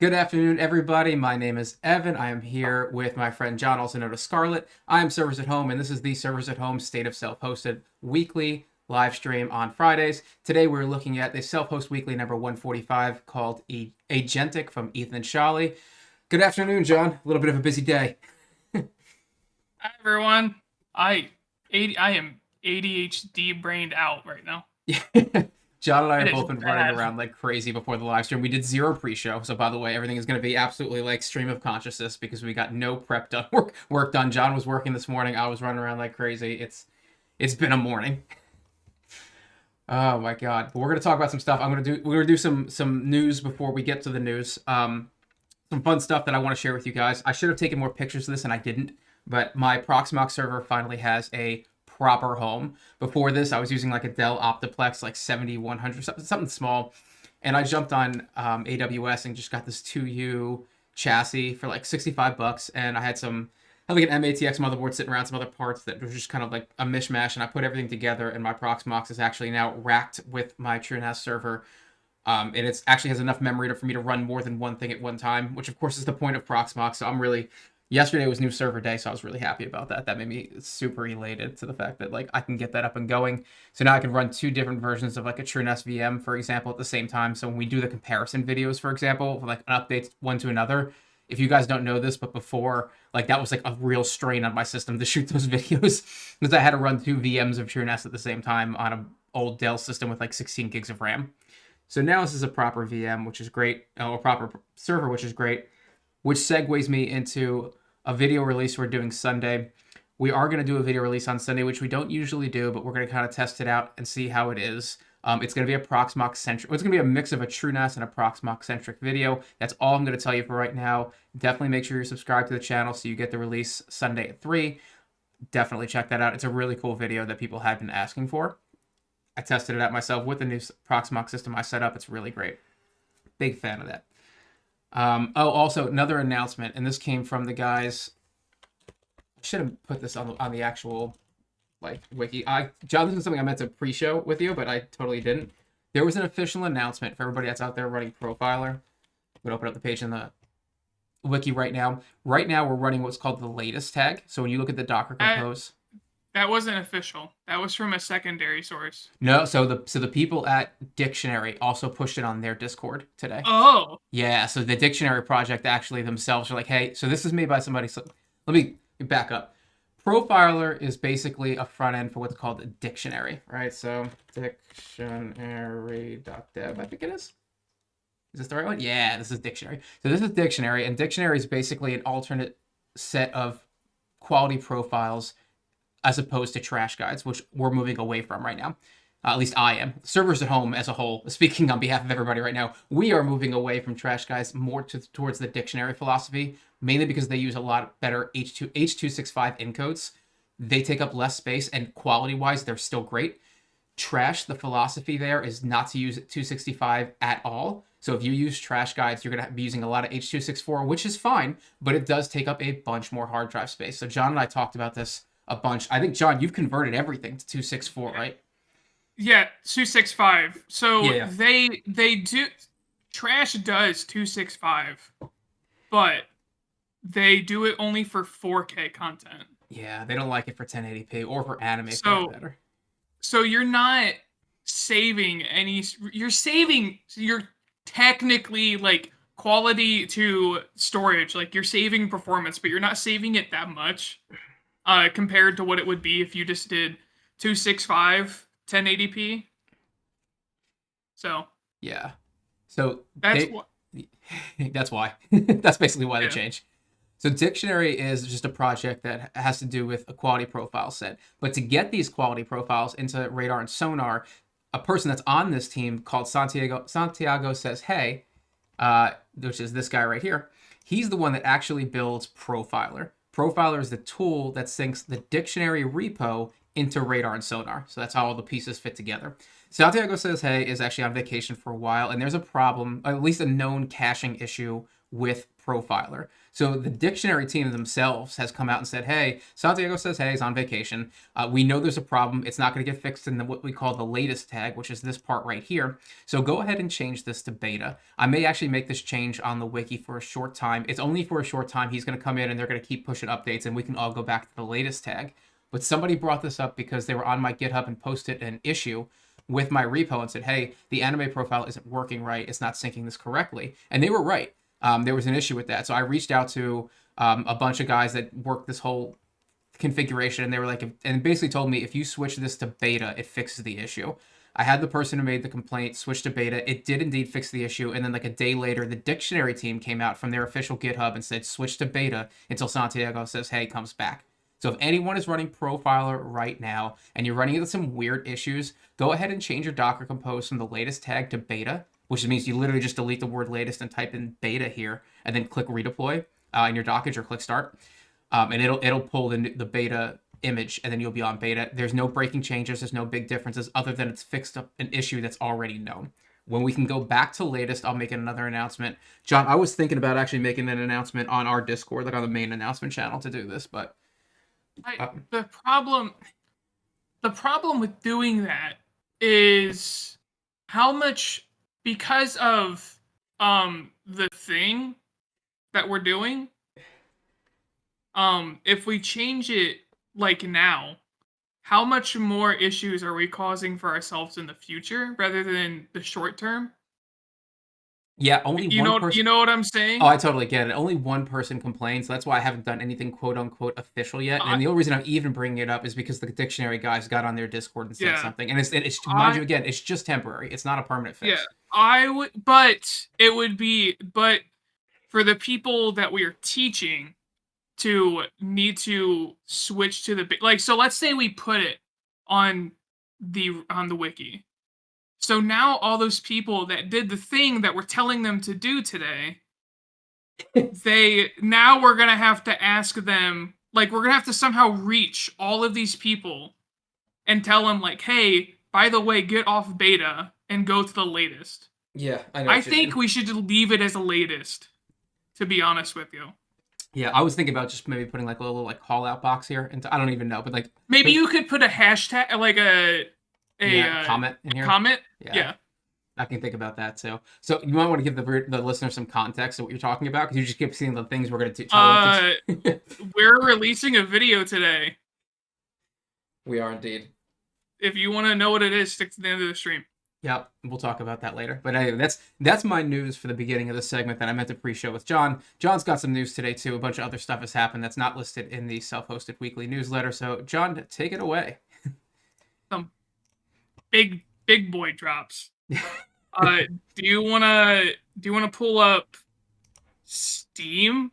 Good afternoon, everybody. My name is Evan. I am here with my friend John, also known as Scarlett. I am Servers at Home, and this is the Servers at Home State of Self-hosted weekly live stream on Fridays. Today, we're looking at the Self-Host Weekly number 145 called Agentic from Ethan Shawley. Good afternoon, John. A little bit of a busy day. Hi everyone. I am ADHD brained out right now. John and I It have is both been running bad. around like crazy before the live stream. We did zero pre-show, so by the way, everything is going to be absolutely like stream of consciousness because we got no prep done, work done. John was working this morning. I was running around like crazy. It's been a morning. Oh my god! But we're going to talk about some stuff. We're gonna do some news before we get to the news. Some fun stuff that I want to share with you guys. I should have taken more pictures of this and I didn't, but my Proxmox server finally has a proper home. Before this, I was using like a Dell Optiplex, like 7100, something small, and I jumped on AWS and just got this 2U chassis for like 65 bucks, and I had like an MATX motherboard sitting around, some other parts that was just kind of like a mishmash, and I put everything together, and my Proxmox is actually now racked with my TrueNAS server. And it actually has enough memory for me to run more than one thing at one time, which of course is the point of Proxmox. So yesterday was new server day, so I was really happy about that. That made me super elated to the fact that like I can get that up and going. So now I can run two different versions of like a TrueNAS VM, for example, at the same time. So when we do the comparison videos, for example, like an update one to another, if you guys don't know this, but before, like that was like a real strain on my system to shoot those videos because I had to run two VMs of TrueNAS at the same time on an old Dell system with like 16 gigs of RAM. So now this is a proper VM, which is great, or a proper server, which is great, which segues me into a video release we're doing Sunday. We are going to do a video release on Sunday, which we don't usually do, but we're going to kind of test it out and see how it is. It's going to be a Proxmox centric. It's going to be a mix of a TrueNAS and a Proxmox centric video. That's all I'm going to tell you for right now. Definitely make sure you're subscribed to the channel so you get the release Sunday at 3. Definitely check that out. It's a really cool video that people have been asking for. I tested it out myself with the new Proxmox system I set up. It's really great. Big fan of that. Also another announcement, and this came from the guys. I should have put this on the actual like wiki. John, this is something I meant to pre-show with you, but I totally didn't. There was an official announcement for everybody that's out there running Profiler. I'm gonna open up the page in the wiki right now. Right now, we're running what's called the latest tag. So when you look at the Docker That compose, that wasn't official. That was from a secondary source. no, so the people at Dictionary also pushed it on their Discord today. Oh, Yeah, so the dictionary project actually themselves are like, hey, so this is made by somebody. So let me back up. Profiler is basically a front end for what's called a dictionary, right? So dictionary.dev, I think it is. Is this the right one? Yeah, this is dictionary. So this is dictionary, and dictionary is basically an alternate set of quality profiles as opposed to trash guides, which we're moving away from right now. At least I am. Servers at Home as a whole, speaking on behalf of everybody right now, we are moving away from trash guides more towards the dictionary philosophy, mainly because they use a lot better H265 encodes. They take up less space, and quality-wise, they're still great. Trash, the philosophy there is not to use 265 at all. So if you use trash guides, you're going to be using a lot of H.264, which is fine, but it does take up a bunch more hard drive space. So John and I talked about this a bunch. I think, John, you've converted everything to 264, right? yeah, 265. So Yeah. they do trash does 265, but they do it only for 4K content. Yeah, they don't like it for 1080p or for anime for that So matter. so you're not saving any. You're technically like quality to storage, like you're saving performance, but you're not saving it that much compared to what it would be if you just did 265 1080p. So Yeah. So that's they what. that's why. That's basically why they Yeah. changed. So Dictionary is just a project that has to do with a quality profile set. But to get these quality profiles into Radar and Sonar, a person that's on this team called Santiago says, hey, which is this guy right here. He's the one that actually builds Profiler. Profiler is the tool that syncs the dictionary repo into Radar and Sonar. So that's how all the pieces fit together. Santiago says, hey, is actually on vacation for a while, and there's a problem, at least a known caching issue with Profiler. So the dictionary team themselves has come out and said, hey, Santiago says, hey, he's on vacation. We know there's a problem. It's not going to get fixed in what we call the latest tag, which is this part right here. So go ahead and change this to beta. I may actually make this change on the wiki for a short time. It's only for a short time. He's going to come in and they're going to keep pushing updates and we can all go back to the latest tag. But somebody brought this up because they were on my GitHub and posted an issue with my repo and said, hey, the anime profile isn't working right. It's not syncing this correctly. And they were right. There was an issue with that. So I reached out to a bunch of guys that worked this whole configuration, and they were like, and basically told me, if you switch this to beta, it fixes the issue. I had the person who made the complaint switch to beta. It did indeed fix the issue. And then like a day later, the dictionary team came out from their official GitHub and said, switch to beta until Santiago says, hey, comes back. So if anyone is running Profiler right now and you're running into some weird issues, go ahead and change your Docker Compose from the latest tag to beta, which means you literally just delete the word latest and type in beta here and then click redeploy in your Dockage or click start. And it'll pull the beta image and then you'll be on beta. There's no breaking changes. There's no big differences other than it's fixed up an issue that's already known. When we can go back to latest, I'll make another announcement. John, I was thinking about actually making an announcement on our Discord, like on the main announcement channel to do this, but the problem with doing that is how much, because of the thing that we're doing, if we change it like now, how much more issues are we causing for ourselves in the future rather than the short term? Yeah, only one person. You know what I'm saying? Oh, I totally get it. Only one person complains. So that's why I haven't done anything quote unquote official yet. And the only reason I'm even bringing it up is because the dictionary guys got on their Discord and said something. And it's mind you, again, it's just temporary. It's not a permanent fix. Yeah, but for the people that we are teaching to need to switch to so let's say we put it on the wiki. So now all those people that did the thing that we're telling them to do today, we're going to have to ask them, like, we're going to have to somehow reach all of these people and tell them, like, hey, by the way, get off beta and go to the latest. Yeah, I know. I think we should leave it as a latest, to be honest with you. Yeah, I was thinking about just maybe putting like a little like call out box here. And I don't even know, but like maybe you could put a hashtag, like a comment in here. Comment? Yeah. I can think about that too. So you might want to give the listener some context of what you're talking about, because you just keep seeing the things we're going to do. We're releasing a video today. We are indeed. If you want to know what it is, stick to the end of the stream. Yep, we'll talk about that later. But anyway, that's my news for the beginning of the segment that I meant to pre-show with John. John's got some news today too. A bunch of other stuff has happened that's not listed in the self-hosted weekly newsletter. So John, take it away. Some big boy drops. Do you wanna pull up Steam?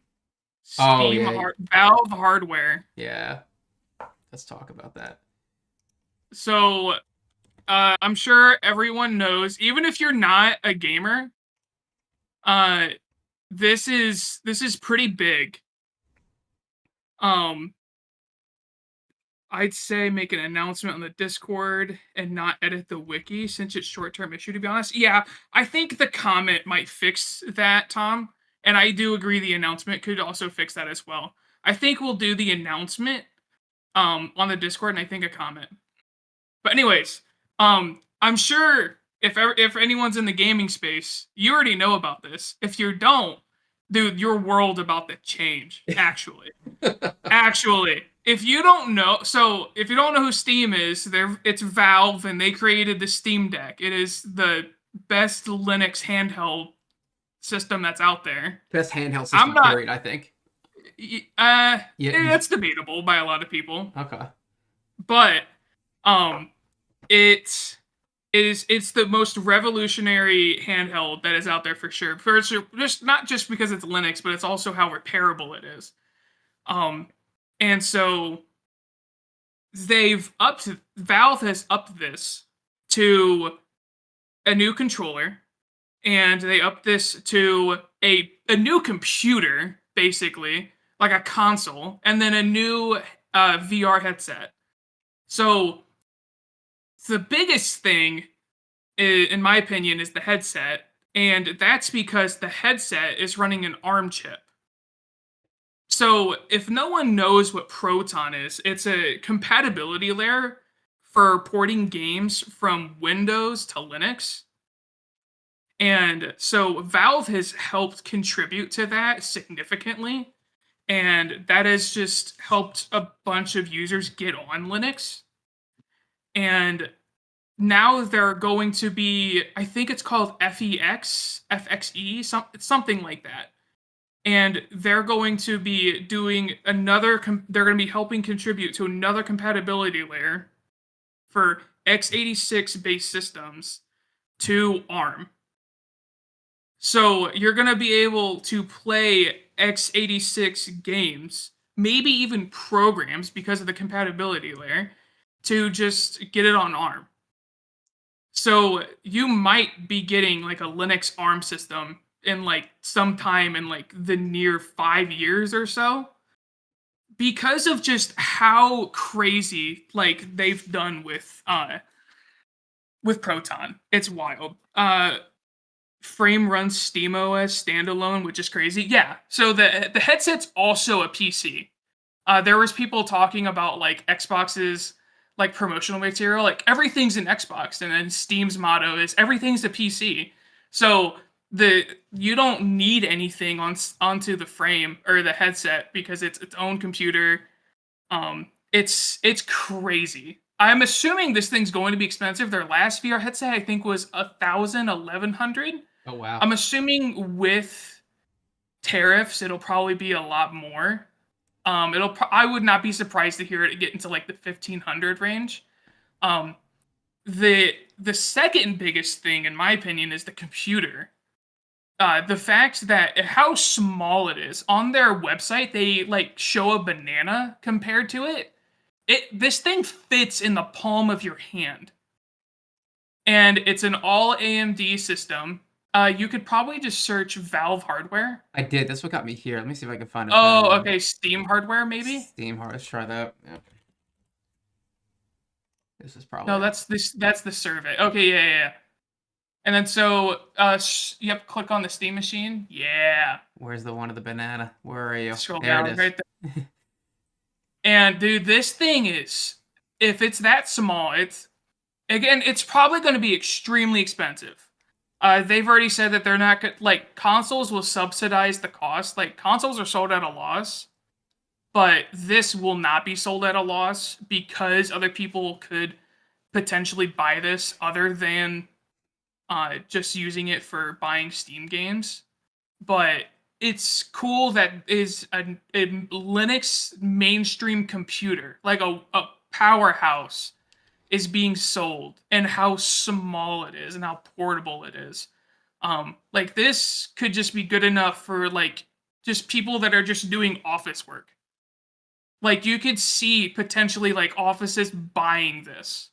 Valve hardware. Yeah, let's talk about that. So I'm sure everyone knows, even if you're not a gamer, this is pretty big. I'd say make an announcement on the Discord and not edit the wiki since it's short-term issue, to be honest. Yeah, I think the comment might fix that, Tom. And I do agree the announcement could also fix that as well. I think we'll do the announcement on the Discord, and I think a comment. But anyways, I'm sure if anyone's in the gaming space, you already know about this. If you don't, dude, your world about to change, actually. Actually. If you don't know who Steam is, it's Valve, and they created the Steam Deck. It is the best Linux handheld system that's out there. Best handheld system, period, I think. That's debatable by a lot of people. Okay. But it's the most revolutionary handheld that is out there for sure. First, just not just because it's Linux, but it's also how repairable it is. And so Valve has upped this to a new controller, and they upped this to a new computer, basically, like a console, and then a new VR headset. So the biggest thing, in my opinion, is the headset, and that's because the headset is running an ARM chip. So, if no one knows what Proton is, it's a compatibility layer for porting games from Windows to Linux. And so Valve has helped contribute to that significantly. And that has just helped a bunch of users get on Linux. And now they're going to be, I think it's called FXE, something like that. And they're going to be doing they're going to be helping contribute to another compatibility layer for x86 based systems to ARM. So you're going to be able to play x86 games, maybe even programs because of the compatibility layer, to just get it on ARM. So you might be getting like a Linux ARM system in like sometime in like the near 5 years or so because of just how crazy like they've done with Proton. It's wild. Frame runs SteamOS standalone, which is crazy. Yeah. So the headset's also a PC. There was people talking about like Xbox's like promotional material, like everything's an Xbox, and then Steam's motto is everything's a PC. So you don't need anything onto the frame or the headset because it's its own computer. It's crazy. I'm assuming this thing's going to be expensive. Their last VR headset I think was 1,100. Oh wow. I'm assuming with tariffs it'll probably be a lot more. I would not be surprised to hear it get into like the 1,500 range. Um, the second biggest thing, in my opinion, is the computer. The fact that how small it is on their website, they like show a banana compared to it. This thing fits in the palm of your hand, and it's an all AMD system. You could probably just search Valve hardware. I did. That's what got me here. Let me see if I can find it. Oh, okay. Steam hardware, maybe. Steam hardware. Let's try that. Yeah. This is probably. No, that's this. That's the survey. Okay, yeah. And then so, yep, click on the Steam machine. Yeah. Where's the one of the banana? Where are you? Scroll there down it is. right there. And dude, this thing is, if it's that small, it's probably going to be extremely expensive. They've already said that they're not like consoles will subsidize the cost. Like consoles are sold at a loss, but this will not be sold at a loss because other people could potentially buy this other than just using it for buying Steam games. But it's cool that is a Linux mainstream computer, like a powerhouse, is being sold, and how small it is and how portable it is. Like this could just be good enough for like just people that are just doing office work. Like you could see potentially like offices buying this.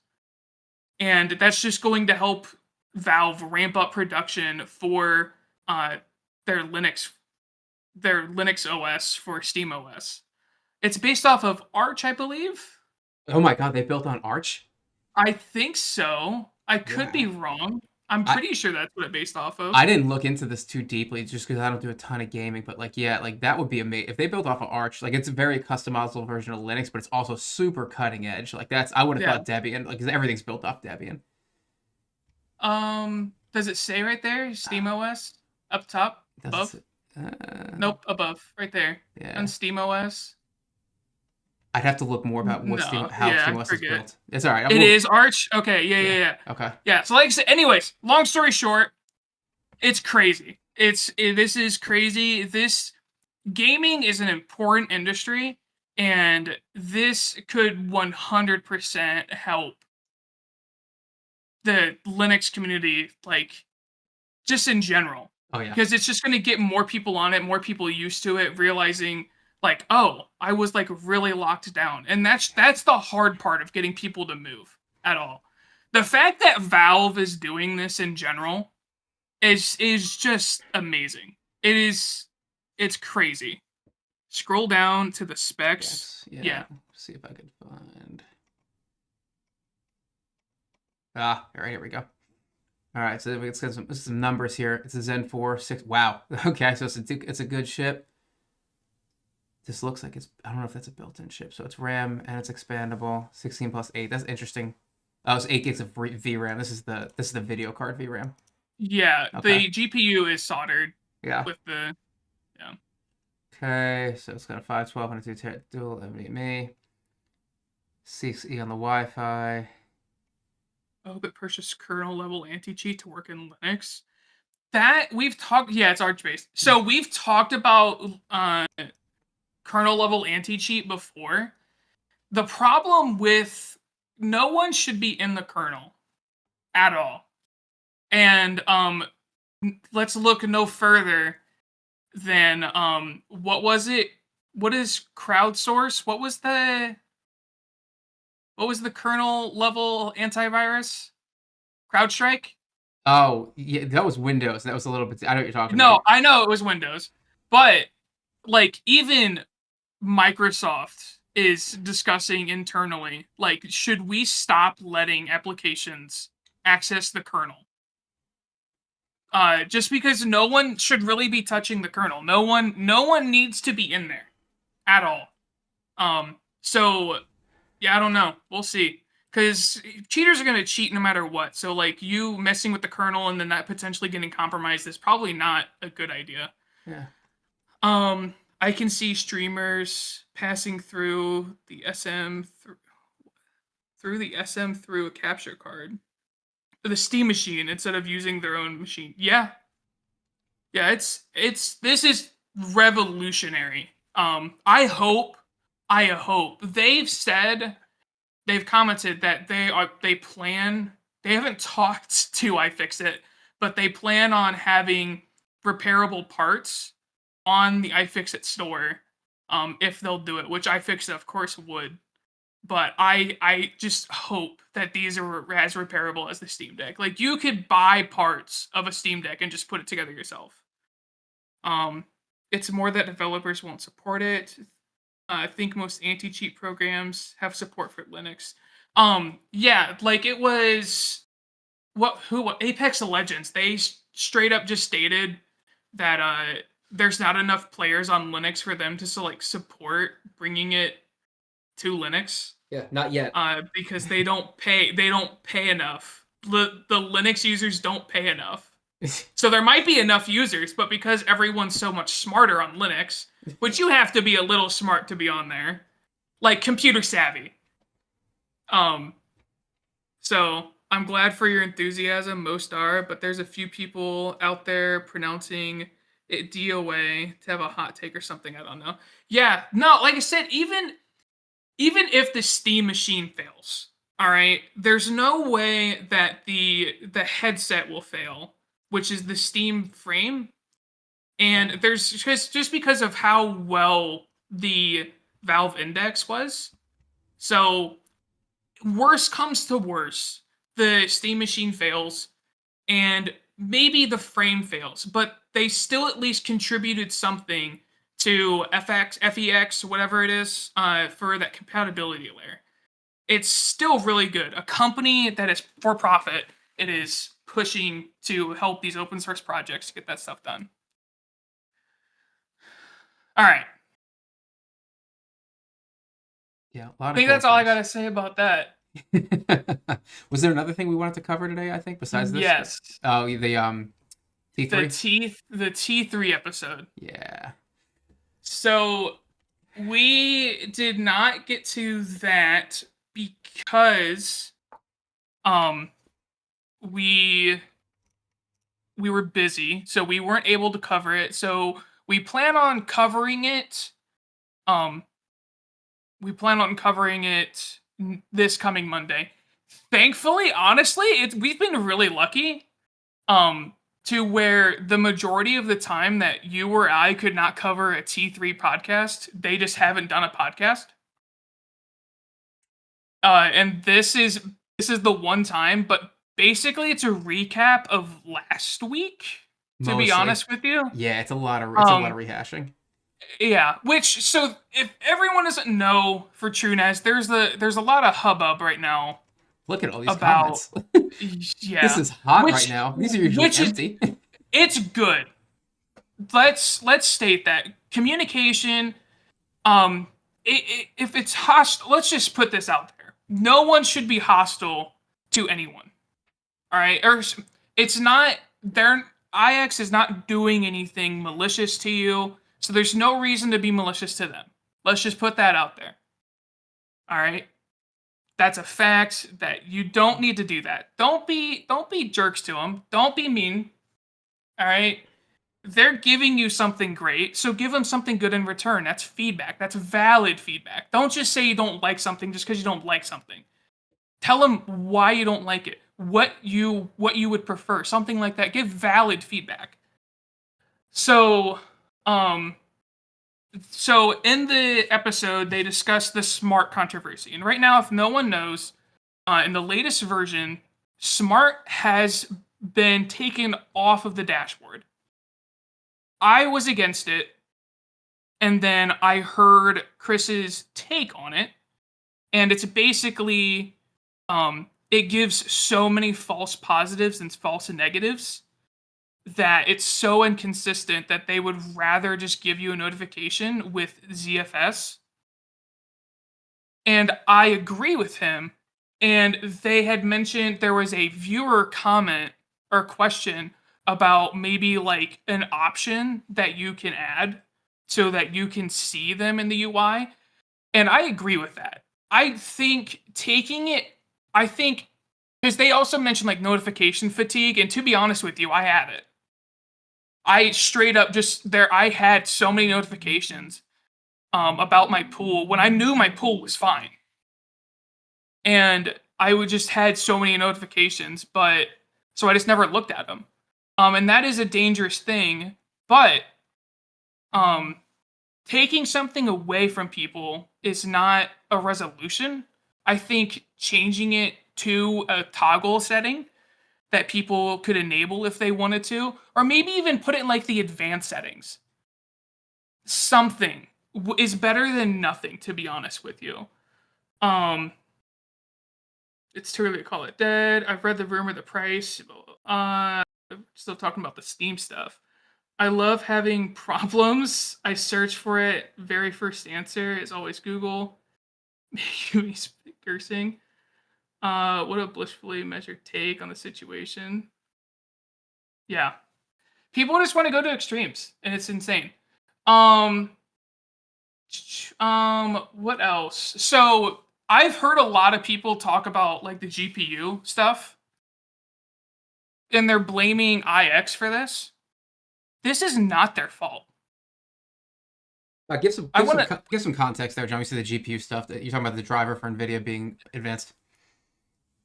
And that's just going to help Valve ramp up production for their Linux OS for SteamOS. It's based off of Arch, I believe. Oh my god, they built on Arch? I think so. I could be wrong. I'm pretty sure that's what it's based off of. I didn't look into this too deeply just because I don't do a ton of gaming, but like, yeah, like that would be amazing. If they built off of Arch, like it's a very customizable version of Linux, but it's also super cutting edge. Like I would have thought Debian, like, because everything's built off Debian. Does it say right there, SteamOS? Up top? Above? Nope, above. Right there. Yeah. On SteamOS. I'd have to look more about what how SteamOS is built. It's all right. It is Arch? Okay, yeah. Okay. Yeah, so like I said, anyways, long story short, it's crazy. This is crazy. This gaming is an important industry, and this could 100% help the Linux community, like, just in general. Oh, yeah. Because it's just going to get more people on it, more people used to it, realizing, like, oh, I was, like, really locked down. And that's the hard part of getting people to move at all. The fact that Valve is doing this in general is just amazing. It's crazy. Scroll down to the specs. Yes, yeah. See if I can find. All right, here we go. All right, so let's get some numbers here. It's a Zen 4 6. Wow. Okay, so it's a good ship. this looks like it's, I don't know if that's a built-in chip. So it's RAM and it's expandable. 16 plus 8. That's interesting. Oh, it's 8 gigs of VRAM. This is the video card VRAM. Yeah, Okay. the GPU is soldered Yeah. with the yeah. Okay, so it's got a 512 and a 2 dual NVMe. 6E on the Wi-Fi. Oh, but purchase kernel level anti-cheat to work in Linux. That we've talked. Yeah, it's Arch based. So we've talked about kernel level anti-cheat before. The problem with no one should be in the kernel at all. And let's look no further than what was it? What is crowdsource? What was the kernel level antivirus? CrowdStrike? Oh, yeah, that was Windows. That was a little bit. I know what you're talking No, about. I know it was Windows, but like even Microsoft is discussing internally, like, should we stop letting applications access the kernel? Just because no one should really be touching the kernel. No one needs to be in there at all. So yeah, I don't know. We'll see. Because cheaters are going to cheat no matter what. So, like, you messing with the kernel and then that potentially getting compromised is probably not a good idea. Yeah. I can see streamers passing through the SM through a capture card, the Steam machine instead of using their own machine. Yeah, yeah. This is revolutionary. I hope they've commented that they haven't talked to iFixit, but they plan on having repairable parts on the iFixit store, if they'll do it, which iFixit of course would. But I just hope that these are as repairable as the Steam Deck. Like, you could buy parts of a Steam Deck and just put it together yourself. It's more that developers won't support it. I think most anti-cheat programs have support for Linux. Yeah, like it was Apex Legends. They straight up just stated that there's not enough players on Linux for them to support bringing it to Linux. Yeah, not yet. Because they don't pay enough. The Linux users don't pay enough. So there might be enough users, but because everyone's so much smarter on Linux, which you have to be a little smart to be on there, like computer savvy. So I'm glad for your enthusiasm, most are, but there's a few people out there pronouncing it DOA to have a hot take or something. I don't know. Yeah, no, like I said, even if the Steam machine fails, all right, there's no way that the headset will fail, which is the Steam frame. And there's just because of how well the Valve Index was. So worst comes to worst, the Steam machine fails and maybe the frame fails, but they still at least contributed something to FEX, whatever it is, for that compatibility layer. It's still really good. A company that is for profit, it is pushing to help these open source projects get that stuff done. All right. Yeah, a lot I think that's all I got to say about that. Was there another thing we wanted to cover today, I think, besides this? Yes. Oh, the T3? The T3 episode. Yeah. So we did not get to that because we were busy, so we weren't able to cover it. So we plan on covering it this coming Monday. Thankfully, honestly, we've been really lucky to where the majority of the time that you or I could not cover a T3 podcast, they just haven't done a podcast. And this is the one time, but basically it's a recap of last week, to be honest with you. Yeah, it's a lot of rehashing. Yeah, so if everyone doesn't know, for TrueNAS, there's a lot of hubbub right now. Look at all these comments. Yeah, this is hot right now. These are usually empty. It's good. Let's state that communication If it's hostile, let's just put this out there. No one should be hostile to anyone. All right, or it's not. IX is not doing anything malicious to you, so there's no reason to be malicious to them. Let's just put that out there. All right, that's a fact that you don't need to do that. Don't be jerks to them. Don't be mean. All right. They're giving you something great, so give them something good in return. That's feedback. That's valid feedback. Don't just say you don't like something just because you don't like something. Tell them why you don't like it, what you would prefer, something like that. Give valid feedback. So, so in the episode, they discuss the smart controversy, and right now, if no one knows, in the latest version, smart has been taken off of the dashboard. I was against it, and then I heard Chris's take on it, and it's basically it gives so many false positives and false negatives that it's so inconsistent that they would rather just give you a notification with ZFS. And I agree with him. And they had mentioned there was a viewer comment or question about maybe like an option that you can add so that you can see them in the UI. And I agree with that. I think because they also mentioned like notification fatigue. And to be honest with you, I have it. I straight up I had so many notifications about my pool when I knew my pool was fine. And I would just had so many notifications, so I just never looked at them. And that is a dangerous thing, but taking something away from people is not a resolution. I think changing it to a toggle setting that people could enable if they wanted to, or maybe even put it in like the advanced settings. Something is better than nothing, to be honest with you. It's too early to call it dead. I've read the rumor, the price. Still talking about the Steam stuff. I love having problems. I search for it. Very first answer is always Google. You cursing. What a blissfully measured take on the situation. Yeah. People just want to go to extremes, and it's insane. What else? So I've heard a lot of people talk about like the GPU stuff, and they're blaming IX for this. This is not their fault. Give some context there, John. You see the GPU stuff that you're talking about, the driver for NVIDIA being advanced.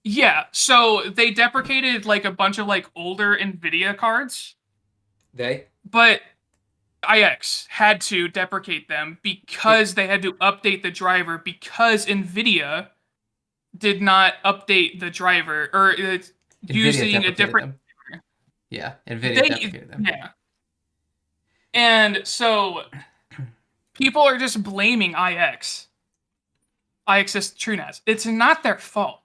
Yeah, so they deprecated like a bunch of like older NVIDIA cards. But IX had to deprecate them because they had to update the driver because NVIDIA did not update the driver or using a different. Yeah, NVIDIA deprecated them. Yeah. And so people are just blaming IX. IX is TrueNAS. It's not their fault.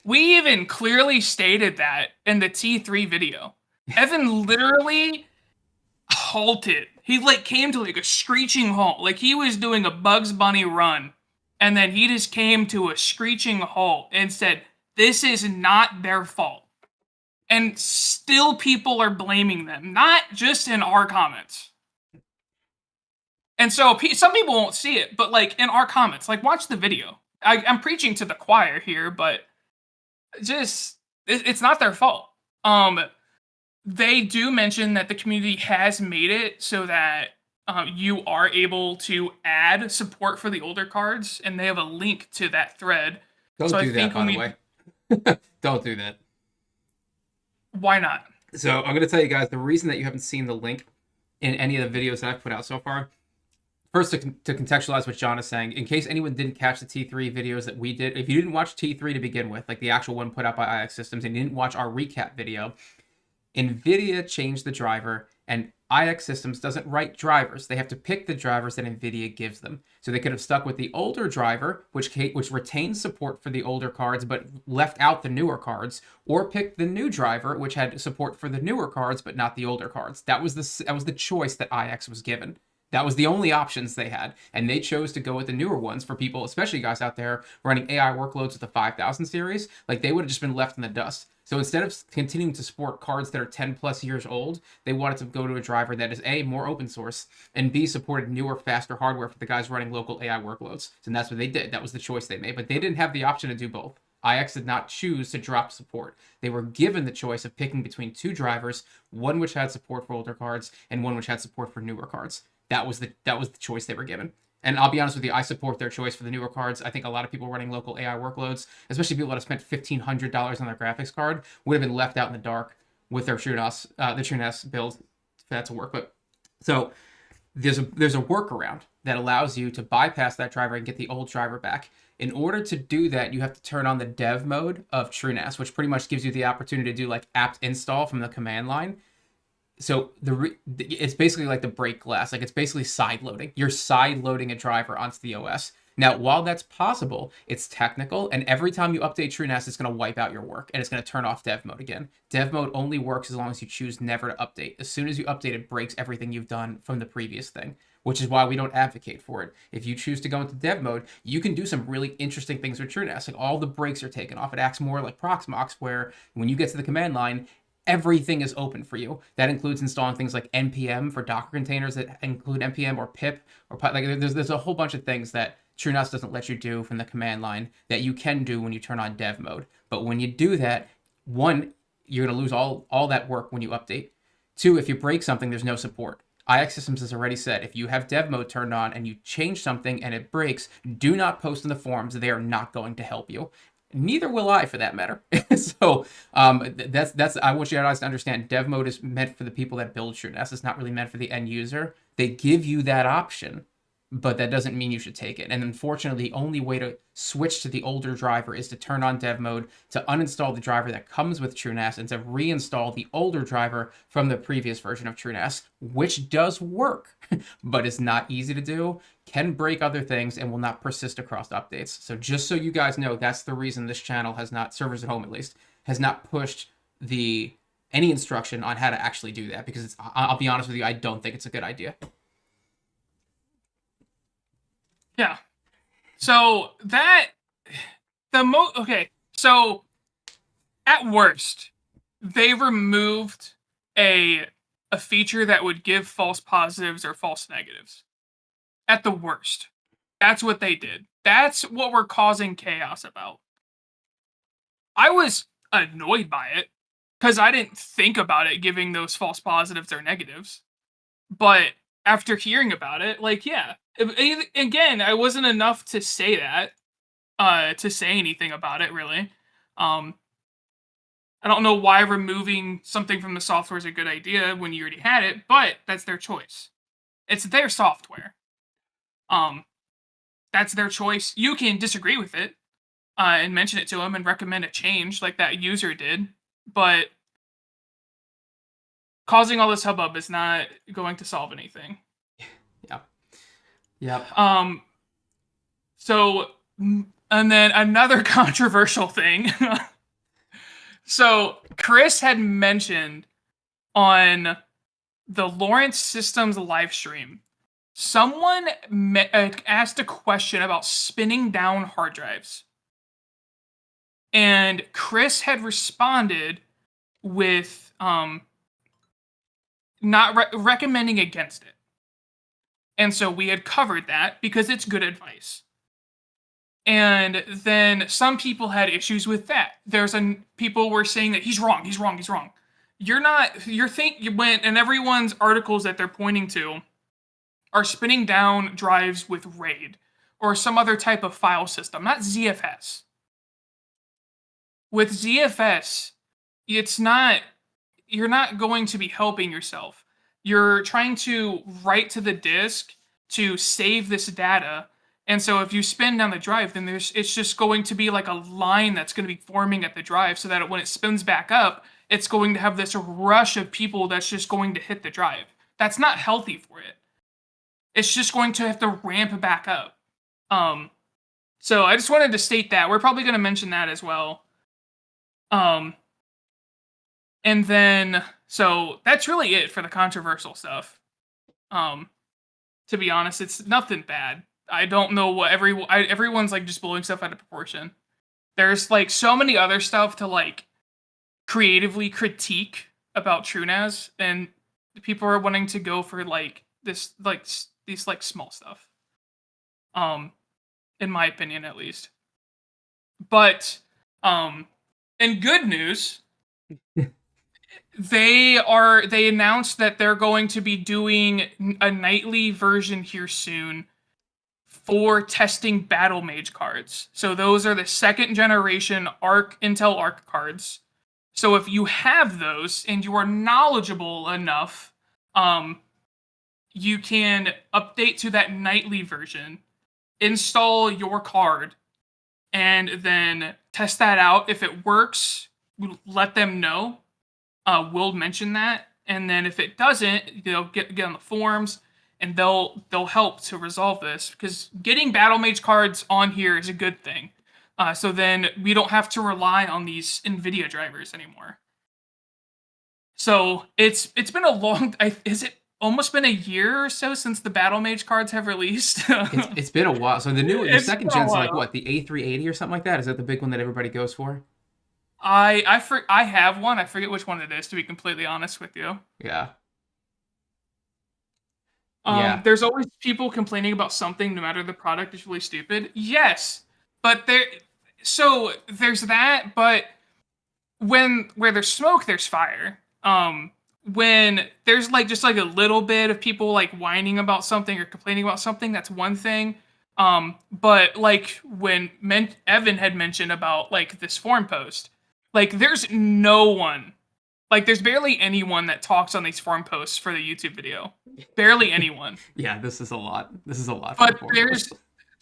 We even clearly stated that in the T3 video. Evan literally halted. He like came to like a screeching halt. Like he was doing a Bugs Bunny run. And then he just came to a screeching halt and said, this is not their fault. And still people are blaming them. Not just in our comments. And so some people won't see it. But like in our comments, like watch the video. I'm preaching to the choir here, but just it's not their fault. They do mention that the community has made it so that you are able to add support for the older cards, and they have a link to that thread. Don't do that, by the way. Don't do that. Why not? So I'm going to tell you guys the reason that you haven't seen the link in any of the videos that I've put out so far. First, to contextualize what John is saying, in case anyone didn't catch the T3 videos that we did, if you didn't watch T3 to begin with, like the actual one put out by IX Systems, and you didn't watch our recap video, NVIDIA changed the driver, and IX Systems doesn't write drivers. They have to pick the drivers that NVIDIA gives them. So they could have stuck with the older driver, which retains support for the older cards, but left out the newer cards, or pick the new driver, which had support for the newer cards, but not the older cards. That was the choice that IX was given. That was the only options they had, and they chose to go with the newer ones for people, especially guys out there running AI workloads with the 5000 series. Like, they would have just been left in the dust. So instead of continuing to support cards that are 10 plus years old, they wanted to go to a driver that is A, more open source, and B, supported newer, faster hardware for the guys running local AI workloads. And that's what they did. That was the choice they made. But they didn't have the option to do both. IX did not choose to drop support. They were given the choice of picking between two drivers, one which had support for older cards and one which had support for newer cards. That was the choice they were given. And I'll be honest with you, I support their choice for the newer cards. I think a lot of people running local AI workloads, especially people that have spent $1,500 on their graphics card, would have been left out in the dark with their TrueNAS, the TrueNAS build for that to work. But so there's a workaround that allows you to bypass that driver and get the old driver back. In order to do that, you have to turn on the dev mode of TrueNAS, which pretty much gives you the opportunity to do like apt install from the command line. So it's basically like the break glass. Like, it's basically side loading. You're side loading a driver onto the OS. Now, while that's possible, it's technical, and every time you update TrueNAS, it's going to wipe out your work, and it's going to turn off dev mode again. Dev mode only works as long as you choose never to update. As soon as you update, it breaks everything you've done from the previous thing, which is why we don't advocate for it. If you choose to go into dev mode, you can do some really interesting things with TrueNAS. Like, all the breaks are taken off. It acts more like Proxmox, where when you get to the command line, everything is open for you. That includes installing things like npm for Docker containers that include npm or pip or like there's a whole bunch of things that TrueNAS doesn't let you do from the command line that you can do when you turn on dev mode. But when you do that, one, you're going to lose all that work when you update. Two, if you break something, there's no support. IX Systems has already said, if you have dev mode turned on and you change something and it breaks, do not post in the forums. They are not going to help you. Neither will I, for that matter. So that's I want you guys to understand. Dev mode is meant for the people that build TrueNAS. It's not really meant for the end user. They give you that option, but that doesn't mean you should take it. And unfortunately, the only way to switch to the older driver is to turn on dev mode, to uninstall the driver that comes with TrueNAS, and to reinstall the older driver from the previous version of TrueNAS, which does work, but it's not easy to do, can break other things, and will not persist across updates. So just so you guys know, that's the reason this channel has not, servers at home at least, has not pushed any instruction on how to actually do that, because I'll be honest with you, I don't think it's a good idea. Yeah. So okay. So at worst, they removed a feature that would give false positives or false negatives. At the worst. That's what they did. That's what we're causing chaos about. I was annoyed by it because I didn't think about it giving those false positives or negatives. But after hearing about it, like, yeah. Again, I wasn't enough to say that, to say anything about it, really. I don't know why removing something from the software is a good idea when you already had it, but that's their choice. It's their software. That's their choice. You can disagree with it, and mention it to them and recommend a change like that user did, but causing all this hubbub is not going to solve anything. Yeah. Yep. So, and then another controversial thing. So, Chris had mentioned on the Lawrence Systems live stream, someone asked a question about spinning down hard drives. And Chris had responded with not recommending against it. And so we had covered that because it's good advice. And then some people had issues with that. People were saying that he's wrong. You're not, and everyone's articles that they're pointing to are spinning down drives with RAID or some other type of file system, not ZFS. With ZFS, you're not going to be helping yourself. You're trying to write to the disk to save this data. And so if you spin down the drive, then it's just going to be like a line that's going to be forming at the drive so that when it spins back up, it's going to have this rush of people that's just going to hit the drive. That's not healthy for it. It's just going to have to ramp back up. So I just wanted to state that. We're probably going to mention that as well. And then, so that's really it for the controversial stuff. To be honest, it's nothing bad. I don't know what everyone's like just blowing stuff out of proportion. There's like so many other stuff to like creatively critique about TrueNAS, and people are wanting to go for like this like these like small stuff. In my opinion at least. But in good news, they announced that they're going to be doing a nightly version here soon for testing battle mage cards. So those are the second generation Intel Arc cards. So if you have those and you are knowledgeable enough, you can update to that nightly version, install your card, and then test that out. If it works, let them know. We'll mention that, and then if it doesn't, they'll get on the forums, and they'll help to resolve this, because getting battle mage cards on here is a good thing. So then we don't have to rely on these NVIDIA drivers anymore. So it's been a long. Is it almost been a year or so since the battle mage cards have released? It's been a while. So the second gen's like what, the A380 or something like that? Is that the big one that everybody goes for? I have one. I forget which one it is, to be completely honest with you. Yeah. There's always people complaining about something, no matter the product is really stupid. Yes, but there's that. But where there's smoke, there's fire. When there's like just like a little bit of people like whining about something or complaining about something, that's one thing. But like when Evan had mentioned about like this forum post, like there's no one. Like, there's barely anyone that talks on these forum posts for the YouTube video. Barely anyone. Yeah, this is a lot. This is a lot. But there's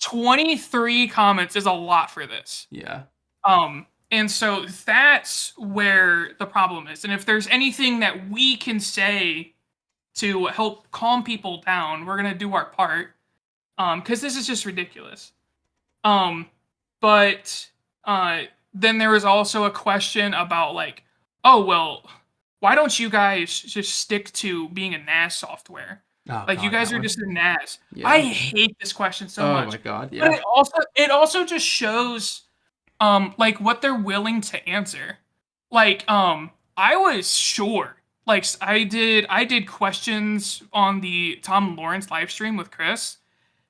23 comments is a lot for this. Yeah. And so that's where the problem is. And if there's anything that we can say to help calm people down, we're gonna do our part. Because this is just ridiculous. But then there was also a question about like, oh well, why don't you guys just stick to being a NAS software? Oh, like, God, you guys are one. just a NAS. Yeah. I hate this question so much. Oh my God, yeah. But it also just shows like what they're willing to answer. Like, I was sure. Like, I did questions on the Tom Lawrence live stream with Chris,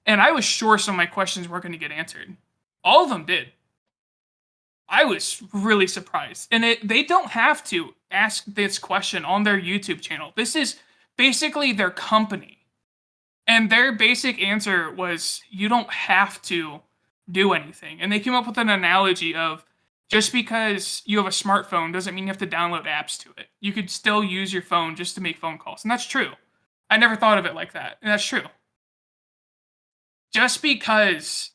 and I was sure some of my questions were going to get answered. All of them did. I was really surprised. And they don't have to ask this question on their YouTube channel. This is basically their company. And their basic answer was, you don't have to do anything. And they came up with an analogy of, just because you have a smartphone doesn't mean you have to download apps to it. You could still use your phone just to make phone calls. And that's true. I never thought of it like that. And that's true. Just because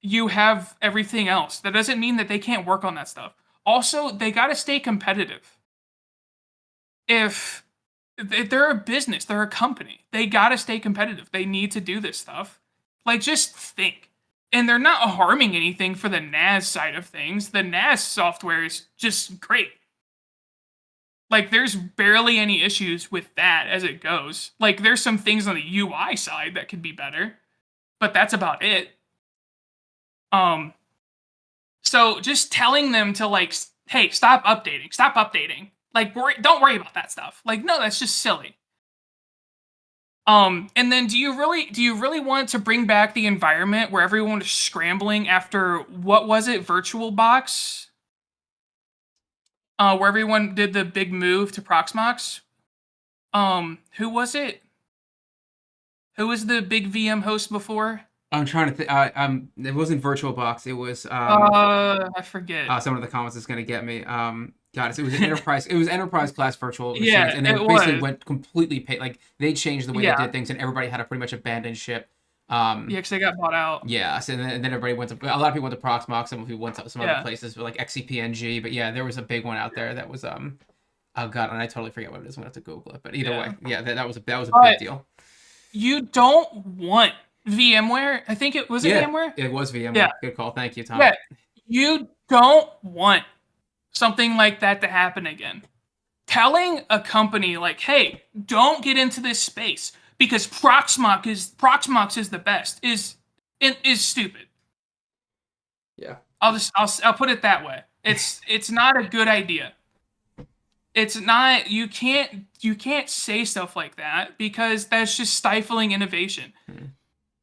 you have everything else, that doesn't mean that they can't work on that stuff. Also, they got to stay competitive. If they're a business, they're a company, they got to stay competitive. They need to do this stuff. Like, just think. And they're not harming anything for the NAS side of things. The NAS software is just great. Like, there's barely any issues with that as it goes. Like, there's some things on the UI side that could be better, but that's about it. So just telling them to like, hey, stop updating. Like, don't worry about that stuff. Like, no, that's just silly. And then do you really want to bring back the environment where everyone was scrambling after, what was it, VirtualBox? Where everyone did the big move to Proxmox? Who was it? Who was the big VM host before? I'm trying to think. It wasn't VirtualBox. It was. I forget. Some of the comments is gonna get me. God, it was an enterprise. It was enterprise class virtual machines, Yeah, and then it basically was. went completely like they changed the way Yeah. they did things, and everybody had to pretty much abandon ship. Yeah, because they got bought out. Yeah, so then everybody went to, a lot of people went to Proxmox, some people went to some other Yeah. places, like XCPNG. But yeah, there was a big one out there that was oh God, and I totally forget what it is. I'm gonna have to Google it. But either way, yeah, that was a big deal. You don't want VMware. I think it was VMware. It was VMware. Yeah. Good call. Thank you, Tom. Yeah, you don't want something like that to happen again. Telling a company like, hey, don't get into this space because Proxmox is the best is stupid. Yeah. I'll put it that way. It's not a good idea. It's not, you can't say stuff like that because that's just stifling innovation.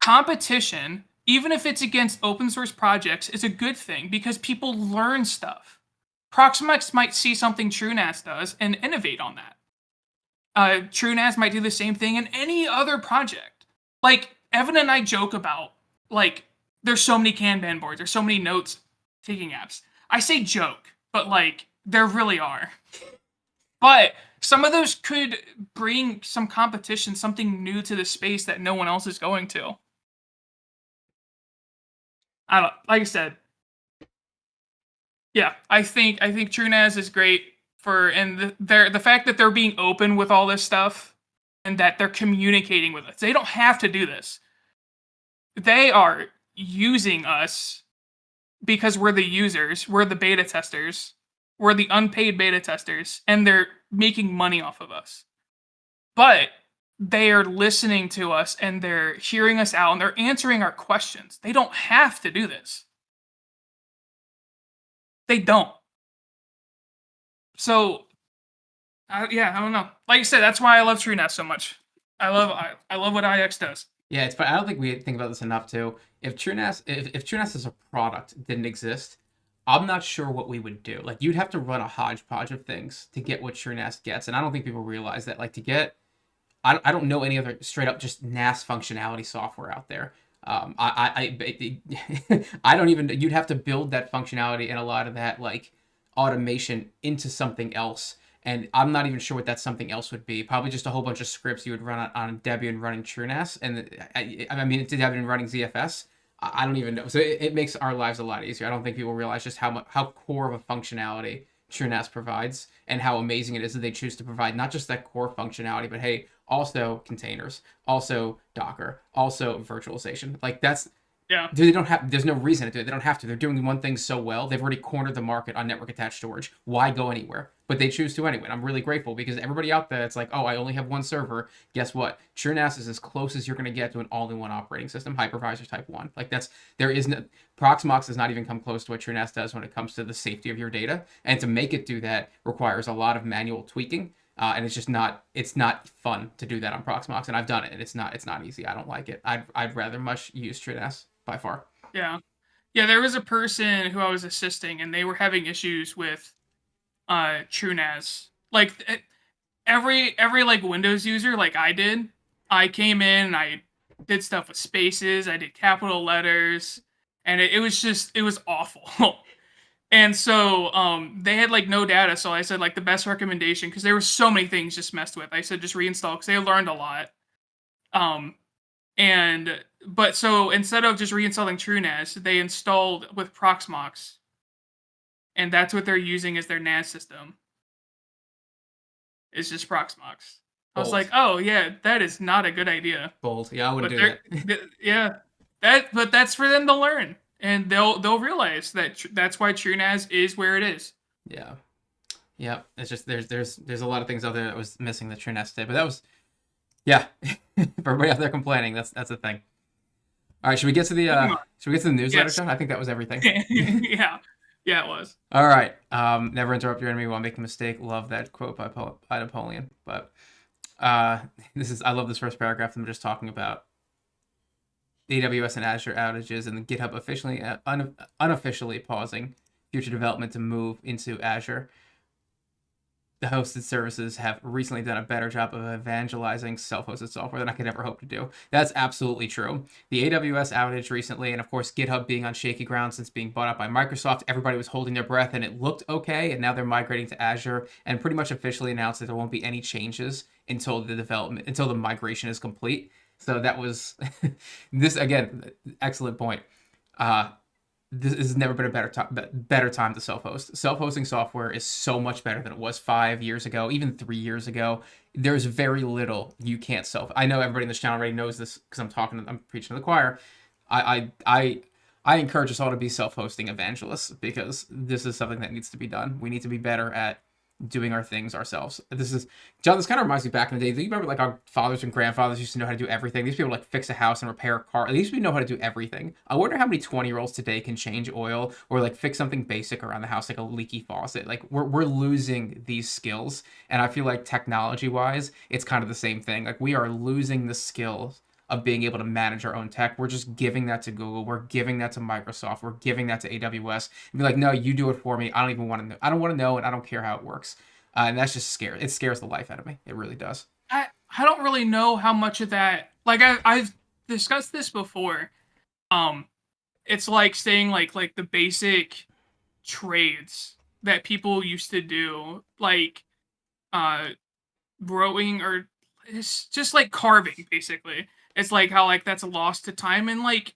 Competition, even if it's against open source projects, is a good thing because people learn stuff. Proxmox might see something TrueNAS does and innovate on that. TrueNAS might do the same thing in any other project. Like, Evan and I joke about, like, there's so many Kanban boards, there's so many notes taking apps. I say joke, but, like, there really are. But some of those could bring some competition, something new to the space that no one else is going to. I don't, like I said, yeah, I think TrueNAS is great and the fact that they're being open with all this stuff and that they're communicating with us. They don't have to do this. They are using us because we're the users, we're the beta testers, we're the unpaid beta testers, and they're making money off of us. But they are listening to us and they're hearing us out and they're answering our questions. They don't have to do this. They don't. So, yeah, I don't know. Like I said, that's why I love TrueNAS so much. I love what IX does. Yeah, it's. I don't think we think about this enough too. If TrueNAS, if TrueNAS as a product didn't exist, I'm not sure what we would do. Like, you'd have to run a hodgepodge of things to get what TrueNAS gets, and I don't think people realize that. Like, to get, I don't know any other straight up just NAS functionality software out there. I don't even. You'd have to build that functionality and a lot of that like automation into something else. And I'm not even sure what that something else would be. Probably just a whole bunch of scripts you would run on Debian running TrueNAS. And I mean, it's Debian running ZFS. I don't even know. So it makes our lives a lot easier. I don't think people realize just how core of a functionality TrueNAS provides and how amazing it is that they choose to provide not just that core functionality, but hey, also containers, also Docker, also virtualization. Like that's, Yeah. they don't have, there's no reason to do it. They don't have to. They're doing one thing so well. They've already cornered the market on network attached storage. Why go anywhere? But they choose to anyway. And I'm really grateful because everybody out there, it's like, oh, I only have one server. Guess what? TrueNAS is as close as you're going to get to an all-in-one operating system, hypervisor type 1. Like there is no, Proxmox does not even come close to what TrueNAS does when it comes to the safety of your data. And to make it do that requires a lot of manual tweaking. And it's just not, it's not fun to do that on Proxmox. And I've done it and it's not easy. I don't like it. I'd rather much use TrueNAS by far. Yeah. Yeah, there was a person who I was assisting and they were having issues with TrueNAS. Like every like Windows user like I did, I came in and I did stuff with spaces, I did capital letters, and it was awful. And so they had like no data, so I said like the best recommendation, because there were so many things just messed with. I said just reinstall because they learned a lot. But so instead of just reinstalling TrueNAS, they installed with Proxmox, and that's what they're using as their NAS system. It's just Proxmox. I was like, oh yeah, that is not a good idea. Bold, yeah, I wouldn't do that. Yeah, but that's for them to learn, and they'll realize that that's why TrueNAS is where it is. Yeah, yeah. It's just there's a lot of things out there that was missing the TrueNAS did, but that was, yeah. For everybody out there complaining, that's the thing. All right, should we get to the newsletter, Yes. John? I think that was everything. Yeah, it was. All right. Never interrupt your enemy while making a mistake. Love that quote by Napoleon. But I love this first paragraph. I'm just talking about AWS and Azure outages and GitHub officially unofficially pausing future development to move into Azure. The hosted services have recently done a better job of evangelizing self-hosted software than I could ever hope to do. That's absolutely true. The AWS outage recently, and of course GitHub being on shaky ground since being bought out by Microsoft, everybody was holding their breath and it looked okay, and now they're migrating to Azure and pretty much officially announced that there won't be any changes until the migration is complete. So that was, this again, excellent point. This has never been a better time to self-host. Self-hosting software is so much better than it was 5 years ago, even 3 years ago. There's very little you can't I know everybody in this channel already knows this because I'm preaching to the choir. I encourage us all to be self-hosting evangelists because this is something that needs to be done. We need to be better at doing our things ourselves. This is John. This kind of reminds me back in the day. Do you remember like our fathers and grandfathers used to know how to do everything? These people like fix a house and repair a car. At least we know how to do everything. I wonder how many 20-year-olds today can change oil or like fix something basic around the house, like a leaky faucet. Like we're losing these skills, and I feel like technology wise, it's kind of the same thing. Like we are losing the skills of being able to manage our own tech. We're just giving that to Google. We're giving that to Microsoft. We're giving that to AWS. And be like, no, you do it for me. I don't even want to know. I don't want to know, and I don't care how it works. And that's just scary. It scares the life out of me. It really does. I don't really know how much of that. Like I've discussed this before. It's like saying like the basic trades that people used to do, like growing, or it's just like carving basically. It's like how like that's a loss to time, and like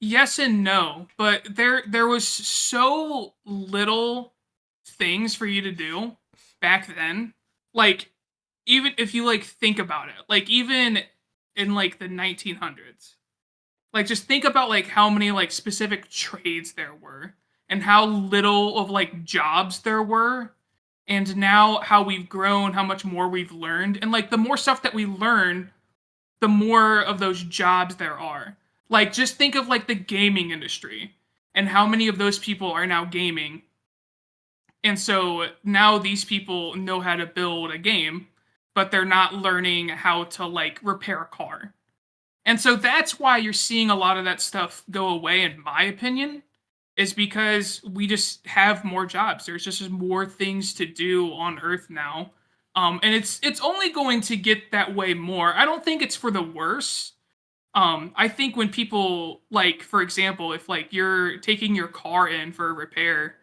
yes and no, but there was so little things for you to do back then. Like even if you like think about it, like even in like the 1900s, like just think about like how many like specific trades there were and how little of like jobs there were, and now how we've grown, how much more we've learned, and like the more stuff that we learn, the more of those jobs there are. Like just think of like the gaming industry and how many of those people are now gaming. And so now these people know how to build a game, but they're not learning how to like repair a car. And so that's why you're seeing a lot of that stuff go away, in my opinion, is because we just have more jobs. There's just more things to do on Earth now. And it's only going to get that way more. I don't think it's for the worse. I think when people, like, for example, if like you're taking your car in for a repair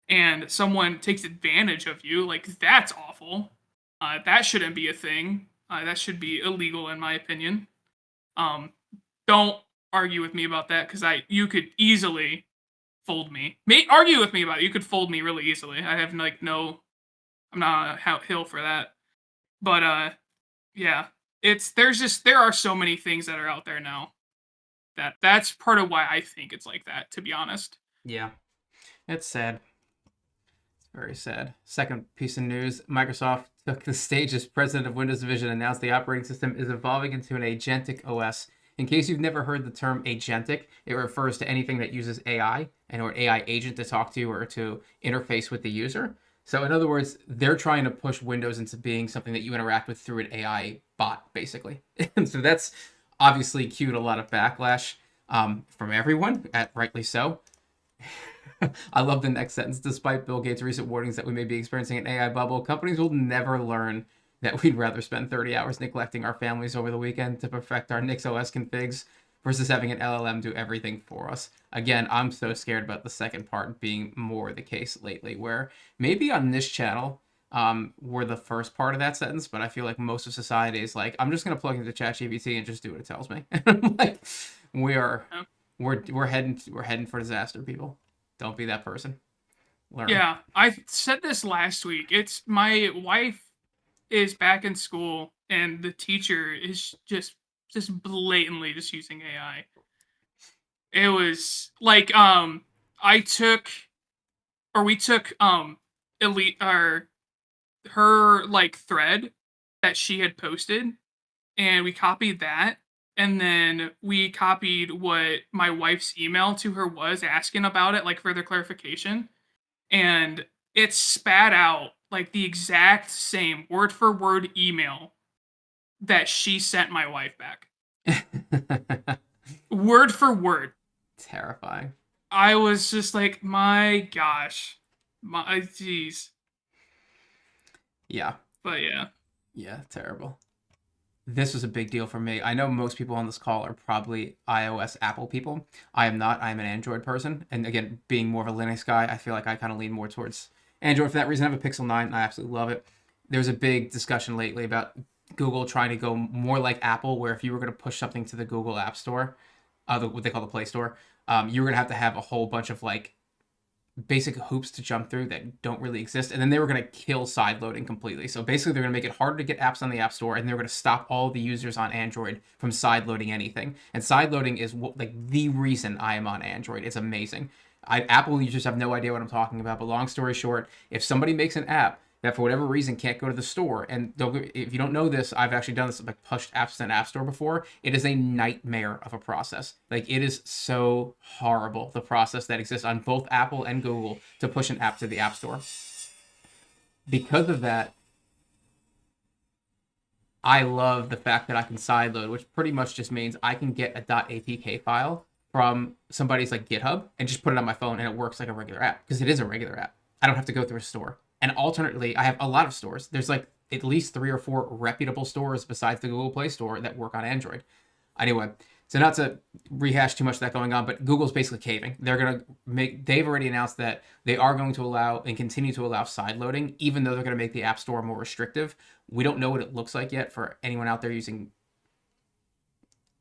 and someone takes advantage of you, like that's awful. That shouldn't be a thing. That should be illegal, in my opinion. Um, don't argue with me about that, because you could easily fold me. Argue with me about it. You could fold me really easily. I have like no. I'm not on a hill for that. But yeah, there are so many things that are out there now that's part of why I think it's like that. To be honest. Yeah, it's sad. It's very sad. Second piece of news: Microsoft took the stage as president of Windows Division, announced the operating system is evolving into an agentic OS. In case you've never heard the term agentic, it refers to anything that uses AI and or AI agent to talk to or to interface with the user. So in other words, they're trying to push Windows into being something that you interact with through an AI bot, basically. And so that's obviously cued a lot of backlash from everyone, rightly so. I love the next sentence. Despite Bill Gates' recent warnings that we may be experiencing an AI bubble, companies will never learn that we'd rather spend 30 hours neglecting our families over the weekend to perfect our NixOS configs versus having an LLM do everything for us. Again, I'm so scared about the second part being more the case lately, where maybe on this channel, we're the first part of that sentence, but I feel like most of society is like, I'm just gonna plug into ChatGPT and just do what it tells me. And I'm like, we're heading for disaster, people. Don't be that person. Learn. Yeah, I said this last week. It's my wife is back in school, and the teacher is just blatantly just using AI. It was like we took elite or her like thread that she had posted, and we copied that, and then we copied what my wife's email to her was asking about it, like further clarification, and it spat out like the exact same word for word email that she sent my wife back. Word for word. Terrifying. I was just like, my gosh. My jeez. Yeah. But yeah. Yeah, terrible. This was a big deal for me. I know most people on this call are probably iOS Apple people. I am not. I'm an Android person. And again, being more of a Linux guy, I feel like I kind of lean more towards Android for that reason. I have a Pixel 9 and I absolutely love it. There's a big discussion lately about Google trying to go more like Apple, where if you were going to push something to the Google App Store, what they call the Play Store, you were going to have a whole bunch of like basic hoops to jump through that don't really exist, and then they were going to kill side loading completely. So basically they're going to make it harder to get apps on the App Store, and they're going to stop all the users on Android from side loading anything. And side loading is like the reason I am on Android. It's amazing. Apple users have no idea what I'm talking about, but long story short, if somebody makes an app that for whatever reason can't go to the store. And if you don't know this, I've actually done this, like pushed apps to an app store before. It is a nightmare of a process. Like, it is so horrible, the process that exists on both Apple and Google to push an app to the app store. Because of that, I love the fact that I can sideload, which pretty much just means I can get a .apk file from somebody's like GitHub and just put it on my phone, and it works like a regular app, because it is a regular app. I don't have to go through a store. And alternately, I have a lot of stores. There's like at least 3 or 4 reputable stores besides the Google Play Store that work on Android. Anyway, so not to rehash too much of that going on, but Google's basically caving. They've already announced that they are going to allow and continue to allow sideloading, even though they're going to make the App Store more restrictive. We don't know what it looks like yet for anyone out there using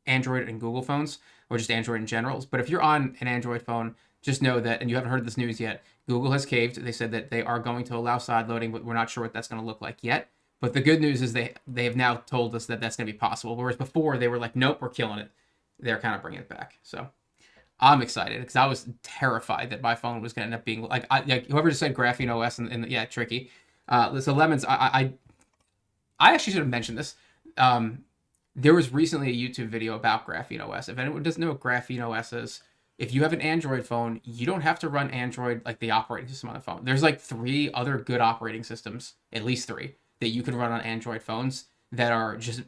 Android and Google phones, or just Android in general. But if you're on an Android phone, just know that, and you haven't heard this news yet, Google has caved. They said that they are going to allow sideloading, but we're not sure what that's going to look like yet. But the good news is they have now told us that that's going to be possible, whereas before they were like, nope, we're killing it. They're kind of bringing it back. So I'm excited, because I was terrified that my phone was going to end up being like whoever just said Graphene OS and yeah, tricky. So Lemons, I actually should have mentioned this. There was recently a YouTube video about Graphene OS. If anyone doesn't know what Graphene OS is, if you have an Android phone, you don't have to run Android like the operating system on the phone. There's like 3 other good operating systems, at least 3, that you can run on Android phones that are just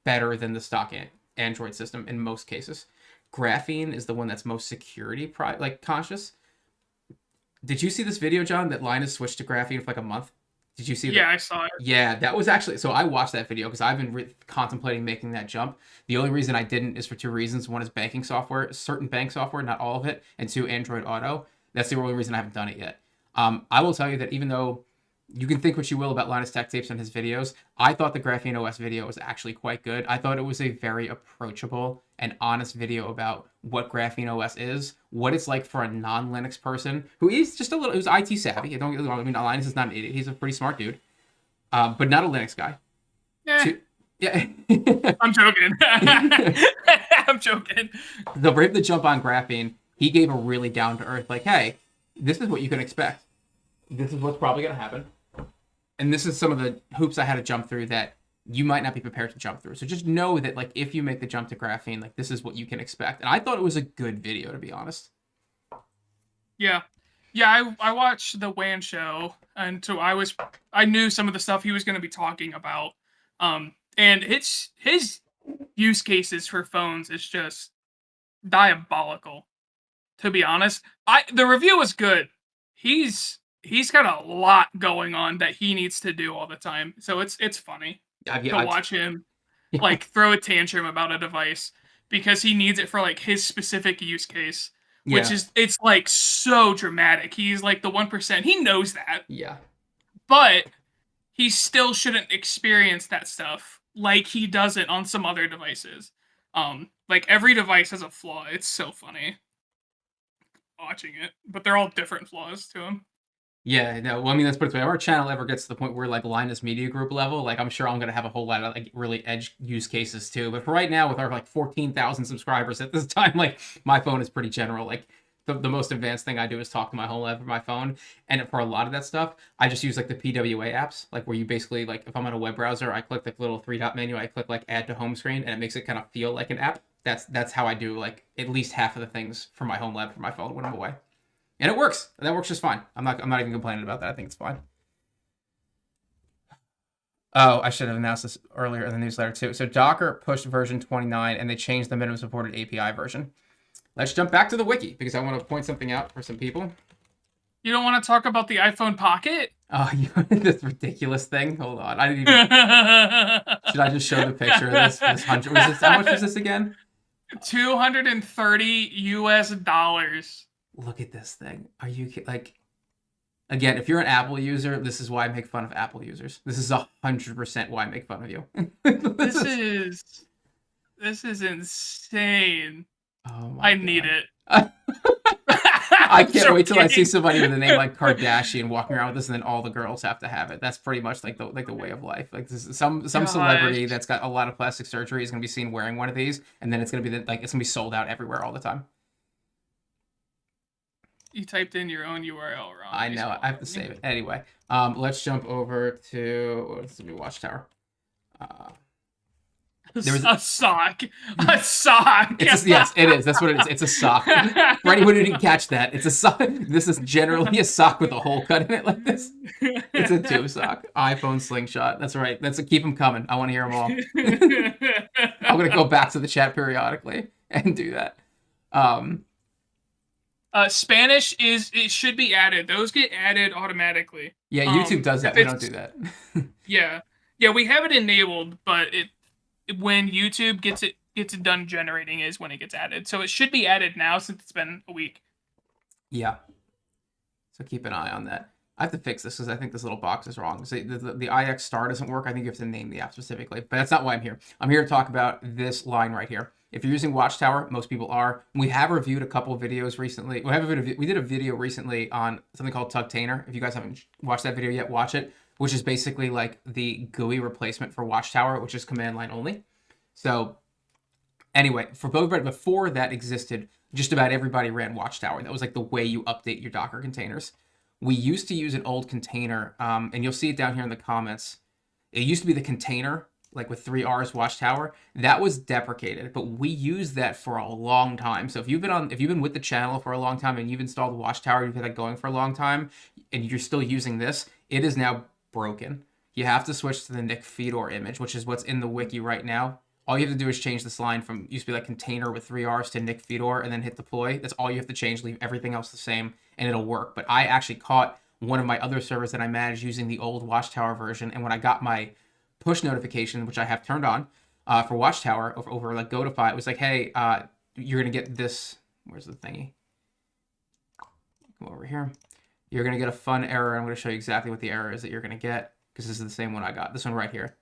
better than the stock Android system in most cases. Graphene is the one that's most security conscious. Did you see this video, John, that Linus switched to Graphene for like a month? Did you see that? Yeah, I saw it. Yeah, that was actually... So I watched that video because I've been contemplating making that jump. The only reason I didn't is for 2 reasons. One is banking software, certain bank software, not all of it. And 2, Android Auto. That's the only reason I haven't done it yet. I will tell you that even though you can think what you will about Linus Tech Tapes and his videos, I thought the Graphene OS video was actually quite good. I thought it was a very approachable and honest video about what Graphene OS is, what it's like for a non-Linux person who is just who's IT savvy. Don't get me wrong. I mean, Linus is not an idiot. He's a pretty smart dude, but not a Linux guy. Yeah. I'm joking. I'm joking. So for him to jump on Graphene, he gave a really down-to-earth, like, hey, this is what you can expect. This is what's probably going to happen. And this is some of the hoops I had to jump through that you might not be prepared to jump through. So just know that, like, if you make the jump to Graphene, like, this is what you can expect. And I thought it was a good video, to be honest. Yeah. I watched the WAN show, and so I knew some of the stuff he was going to be talking about. And his use cases for phones is just diabolical, to be honest. The review was good. He's got a lot going on that he needs to do all the time. So it's funny to watch him like throw a tantrum about a device because he needs it for like his specific use case, which is, it's like so dramatic. He's like the 1%. He knows that. Yeah. But he still shouldn't experience that stuff like he does it on some other devices. Like every device has a flaw. It's so funny watching it, but they're all different flaws to him. Yeah, no, well, I mean, let's put it this way. If our channel ever gets to the point where, like, Linus Media Group level, like, I'm sure I'm going to have a whole lot of, like, really edge use cases, too. But for right now, with our, like, 14,000 subscribers at this time, like, my phone is pretty general. Like, the most advanced thing I do is talk to my HomeLab from my phone. And for a lot of that stuff, I just use, like, the PWA apps, like, where you basically, like, if I'm on a web browser, I click, like, the little 3-dot menu, I click, like, add to home screen, and it makes it kind of feel like an app. That's how I do, like, at least half of the things for my HomeLab for my phone when I'm away. And it works. That works just fine. I'm not even complaining about that. I think it's fine. Oh, I should have announced this earlier in the newsletter too. So Docker pushed version 29 and they changed the minimum supported API version. Let's jump back to the wiki because I want to point something out for some people. You don't want to talk about the iPhone Pocket? Oh, this ridiculous thing. Hold on. I didn't even. Should I just show the picture of this? How much was this again? $230 US. Look at this thing. Are you like? Again, if you're an Apple user, this is why I make fun of Apple users. This is 100% why I make fun of you. This is insane. Oh my God. Need it. I can't wait till I see somebody with a name like Kardashian walking around with this, and then all the girls have to have it. That's pretty much like the way of life. Like this is some celebrity that's got a lot of plastic surgery is going to be seen wearing one of these, and then it's going to be it's going to be sold out everywhere all the time. You typed in your own URL wrong. I know. I have to save it. Anyway, let's jump over to Watchtower. There was a sock. A sock. Yes, it is. That's what it is. It's a sock. For anyone who didn't catch that, it's a sock. This is generally a sock with a hole cut in it like this. It's a tube sock. iPhone slingshot. That's right. Keep them coming. I want to hear them all. I'm gonna go back to the chat periodically and do that. Spanish it should be added. Those get added automatically. Yeah, YouTube does that. We don't do that. Yeah, we have it enabled, but when YouTube gets it done generating is when it gets added. So it should be added now since it's been a week. Yeah. So keep an eye on that. I have to fix this because I think this little box is wrong. So the IX star doesn't work. I think you have to name the app specifically, but that's not why I'm here. I'm here to talk about this line right here. If you're using Watchtower, most people are. We have reviewed a couple of videos recently. We did a video recently on something called Tugtainer. If you guys haven't watched that video yet, watch it, which is basically like the GUI replacement for Watchtower, which is command line only. So anyway, before that existed, just about everybody ran Watchtower. That was like the way you update your Docker containers. We used to use an old container, and you'll see it down here in the comments. It used to be the container, like with 3 R's Watchtower. That was deprecated, but we used that for a long time. So if you've been with the channel for a long time and you've installed Watchtower, you've had that going for a long time, and you're still using this, it is now broken. You have to switch to the Nick Fedor image, which is what's in the wiki right now. All you have to do is change this line from used to be like container with 3 R's to Nick Fedor and then hit deploy. That's all you have to change, leave everything else the same, and it'll work. But I actually caught one of my other servers that I managed using the old Watchtower version, and when I got my push notification, which I have turned on for Watchtower over like Godify, it was like, hey, you're going to get this. Where's the thingy? Come over here. You're going to get a fun error. I'm going to show you exactly what the error is that you're going to get because this is the same one I got. This one right here.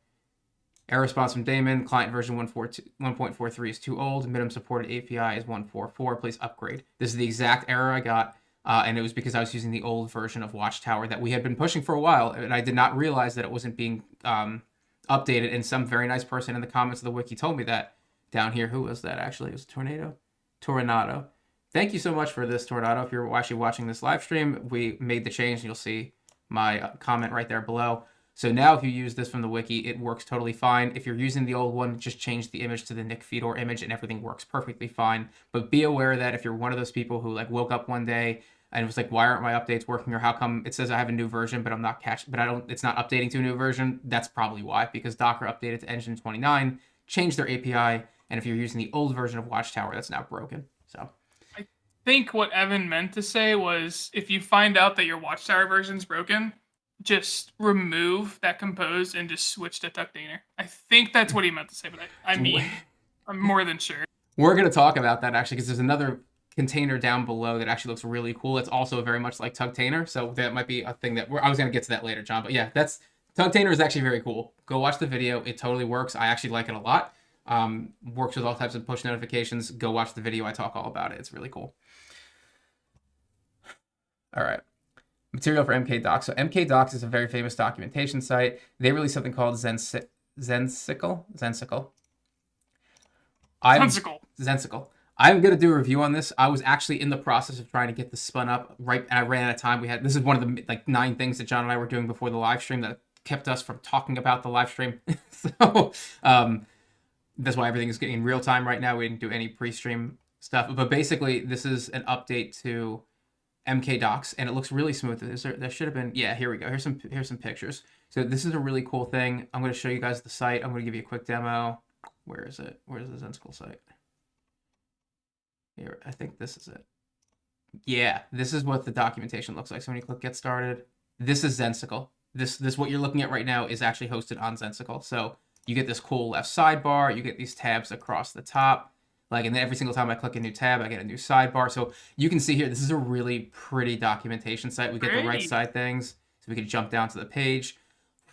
Error response from Damon, client version 1.43 is too old. Minimum supported API is 1.44. Please upgrade. This is the exact error I got, and it was because I was using the old version of Watchtower that we had been pushing for a while, and I did not realize that it wasn't being updated, and some very nice person in the comments of the wiki told me that down here. Who was that, actually? It was Tornado. Thank you so much for this, Tornado. If you're actually watching this live stream, we made the change, and you'll see my comment right there below. So now if you use this from the wiki, it works totally fine. If you're using the old one, just change the image to the Nick Fedor image and everything works perfectly fine. But be aware that if you're one of those people who like woke up one day and it was like, why aren't my updates working, or how come it says I have a new version, but it's not updating to a new version, that's probably why, because Docker updated to Engine 29, changed their API, and if you're using the old version of Watchtower, that's now broken. So I think what Evan meant to say was if you find out that your Watchtower version's broken, just remove that compose and just switch to Tugtainer. I think that's what he meant to say, but I mean, I'm more than sure. We're going to talk about that actually, because there's another container down below that actually looks really cool. It's also very much like Tugtainer, so that might be a thing that I was going to get to that later, John. But yeah, Tugtainer is actually very cool. Go watch the video. It totally works. I actually like it a lot. Works with all types of push notifications. Go watch the video. I talk all about it. It's really cool. All right. Material for MKDocs. So MKDocs is a very famous documentation site. They released something called Zensicle. I'm going to do a review on this. I was actually in the process of trying to get this spun up, and I ran out of time. This is one of the like 9 things that John and I were doing before the live stream that kept us from talking about the live stream. So that's why everything is getting in real time right now. We didn't do any pre-stream stuff. But basically, this is an update to MKDocs, and it looks really smooth. There should have been, yeah, here we go. Here's some pictures. So this is a really cool thing. I'm going to show you guys the site. I'm going to give you a quick demo. Where is it? Where's the Zensicle site? Here, I think this is it. Yeah, this is what the documentation looks like. So when you click Get Started, this is Zensicle. This what you're looking at right now is actually hosted on Zensicle. So you get this cool left sidebar. You get these tabs across the top. And then every single time I click a new tab, I get a new sidebar. So you can see here, this is a really pretty documentation site. We get the right side things. So we can jump down to the page.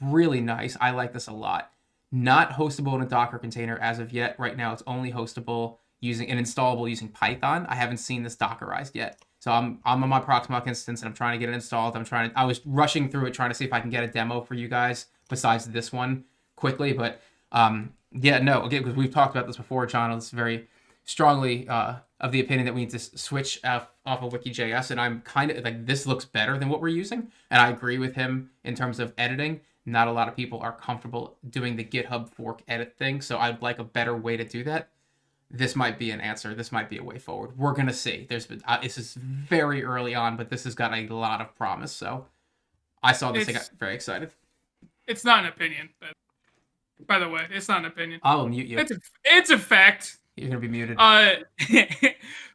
Really nice. I like this a lot. Not hostable in a Docker container as of yet. Right now, it's only hostable using and installable using Python. I haven't seen this Dockerized yet. So I'm on my Proxmox instance and I'm trying to get it installed. I was rushing through it trying to see if I can get a demo for you guys besides this one quickly. But yeah, no, again, because we've talked about this before, John. It's very strongly of the opinion that we need to switch off of Wiki.js, and I'm kind of like, this looks better than what we're using, and I agree with him in terms of editing. Not a lot of people are comfortable doing the GitHub fork edit thing, so I'd like a better way to do that. This might be an answer. This might be a way forward. We're gonna see. This is very early on, but this has got a lot of promise. So I saw this, I got very excited. It's not an opinion, but by the way, it's not an opinion. I will mute you. It's a fact. You're gonna be muted.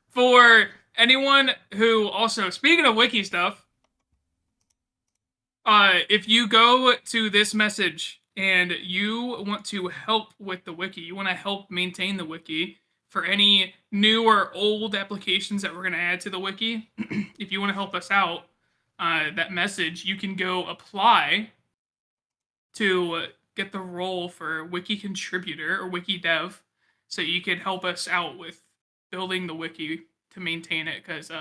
For anyone who also, speaking of wiki stuff, if you go to this message and you want to help with the wiki, you want to help maintain the wiki for any new or old applications that we're going to add to the wiki, if you want to help us out, that message, you can go apply to get the role for wiki contributor or wiki dev, so you can help us out with building the wiki to maintain it, because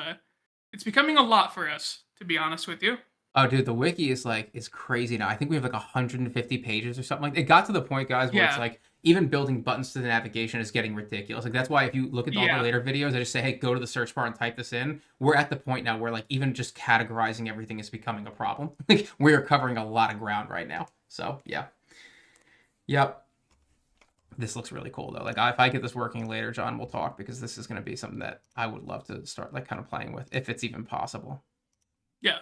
it's becoming a lot for us, to be honest with you. Oh, dude, the wiki is crazy now. I think we have like 150 pages or something like that. It got to the point, guys, where it's like even building buttons to the navigation is getting ridiculous. Like, that's why if you look at all the later videos, I just say, hey, go to the search bar and type this in. We're at the point now where like even just categorizing everything is becoming a problem. Like, we are covering a lot of ground right now. So yeah. Yep. This looks really cool though. Like, if I get this working later, John, we'll talk, because this is going to be something that I would love to start like kind of playing with, if it's even possible. Yeah.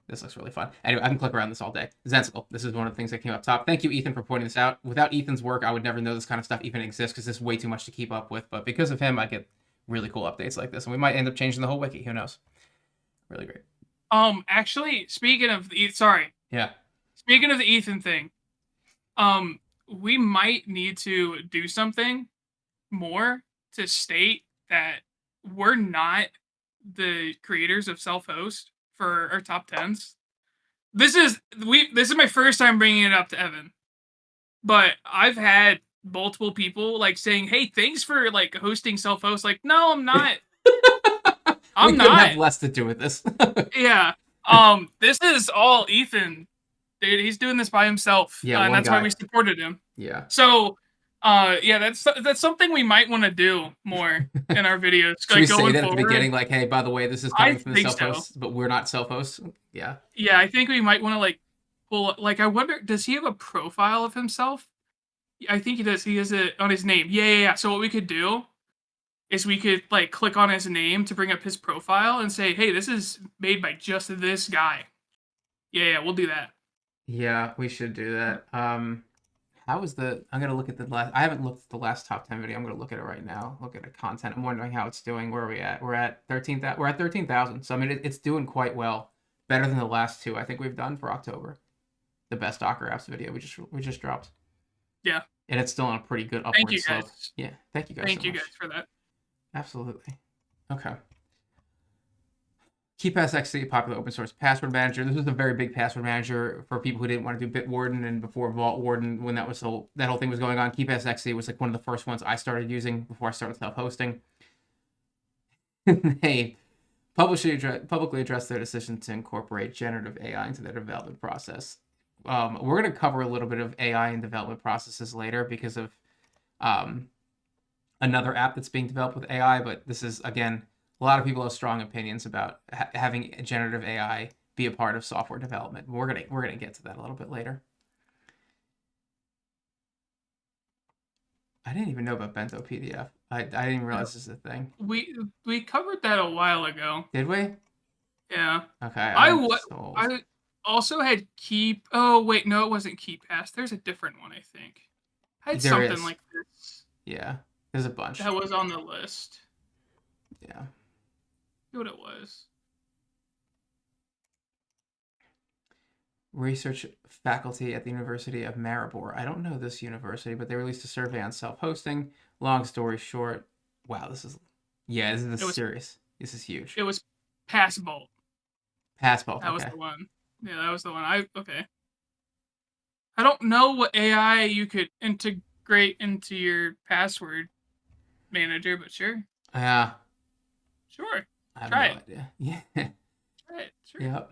This looks really fun. Anyway, I can click around this all day. Zensicle. This is one of the things that came up top. Thank you, Ethan, for pointing this out. Without Ethan's work, I would never know this kind of stuff even exists, because this is way too much to keep up with. But because of him, I get really cool updates like this, and we might end up changing the whole wiki. Who knows? Really great. Actually, speaking of the speaking of the Ethan thing, we might need to do something more to state that we're not the creators of self-host for our top 10s. This is my first time bringing it up to Evan, but I've had multiple people like saying, "Hey, thanks for like hosting self-host." Like, no, I'm not. I'm not. Have less to do with this. Yeah. This is all Ethan. Dude, he's doing this by himself. Yeah, and that's why we supported him. Yeah. So, yeah, that's something we might want to do more in our videos. Should we say that at the beginning, like, hey, by the way, this is coming from the self-host, but we're not self-hosts? Yeah. Yeah, I think we might want to like pull. Like, I wonder, does he have a profile of himself? I think he does. He has it on his name. Yeah. So what we could do is we could like click on his name to bring up his profile and say, hey, this is made by just this guy. Yeah, we'll do that. Yeah, we should do that. How is the? I'm gonna look at the last. I haven't looked at the last top 10 video. I'm gonna look at it right now. Look at the content. I'm wondering how it's doing. Where are we at? We're at 13,000. We're at 13,000. So I mean, it's doing quite well. Better than the last two I think we've done for October. The best Docker apps video we just dropped. Yeah. And it's still on a pretty good upward slope. Guys. Yeah. Thank you guys. Thank you guys for that. Absolutely. Okay. KeePassXC, popular open source password manager. This was a very big password manager for people who didn't want to do Bitwarden, and before Vault Warden, when that whole thing was going on. KeePassXC was like one of the first ones I started using before I started self-hosting. They publicly addressed their decision to incorporate generative AI into their development process. We're going to cover a little bit of AI and development processes later because of another app that's being developed with AI, but this is, again, a lot of people have strong opinions about having generative AI be a part of software development. We're gonna get to that a little bit later. I didn't even know about Bento PDF. I didn't even realize this is a thing. We covered that a while ago. Did we? Yeah. Okay. I also had Keep. Oh wait, no, it wasn't KeePass. There's a different one, I think. I had something like this. Yeah, there's a bunch. That was on the list. Yeah. What it was. Research faculty at the University of Maribor. I don't know this university, but they released a survey on self-hosting. Long story short, wow, this is serious. This is huge. It was Passbolt. Passbolt. That was the one. Yeah, that was the one. Okay. I don't know what AI you could integrate into your password manager, but sure. Yeah. Sure. I have Try no idea. Yeah. Try it. Sure. Yep.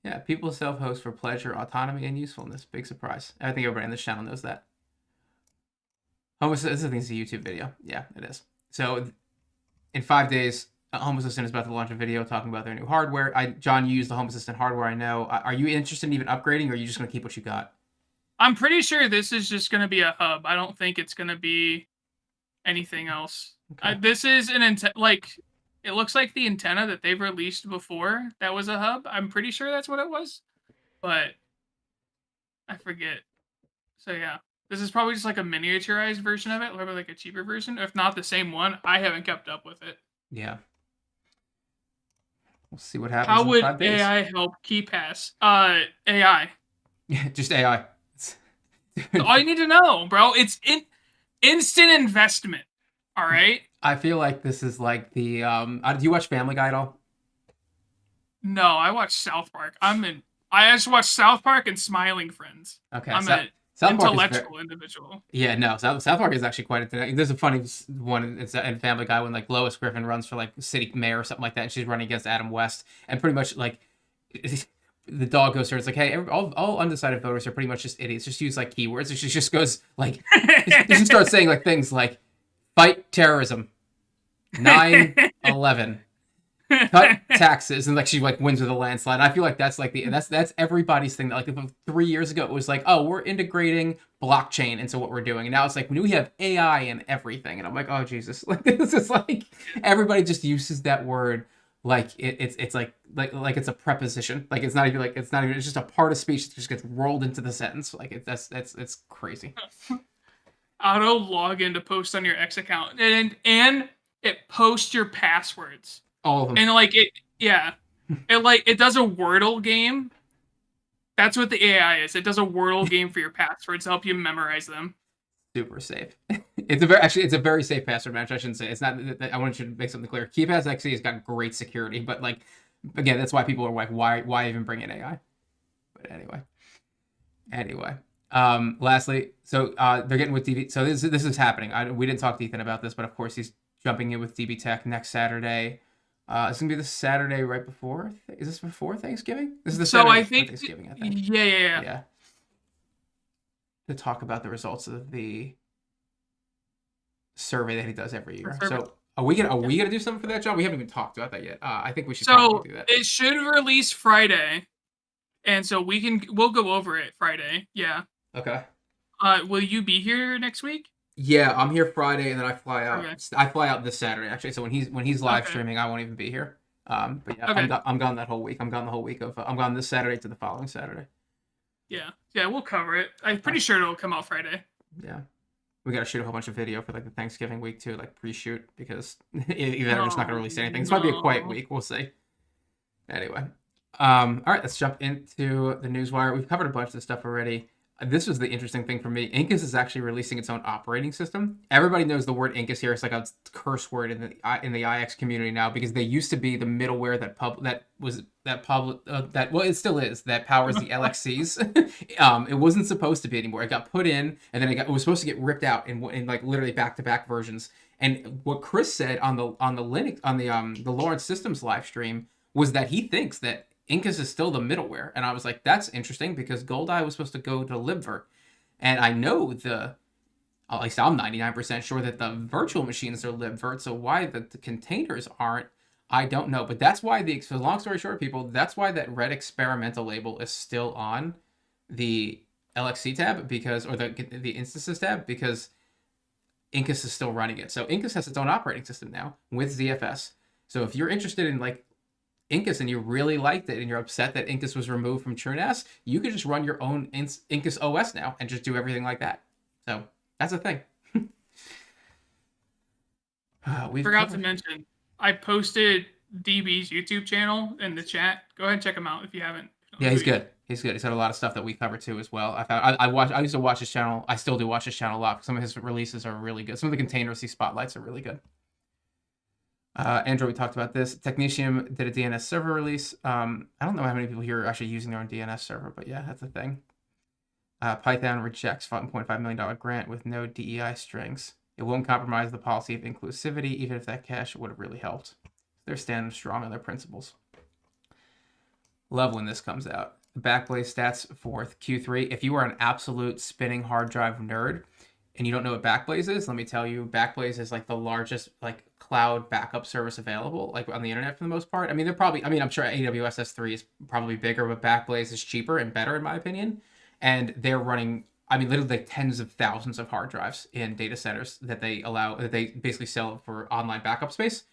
Yeah, people self-host for pleasure, autonomy, and usefulness. Big surprise. I think everybody on this channel knows that. Oh, this is a YouTube video. Yeah, it is. So in 5 days, Home Assistant is about to launch a video talking about their new hardware. John, you use the Home Assistant hardware, I know. Are you interested in even upgrading, or are you just going to keep what you got? I'm pretty sure this is just going to be a hub. I don't think it's going to be anything else. Okay. This is an it looks like the antenna that they've released before that was a hub. I'm pretty sure that's what it was, but I forget. So yeah, this is probably just like a miniaturized version of it, or like a cheaper version, if not the same one. I haven't kept up with it. Yeah. We'll see what happens How in would 5 days. AI help KeyPass? AI. Just AI. All you need to know, bro. It's instant investment. All right. I feel like this is like the do you watch Family Guy at all? No, I watch South Park. I just watch South Park and Smiling Friends. Okay. I'm an South Park intellectual individual. Yeah, no, South Park is actually quite interesting. There's a funny one. It's in Family Guy when like Lois Griffin runs for like city mayor or something like that, and she's running against Adam West, and pretty much like the dog goes to her. It's like, hey, all undecided voters are pretty much just idiots. Just use like keywords. And she just goes like, she starts saying like things like, fight terrorism, 9/11. Cut taxes, and like she like wins with a landslide. I feel like that's like that's everybody's thing. That like 3 years ago it was like, oh, we're integrating blockchain into what we're doing, and now it's like we have AI and everything, and I'm like, oh Jesus, like this is like everybody just uses that word like it's like it's a preposition, like it's not even it's just a part of speech that just gets rolled into the sentence. Like it's crazy. Auto login to post on your X account, and it posts your passwords. All of them. And like it does a Wordle game. That's what the AI is. It does a Wordle game for your passwords to help you memorize them. Super safe. It's a very safe password match. I shouldn't say it's not. I want you to make something clear. KeyPass XE has got great security, but like again, that's why people are like, why even bring in AI? But anyway. Lastly, so they're getting with DB. So this is happening. We didn't talk to Ethan about this, but of course he's jumping in with DB Tech next Saturday. It's gonna be the Saturday right before. Is this before Thanksgiving? This is the Saturday before Thanksgiving, I think. Yeah. To talk about the results of the survey that he does every year. So are we gonna do something for that, John? We haven't even talked about that yet. I think we should probably do that. It should release Friday, and so we'll go over it Friday. Yeah. Okay. Will you be here next week? Yeah, I'm here Friday, and then I fly out. Okay. I fly out this Saturday, actually. So when he's live streaming, I won't even be here. But yeah, I'm gone that whole week. I'm gone the whole week of. I'm gone this Saturday to the following Saturday. Yeah, we'll cover it. I'm pretty sure it'll come out Friday. Yeah, we got to shoot a whole bunch of video for like the Thanksgiving week too, like pre-shoot, because either they're just not gonna release anything. This might be a quiet week. We'll see. Anyway, all right, let's jump into the newswire. We've covered a bunch of stuff already. This was the interesting thing for me. Incus is actually releasing its own operating system. Everybody knows the word Incus here. It's like a curse word in the IX community now, because they used to be the middleware it still is, that powers the LXCs. It wasn't supposed to be anymore. It got put in, and then it was supposed to get ripped out in like literally back-to-back versions. And what Chris said on the Linux the Lawrence Systems live stream was that he thinks that Incus is still the middleware. And I was like, that's interesting, because Goldeye was supposed to go to libvirt. And I know at least I'm 99% sure that the virtual machines are libvirt, so why the containers aren't, I don't know. But that's why so long story short, people, that's why that red experimental label is still on the LXC tab, or the instances tab, because Incus is still running it. So Incus has its own operating system now with ZFS. So if you're interested in like Incus and you really liked it and you're upset that Incus was removed from TrueNAS, you could just run your own Incus OS now and just do everything like that. So that's a thing. We forgot to mention, I posted DB's YouTube channel in the chat. Go ahead and check him out if you haven't. Yeah, he's good. He's good. He's got a lot of stuff that we cover too as well. I used to watch his channel. I still do watch his channel a lot. Some of his releases are really good. Some of the container C spotlights are really good. Android, we talked about this. Technetium did a DNS server release. I don't know how many people here are actually using their own DNS server, but yeah, that's a thing. Python rejects $5.5 million grant with no DEI strings. It won't compromise the policy of inclusivity, even if that cache would have really helped. They're standing strong on their principles. Love when this comes out. Backblaze stats for Q3. If you are an absolute spinning hard drive nerd, and you don't know what Backblaze is, let me tell you, Backblaze is like the largest like cloud backup service available, like on the internet for the most part. I mean, I'm sure AWS S3 is probably bigger, but Backblaze is cheaper and better in my opinion. And they're running, I mean, literally like tens of thousands of hard drives in data centers that they basically sell for online backup space.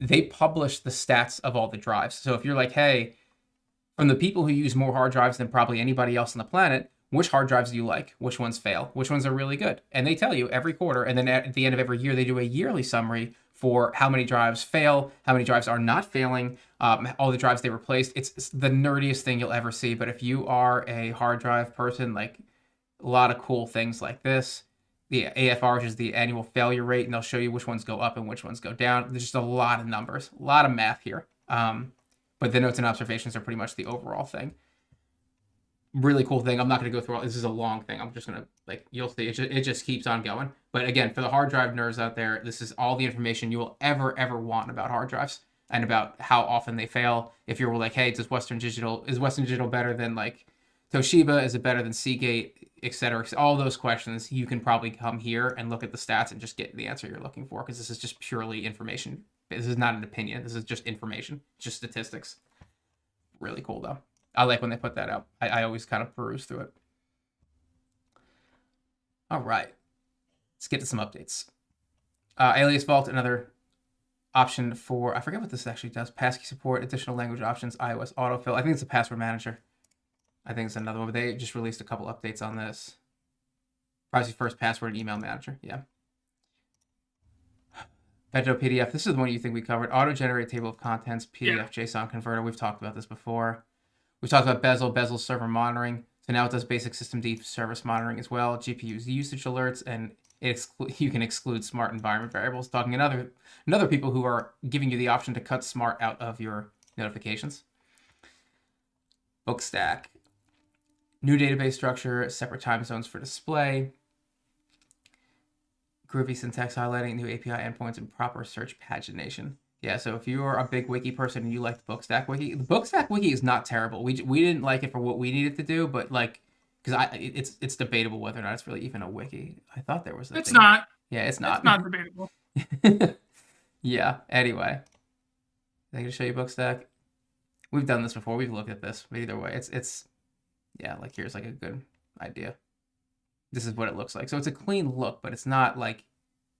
They publish the stats of all the drives. So if you're like, hey, from the people who use more hard drives than probably anybody else on the planet, which hard drives do you like? Which ones fail? Which ones are really good? And they tell you every quarter. And then at the end of every year, they do a yearly summary for how many drives fail, how many drives are not failing, all the drives they replaced. It's the nerdiest thing you'll ever see. But if you are a hard drive person, like a lot of cool things like this. The AFR, which is the annual failure rate, and they'll show you which ones go up and which ones go down. There's just a lot of numbers, a lot of math here. But the notes and observations are pretty much the overall thing. Really cool thing. I'm not going to go through all. This is a long thing. I'm just going to, like, you'll see. It just keeps on going. But again, for the hard drive nerds out there, this is all the information you will ever want about hard drives and about how often they fail. If you're like, hey, is Western Digital better than like Toshiba? Is it better than Seagate, etc.? All those questions, you can probably come here and look at the stats and just get the answer you're looking for, because this is just purely information. This is not an opinion. This is just information, just statistics. Really cool, though. I like when they put that out. I always kind of peruse through it. All right. Let's get to some updates. Alias Vault, another option for, I forget what this actually does. Passkey support, additional language options, iOS autofill. I think it's a password manager. I think it's another one, but they just released a couple updates on this. Privacy first, password, and email manager. Yeah. Beto PDF. This is the one you think we covered. Auto-generate table of contents, PDF, JSON converter. We've talked about this before. We've talked about Bezel server monitoring. So now it does basic systemd service monitoring as well. GPU's usage alerts, and you can exclude smart environment variables. Talking another people who are giving you the option to cut smart out of your notifications. Bookstack. New database structure, separate time zones for display. Groovy syntax highlighting, new API endpoints, and proper search pagination. Yeah, so if you're a big wiki person and you like the Bookstack wiki, the Bookstack wiki is not terrible. We didn't like it for what we needed to do, but like, because it's debatable whether or not it's really even a wiki. I thought there was a It's thing. not. Yeah, it's not. It's not debatable. Yeah, anyway. I'm going to show you Bookstack. We've done this before. We've looked at this. But either way, it's yeah, like here's like a good idea. This is what it looks like. So it's a clean look, but it's not like,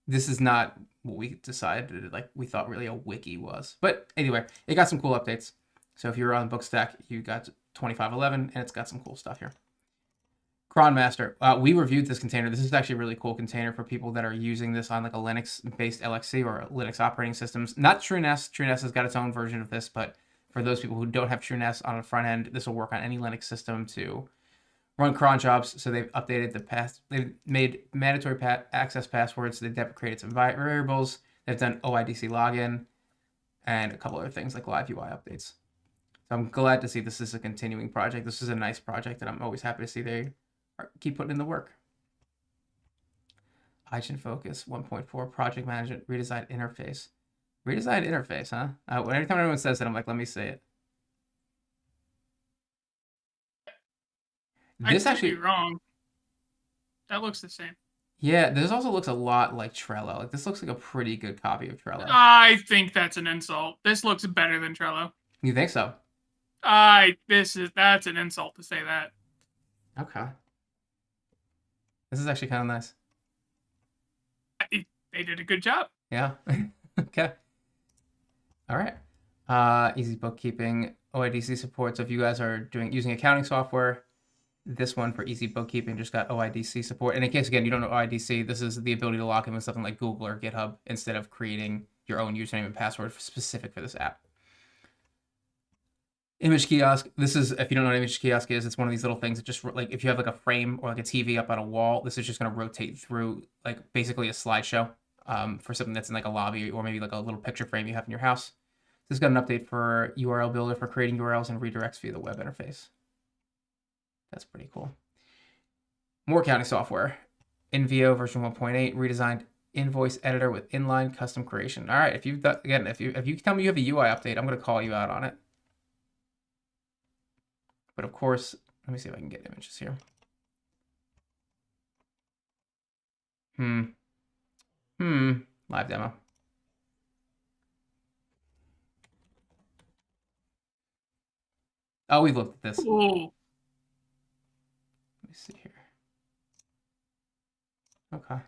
this is not what we decided, like we thought really a wiki was. But anyway, it got some cool updates. So if you're on Bookstack, you got 2511, and it's got some cool stuff here. Cron Master. We reviewed this container. This is actually a really cool container for people that are using this on like a Linux-based LXC or Linux operating systems. Not TrueNAS. TrueNAS has got its own version of this, but for those people who don't have TrueNAS on the front end, this will work on any Linux system to run cron jobs. So they've updated they've made mandatory access passwords. They've deprecated some variables. They've done OIDC login and a couple other things like live UI updates. So I'm glad to see this is a continuing project. This is a nice project, and I'm always happy to see they keep putting in the work. Agent Focus 1.4 project management redesigned interface. Redesigned interface, huh? Every time anyone says that, I'm like, let me see it. This I could be wrong. That looks the same. Yeah, this also looks a lot like Trello. Like this looks like a pretty good copy of Trello. I think that's an insult. This looks better than Trello. You think so? That's an insult to say that. Okay. This is actually kind of nice. They did a good job. Yeah. Okay. All right. Easy bookkeeping, OIDC support. So if you guys are using accounting software, this one for easy bookkeeping just got OIDC support. And in case, again, you don't know OIDC, this is the ability to log in with something like Google or GitHub instead of creating your own username and password specific for this app. Image kiosk. This is, if you don't know what image kiosk is, it's one of these little things that just, like, if you have like a frame or like a TV up on a wall, this is just going to rotate through like basically a slideshow for something that's in like a lobby or maybe like a little picture frame you have in your house. This has got an update for URL builder for creating URLs and redirects via the web interface. That's pretty cool. More accounting software. InVio version 1.8 redesigned invoice editor with inline custom creation. All right, if you tell me you have a UI update, I'm going to call you out on it. But of course, let me see if I can get images here. Hmm. Live demo. Oh, we've looked at this. Oh, Let me see here. Okay.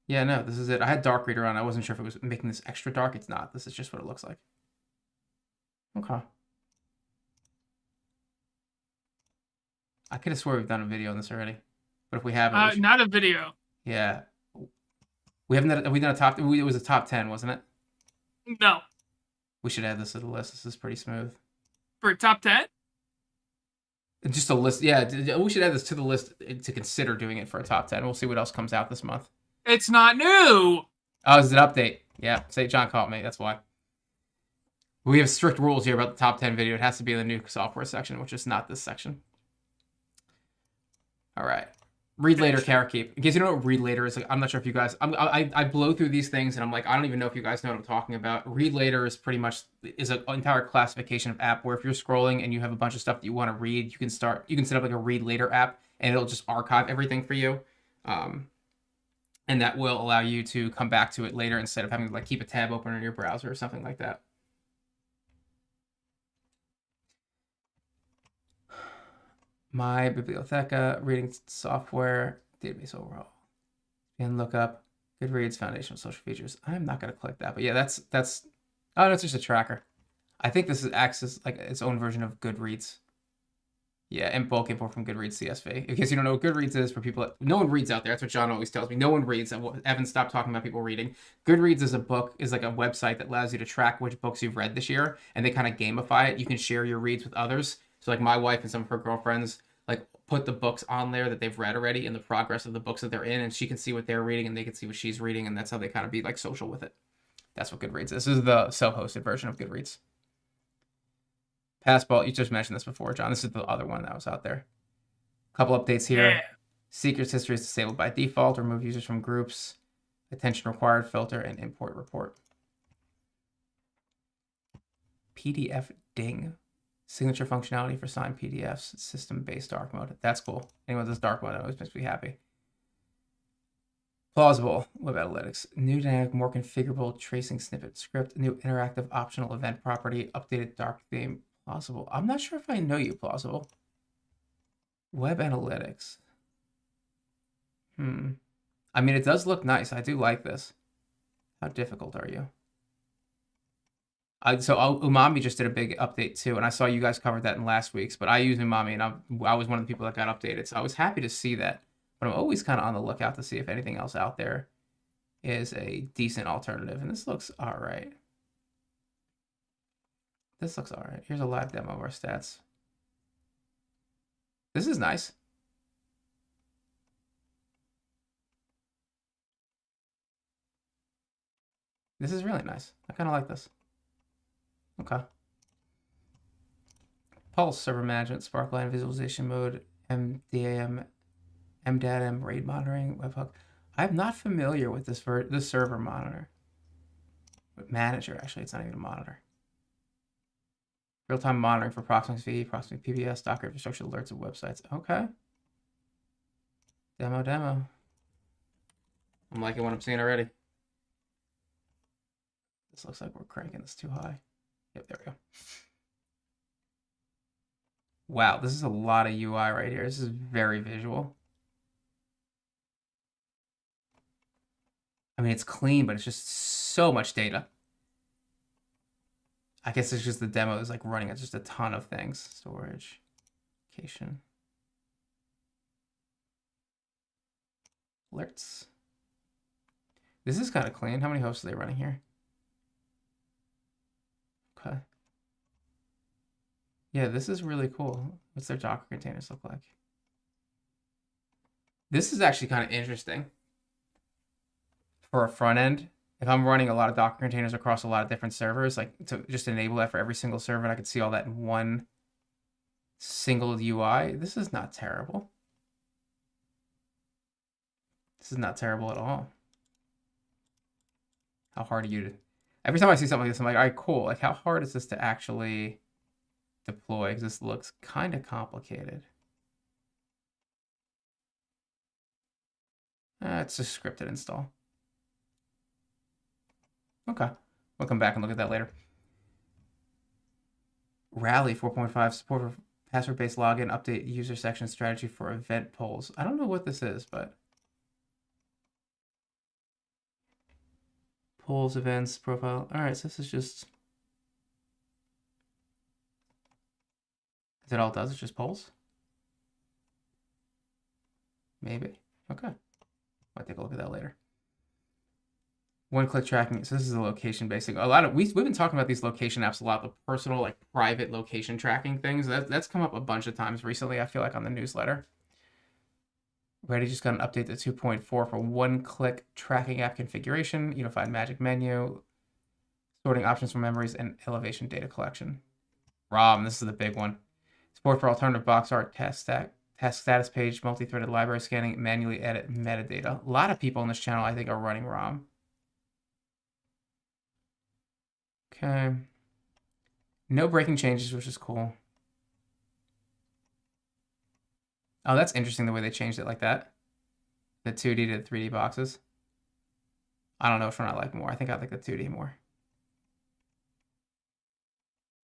Yeah, no, this is it. I had Dark Reader on. I wasn't sure if it was making this extra dark. It's not. This is just what it looks like. Okay. I could have swore we've done a video on this already. But if we haven't, we should... not a video. Yeah. We haven't done, have we done a top... It was a top 10, wasn't it? No. We should add this to the list. This is pretty smooth. For top 10? Just a list. Yeah, we should add this to the list to consider doing it for a top 10. We'll see what else comes out this month. It's not new. Oh, is it update? Yeah, say John caught me. That's why. We have strict rules here about the top 10 video. It has to be in the new software section, which is not this section. All right. Read later, carrot keep. In case you don't know what read later is, like, I'm not sure if you guys... I blow through these things, and I'm like, I don't even know if you guys know what I'm talking about. Read later is pretty much... is an entire classification of app where if you're scrolling and you have a bunch of stuff that you want to read, you can set up like a read later app, and it'll just archive everything for you. And that will allow you to come back to it later instead of having to like keep a tab open in your browser or something like that. My Bibliotheca, reading software, database overall. And look up Goodreads, foundational social features. I'm not going to click that, but yeah, that's, oh, no, it's just a tracker. I think this acts as like its own version of Goodreads. Yeah, and bulk import from Goodreads CSV. In case you don't know what Goodreads is, for people that... No one reads out there. That's what John always tells me. No one reads. Evan, stop talking about people reading. Goodreads is like a website that allows you to track which books you've read this year, and they kind of gamify it. You can share your reads with others. So like my wife and some of her girlfriends like put the books on there that they've read already and the progress of the books that they're in, and she can see what they're reading and they can see what she's reading, and that's how they kind of be like social with it. That's what Goodreads is. This is the self-hosted version of Goodreads. Passball, you just mentioned this before, John. This is the other one that was out there. Couple updates here. Yeah. Secrets history is disabled by default. Remove users from groups. Attention required filter and import report. PDF ding. Signature functionality for signed PDFs. System-based dark mode. That's cool. Anyone that does dark mode always makes me happy. Plausible. Web analytics. New dynamic, more configurable tracing snippet script. New interactive optional event property. Updated dark theme. Plausible. I'm not sure if I know you, Plausible. Web analytics. I mean, it does look nice. I do like this. How difficult are you? So Umami just did a big update too, and I saw you guys covered that in last week's, but I use Umami, and I was one of the people that got updated, so I was happy to see that. But I'm always kind of on the lookout to see if anything else out there is a decent alternative, and this looks all right. This looks all right. Here's a live demo of our stats. This is nice. This is really nice. I kind of like this. Okay. Pulse, server management, Sparkline visualization mode, MDAM, MDATM, RAID monitoring, webhook. I'm not familiar with this server monitor. Manager, actually, it's not even a monitor. Real-time monitoring for Proxmox V, Proxmox PBS, Docker infrastructure alerts of websites. Okay. Demo. I'm liking what I'm seeing already. This looks like we're cranking this too high. Yep, there we go. Wow, this is a lot of UI right here. This is very visual. I mean, it's clean, but it's just so much data. I guess it's just the demo is like running at just a ton of things. Storage, location, alerts. This is kind of clean. How many hosts are they running here? Okay. Yeah, this is really cool. What's their Docker containers look like? This is actually kind of interesting for a front end. If I'm running a lot of Docker containers across a lot of different servers, like to just enable that for every single server, and I could see all that in one single UI. This is not terrible. This is not terrible at all. How hard are you to... Every time I see something like this, I'm like, all right, cool. Like, how hard is this to actually deploy? Because this looks kind of complicated. It's a scripted install. Okay. We'll come back and look at that later. Rally 4.5 support for password-based login, update user section strategy for event polls. I don't know what this is, but polls, events, profile. All right, so this is just. Is that all it does? It's just polls? Maybe. Okay. I'll take a look at that later. One-click tracking. So this is a location basic. A lot of we've been talking about these location apps a lot, the personal, like private location tracking things. That's come up a bunch of times recently, I feel like, on the newsletter. We already just got an update to 2.4 for one-click tracking app configuration, unified magic menu, sorting options for memories, and elevation data collection. ROM, this is the big one. Support for alternative box art, task status page, multi-threaded library scanning, manually edit metadata. A lot of people on this channel, I think, are running ROM. Okay. No breaking changes, which is cool. Oh, that's interesting the way they changed it like that. The 2D to the 3D boxes. I don't know which one I like more. I think I like the 2D more.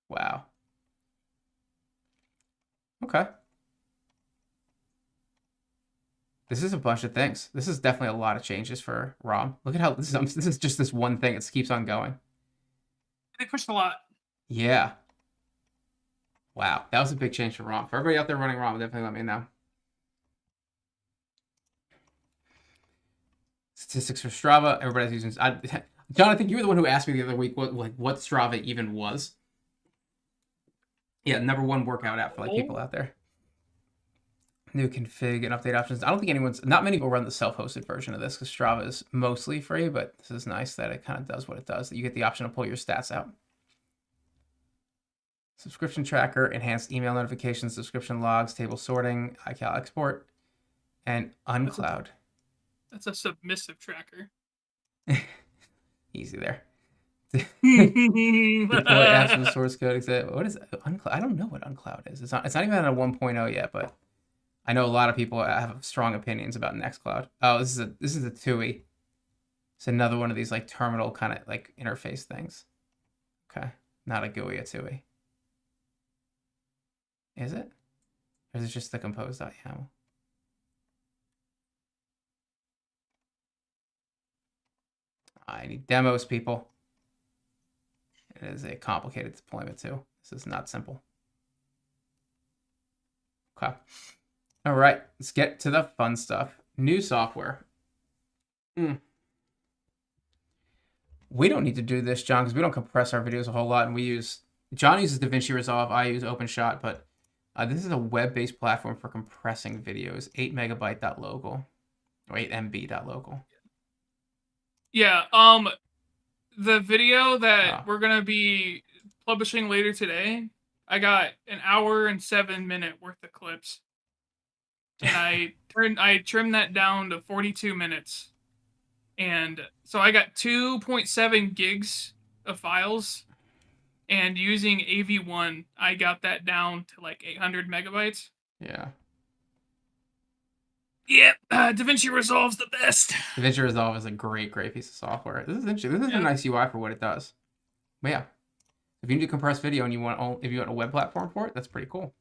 Wow. Okay. This is a bunch of things. This is definitely a lot of changes for ROM. Look at how this is just this one thing. It keeps on going. They pushed a lot. Yeah. Wow. That was a big change for ROM. For everybody out there running ROM, definitely let me know. Statistics for Strava. Everybody's using. John, I think you were the one who asked me the other week what Strava even was. Yeah, number one workout app for like people out there. New config and update options. I don't think not many people run the self-hosted version of this because Strava is mostly free, but this is nice that it kind of does what it does. That you get the option to pull your stats out. Subscription tracker, enhanced email notifications, subscription logs, table sorting, iCal export, and uncloud. That's a submissive tracker. Easy there. Deploy apps from the source code. What is uncloud? I don't know what uncloud is. It's not even on a 1.0 yet, but I know a lot of people have strong opinions about Nextcloud. Oh, this is a TUI. It's another one of these like terminal kind of like interface things. Okay, not a GUI, a TUI. Is it? Or is it just the compose.yaml? I need demos, people. It is a complicated deployment too. This is not simple. Okay. All right, let's get to the fun stuff. New software. We don't need to do this, John, because we don't compress our videos a whole lot, and John uses DaVinci Resolve, I use OpenShot, but this is a web-based platform for compressing videos, 8 megabyte.local, or 8 MB.local. Yeah, the video that we're gonna be publishing later today, I got an hour and 7-minute worth of clips. And I trimmed that down to 42 minutes. And so I got 2.7 gigs of files. And using AV1, I got that down to like 800 megabytes. Yeah. Yep, DaVinci Resolve's the best. DaVinci Resolve is a great piece of software. This is interesting. This is a nice UI for what it does. But yeah, if you need to compress video and if you want a web platform for it, that's pretty cool.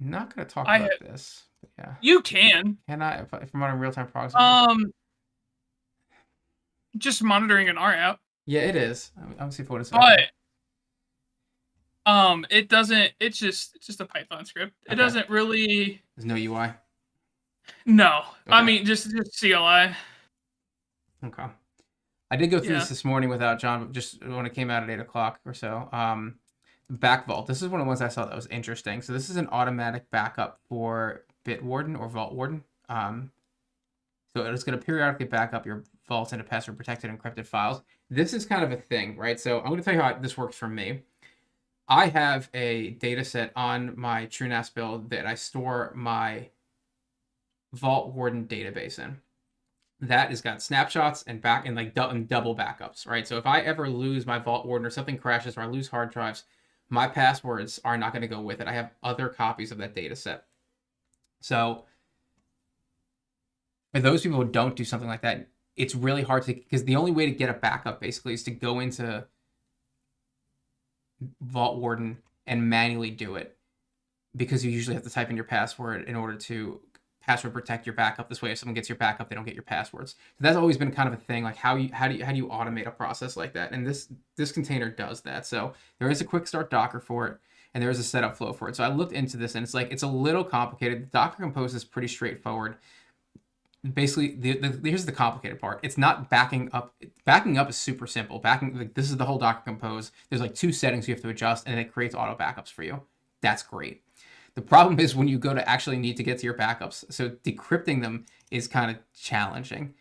Not going to talk about this. But yeah. You can. Can I? If I'm running real-time Proxmox? Just monitoring an R app. Yeah, it is. I'll see what it's like. But it doesn't. It's just a Python script. It doesn't really. There's no UI. No, I mean just CLI. Okay. I did go through this morning without John, just when it came out at 8 o'clock or so. Backvault. This is one of the ones I saw that was interesting. So this is an automatic backup for Bitwarden or Vault Warden. So it's going to periodically back up your vault into password protected encrypted files. This is kind of a thing, right? So I'm going to tell you how this works for me. I have a data set on my TrueNAS build that I store my Vault Warden database in. That has got snapshots and double backups, right? So if I ever lose my Vault Warden or something crashes or I lose hard drives, my passwords are not going to go with it. I have other copies of that data set. So For those people who don't do something like that, it's really hard to, because the only way to get a backup basically is to go into Vault Warden and manually do it, because you usually have to type in your password in order to password protect your backup. This way, if someone gets your backup, they don't get your passwords. So that's always been kind of a thing. Like how do you automate a process like that? And this container does that. So there is a quick start Docker for it, and there is a setup flow for it. So I looked into this, and it's a little complicated. The Docker Compose is pretty straightforward. Basically, here's the complicated part. It's not backing up. Backing up is super simple. This is the whole Docker Compose. There's like 2 settings you have to adjust, and it creates auto backups for you. That's great. The problem is when you go to actually need to get to your backups. So decrypting them is kind of challenging.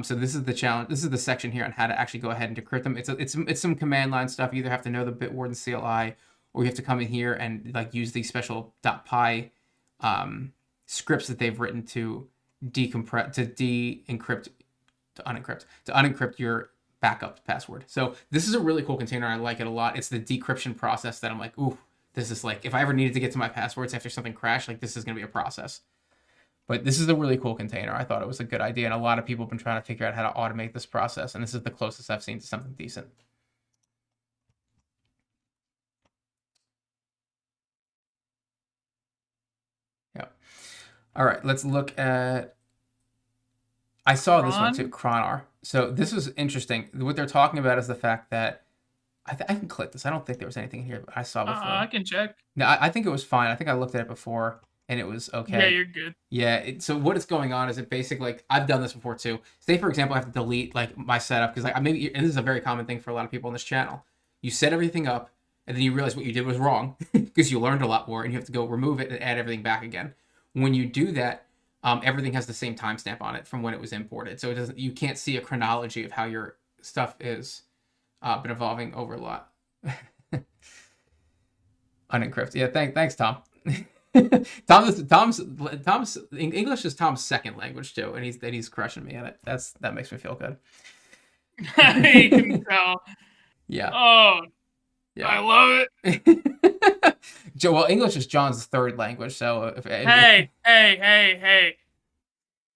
So this is the challenge. This is the section here on how to actually go ahead and decrypt them. It's some command line stuff. You either have to know the Bitwarden CLI, or you have to come in here and like use these special .py scripts that they've written to decompress, to de-encrypt, to unencrypt your backup password. So this is a really cool container. I like it a lot. It's the decryption process that I'm like, ooh, this is like, if I ever needed to get to my passwords after something crashed, like this is going to be a process. But this is a really cool container. I thought it was a good idea, and a lot of people have been trying to figure out how to automate this process, and this is the closest I've seen to something decent. Yeah. All right, let's look at, I saw this one too, Chronar. So this was interesting. What they're talking about is the fact that I can click this. I don't think there was anything in here, but I saw before. I can check. No, I think it was fine. I think I looked at it before, and it was okay. Yeah, you're good. Yeah. So what is going on is it basically, like, I've done this before too. Say for example, I have to delete like my setup because like maybe, and this is a very common thing for a lot of people on this channel. You set everything up, and then you realize what you did was wrong because you learned a lot more, and you have to go remove it and add everything back again. When you do that, everything has the same timestamp on it from when it was imported, so it doesn't. You can't see a chronology of how your stuff is been evolving over a lot. Unencrypt. Yeah, thanks, Tom. Tom's English is Tom's second language too, and he's crushing me at it. That makes me feel good. You can tell. Yeah. Oh, yeah. I love it. Well, English is John's third language, so hey.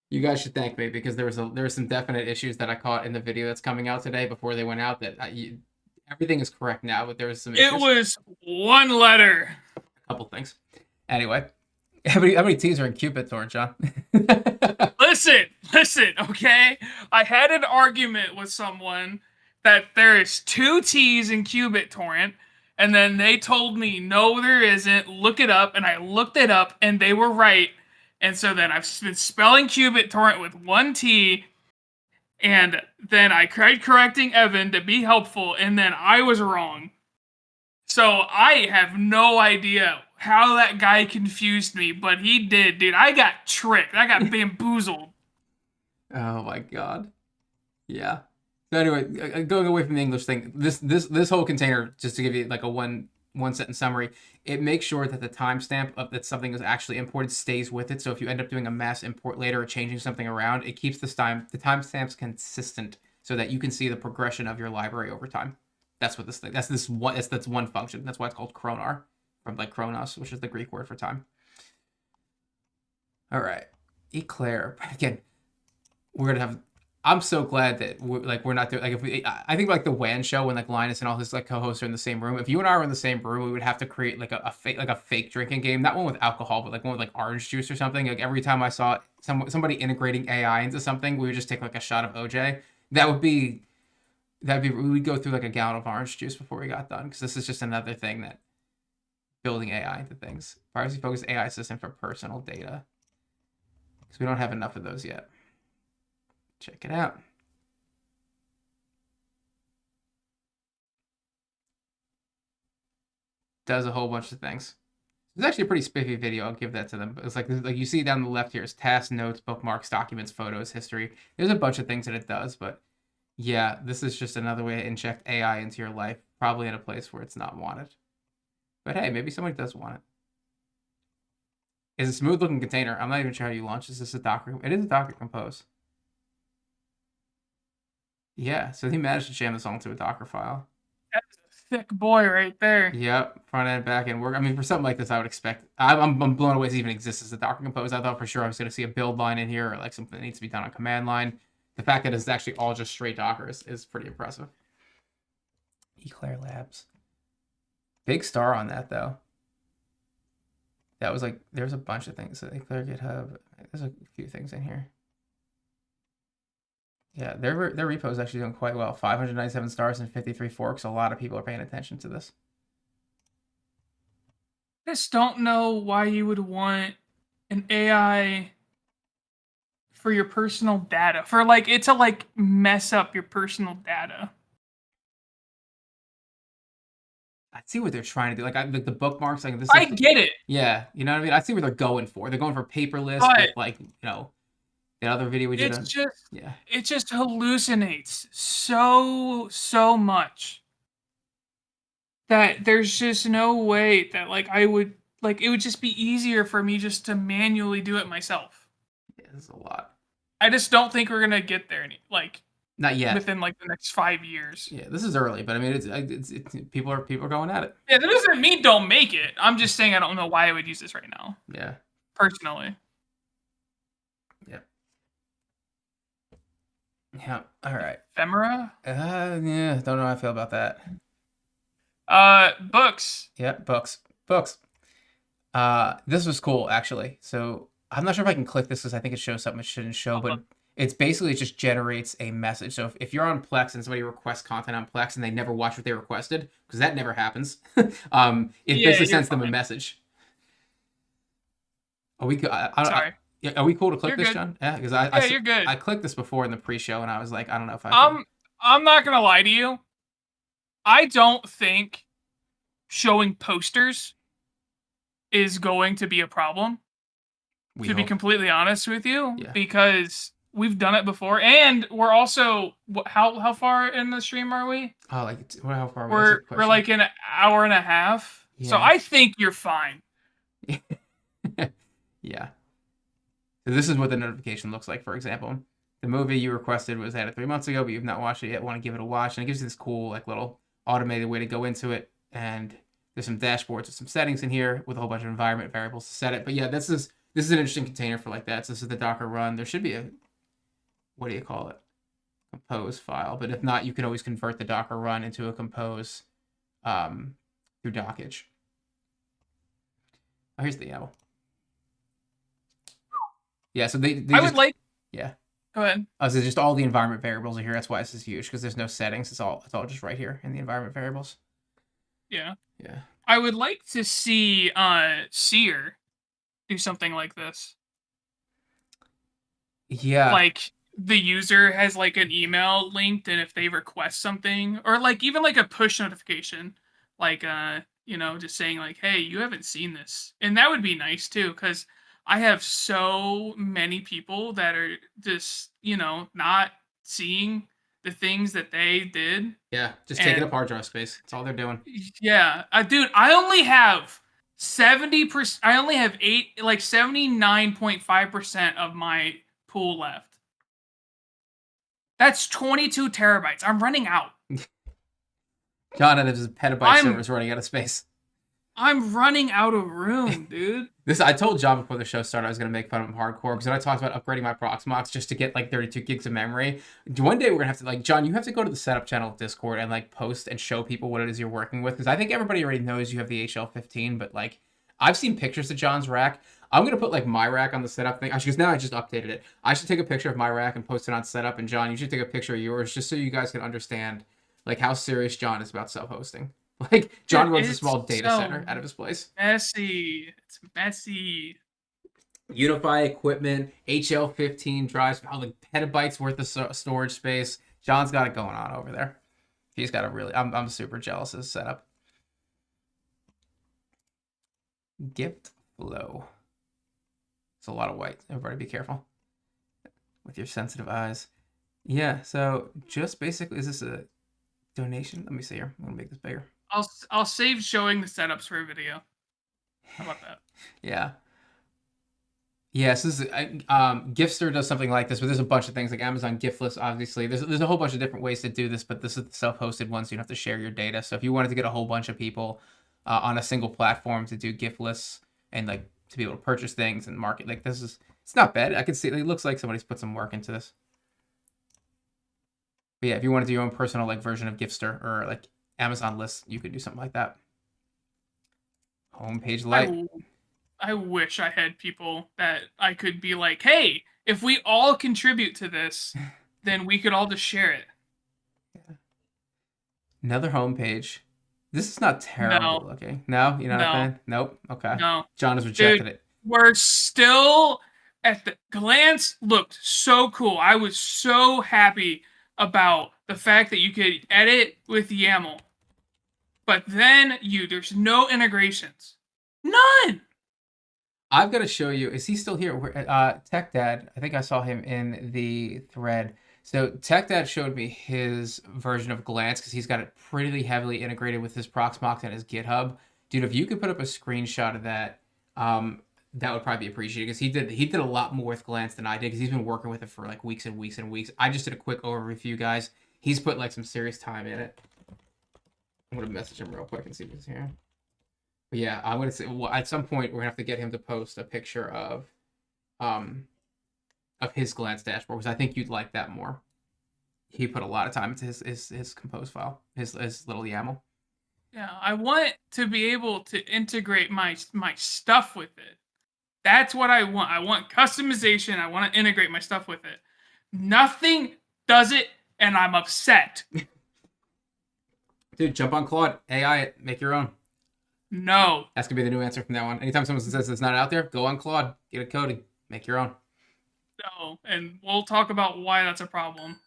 You guys should thank me because there were some definite issues that I caught in the video that's coming out today before they went out that everything is correct now, but there was some issues. It was one letter. A couple things. Anyway, how many T's are in qBittorrent, John? Listen, okay? I had an argument with someone that there is 2 T's in qBittorrent, and then they told me, no, there isn't. Look it up, and I looked it up, and they were right. And so then I've been spelling qBittorrent with 1 T, and then I tried correcting Evan to be helpful, and then I was wrong. So I have no idea how that guy confused me, but he did, dude. I got tricked. I got bamboozled. Oh my god. Yeah. So anyway, going away from the English thing, this whole container, just to give you like a one sentence summary, it makes sure that the timestamp of that something is actually imported stays with it. So if you end up doing a mass import later or changing something around, it keeps the timestamps consistent so that you can see the progression of your library over time. That's what this thing. That's one function. That's why it's called Chronar, from like Chronos, which is the Greek word for time. All right, Eclair. Again, we're gonna have. I'm so glad that we're not doing, like, I think like the WAN show when like Linus and all his like co-hosts are in the same room. If you and I were in the same room, we would have to create like a fake drinking game, not one with alcohol, but like one with like orange juice or something. Like every time I saw somebody integrating AI into something, we would just take like a shot of OJ. That'd be we would go through like a gallon of orange juice before we got done, because this is just another thing that building AI into things. Privacy focused AI system for personal data, because we don't have enough of those yet. Check it out. Does a whole bunch of things. It's actually a pretty spiffy video. I'll give that to them. It's like you see down the left here is tasks, notes, bookmarks, documents, photos, history. There's a bunch of things that it does, but yeah, this is just another way to inject AI into your life, probably in a place where it's not wanted. But hey, maybe somebody does want it. It's a smooth looking container. I'm not even sure how you launch this. This is a Docker. It is a Docker Compose. Yeah, so he managed to jam this all into a Docker file. That's a thick boy right there. Yep, front end, back end work. I mean, for something like this, I would expect. I'm blown away this even exists as a Docker Compose. I thought for sure I was going to see a build line in here or like something that needs to be done on command line. The fact that it's actually all just straight Docker is pretty impressive. Eclair Labs. Big star on that, though. That was like, there's a bunch of things. Eclair GitHub. There's a few things in here. Yeah, their repo is actually doing quite well. 597 stars and 53 forks. A lot of people are paying attention to this. I just don't know why you would want an AI for your personal data. For like it to like mess up your personal data. I see what they're trying to do. Like the bookmarks, like this. I get it. Yeah, you know what I mean. I see what they're going for. They're going for paperless with like the other video we did. It just hallucinates so much that there's just no way that like I would like it would just be easier for me just to manually do it myself. Yeah, this is a lot. I just don't think we're gonna get there not yet within like the next 5 years. Yeah, this is early, but I mean it's people are going at it. Yeah, that doesn't mean don't make it. I'm just saying I don't know why I would use this right now. Yeah. Personally. Yeah. All right. Ephemera? Yeah. Don't know how I feel about that. Books. Yeah, books. This was cool actually. So I'm not sure if I can click this because I think it shows something it shouldn't show, but it's basically it just generates a message. So if you're on Plex and somebody requests content on Plex and they never watch what they requested, because that never happens, it basically sends them a message. Are we? Sorry. Are we cool to click You're this, good. John? Yeah, because you're good. I clicked this before in the pre-show and I was like, I don't know if I can. I'm not gonna lie to you. I don't think showing posters is going to be a problem. To be completely honest with you, because we've done it before, and we're also how far in the stream are we? Oh, like how far? We're like an hour and a half. Yeah. So I think you're fine. Yeah. So this is what the notification looks like. For example, the movie you requested was added 3 months ago, but you've not watched it yet. Want to give it a watch, and it gives you this cool like little automated way to go into it. And there's some dashboards with some settings in here with a whole bunch of environment variables to set it. But yeah, this is an interesting container for like that. So this is the Docker run. There should be a, what do you call it? Compose file. But if not, you can always convert the Docker run into a compose through Dockage. Oh, here's the YAML. Yeah, so they I would like. Yeah. Go ahead. So just all the environment variables are here. That's why this is huge, because there's no settings. It's all just right here in the environment variables. Yeah. Yeah. I would like to see Seer do something like this. Yeah. Like the user has like an email linked, and if they request something, or like even like a push notification, like just saying like, hey, you haven't seen this. And that would be nice too, because I have so many people that are just, not seeing the things that they did. Yeah, just taking up hard drive space. That's all they're doing. Yeah. Dude, I only have 70%. I only have 79.5% of my pool left. That's 22 terabytes. I'm running out. John and his petabyte server's running out of space. I'm running out of room, dude. I told John before the show started I was going to make fun of him hardcore, because then I talked about upgrading my Proxmox just to get like 32 gigs of memory. One day we're going to have to, like, John, you have to go to the setup channel of Discord and like post and show people what it is you're working with, because I think everybody already knows you have the HL15, but like I've seen pictures of John's rack. I'm going to put like my rack on the setup thing, because now I just updated it. I should take a picture of my rack and post it on setup, and John, you should take a picture of yours just so you guys can understand like how serious John is about self-hosting. Like, John runs a small data center out of his place. Messy. It's messy. Unify equipment, HL15 drives, like petabytes worth of storage space. John's got it going on over there. He's got a really, I'm super jealous of his setup. Gift flow. It's a lot of white. Everybody be careful with your sensitive eyes. Yeah, so just basically, is this a donation? Let me see here. I'm gonna make this bigger. I'll save showing the setups for a video. How about that? Yeah. Yes, this is Gifster does something like this, but there's a bunch of things like Amazon gift lists. Obviously, there's a whole bunch of different ways to do this, but this is the self-hosted one, so you don't have to share your data. So if you wanted to get a whole bunch of people on a single platform to do gift lists and like to be able to purchase things and market, like this is it's not bad. I can see it looks like somebody's put some work into this. But yeah, if you want to do your own personal like version of Gifster or like Amazon lists, you could do something like that. Homepage light. I wish I had people that I could be like, hey, if we all contribute to this, then we could all just share it. Another homepage. This is not terrible No, looking. No, you're not a no, fan? Nope. Okay. no. John has rejected Dude, it. we're still at the glance looked so cool. I was so happy about the fact that you could edit with YAML. But then there's no integrations. None. I've got to show you. Is he still here? Tech Dad. I think I saw him in the thread. So Tech Dad showed me his version of Glance because he's got it pretty heavily integrated with his Proxmox and his GitHub. Dude, if you could put up a screenshot of that, that would probably be appreciated because he did a lot more with Glance than I did because he's been working with it for like weeks and weeks and weeks. I just did a quick overview for you guys. He's put like some serious time in it. I'm gonna message him real quick and see if he's here. But yeah, I'm gonna say well, at some point we're gonna have to get him to post a picture of his Glance dashboard because I think you'd like that more. He put a lot of time into his compose file, his little YAML. Yeah, I want to be able to integrate my stuff with it. That's what I want. I want customization. I want to integrate my stuff with it. Nothing does it, and I'm upset. Dude, jump on Claude, AI it, make your own. No. That's gonna be the new answer from now on. Anytime someone says it's not out there, go on Claude, get it coding, make your own. No, and we'll talk about why that's a problem.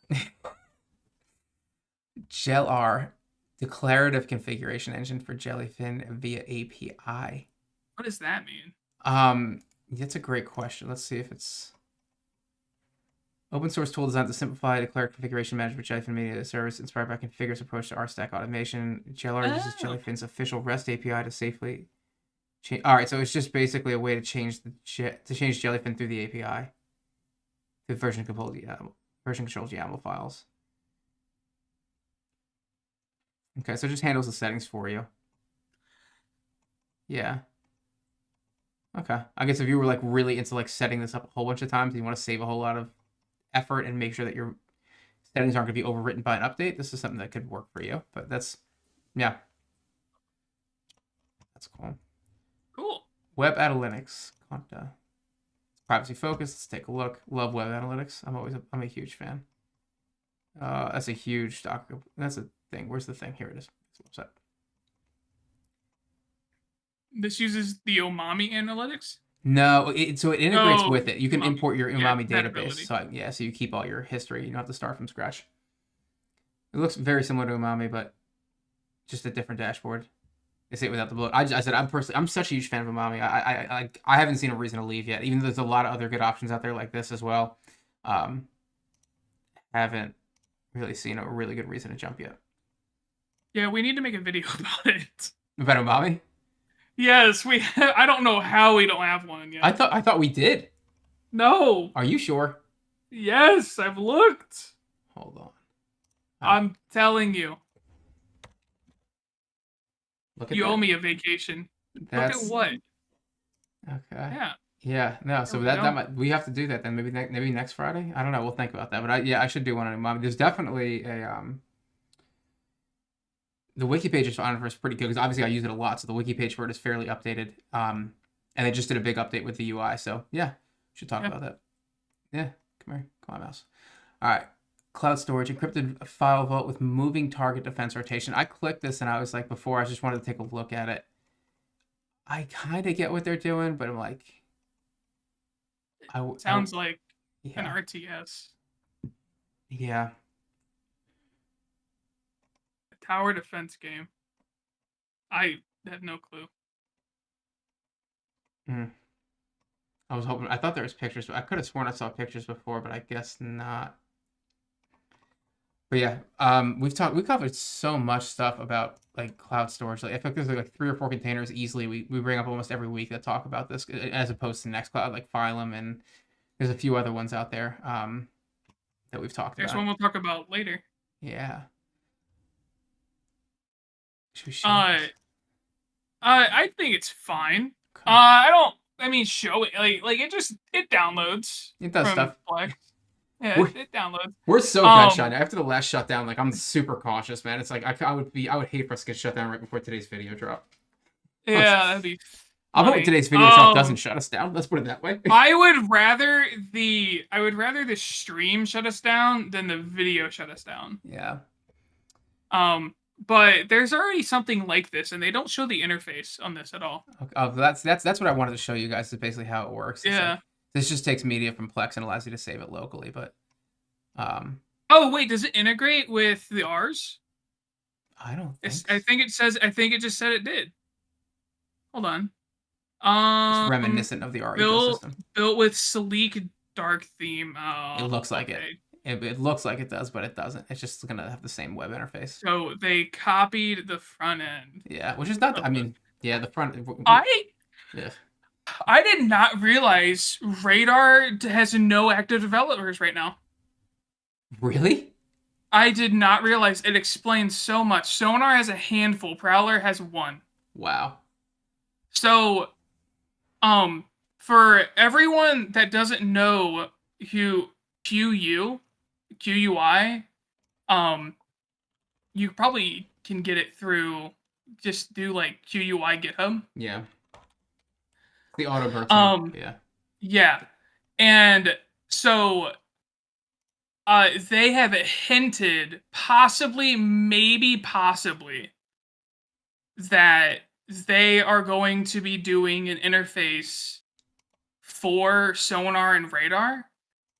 GelR, declarative configuration engine for Jellyfin via API. What does that mean? That's a great question. Let's see if it's open source tool designed to simplify declarative configuration management for Jellyfin media service inspired by Configure's approach to RStack automation. GelR uses Jellyfin's official REST API to safely change. All right, so it's just basically a way to change Jellyfin through the API. The version controls YAML files. Okay, so it just handles the settings for you. Yeah. Okay. I guess if you were like really into like setting this up a whole bunch of times, and you want to save a whole lot of effort and make sure that your settings aren't going to be overwritten by an update, this is something that could work for you. But that's cool. Cool. Web analytics. Privacy focused. Let's take a look. Love web analytics. I'm a huge fan. That's a huge doc. That's a thing. Where's the thing? Here it is. It's a website. This uses the Umami analytics? No, so it integrates with it. You can Umami. import your Umami database. Compatibility. So you keep all your history. You don't have to start from scratch. It looks very similar to Umami, but just a different dashboard. They say it without the bloat. I said I'm such a huge fan of Umami. I haven't seen a reason to leave yet, even though there's a lot of other good options out there like this as well. Haven't really seen a really good reason to jump yet. Yeah, we need to make a video about it. About Umami? Yes, we. I don't know how we don't have one yet. I thought we did. No. Are you sure? Yes, I've looked. Hold on. I'm telling you. Look at you that. owe me a vacation. Look at what? Okay. Yeah. Yeah. No. So we have to do that then. Maybe next Friday. I don't know. We'll think about that. But I should do one on Umami. There's definitely a the wiki page on it is pretty good because obviously I use it a lot, so the wiki page for it is fairly updated. And they just did a big update with the UI, so yeah, should talk about that. Yeah, come on, mouse. All right, cloud storage, encrypted file vault with moving target defense rotation. I clicked this and I was like, before I just wanted to take a look at it. I kind of get what they're doing, but I'm like, sounds like an RTS. Yeah. Tower defense game. I have no clue. I thought there was pictures, but I could have sworn I saw pictures before, but I guess not. But yeah, we covered so much stuff about like cloud storage. Like I think there's like 3 or 4 containers easily we bring up almost every week that talk about this, as opposed to Nextcloud, like Phylum, and there's a few other ones out there that we've talked There's about. one we'll talk about later. Yeah. Should we show Uh, this? I think it's fine. Okay. I don't. I mean, show it like it downloads It does from stuff. Plex. Yeah, We're, it downloads. we're so good shut Um, down. After the last shutdown, like I'm super cautious, man. It's like I would hate for us to get shut down right before today's video drop. yeah, that'd be I'm hoping funny. today's video drop doesn't shut us down. Let's put it that way. I would rather the stream shut us down than the video shut us down. Yeah. But there's already something like this, and they don't show the interface on this at all. Okay. Oh, that's what I wanted to show you guys. Is basically how it works. It's Yeah. like, this just takes media from Plex and allows you to save it locally. But Oh wait, does it integrate with the R's? I don't think. I think it says. I think it just said it did. Hold on. It's reminiscent of the R ecosystem. Built with sleek dark theme. It looks like it. It looks like it does, but it doesn't. It's just gonna have the same web interface. So they copied the front end. Yeah, which is not. I mean, yeah, the front. Yeah. I did not realize Radar has no active developers right now. Really? I did not realize. It explains so much. Sonar has a handful. Prowler has 1. Wow. So, for everyone that doesn't know who QUI, you probably can get it through. Just do like QUI GitHub. Yeah. The auto birthing. Yeah. Yeah, and so they have hinted, possibly, that they are going to be doing an interface for Sonar and Radar,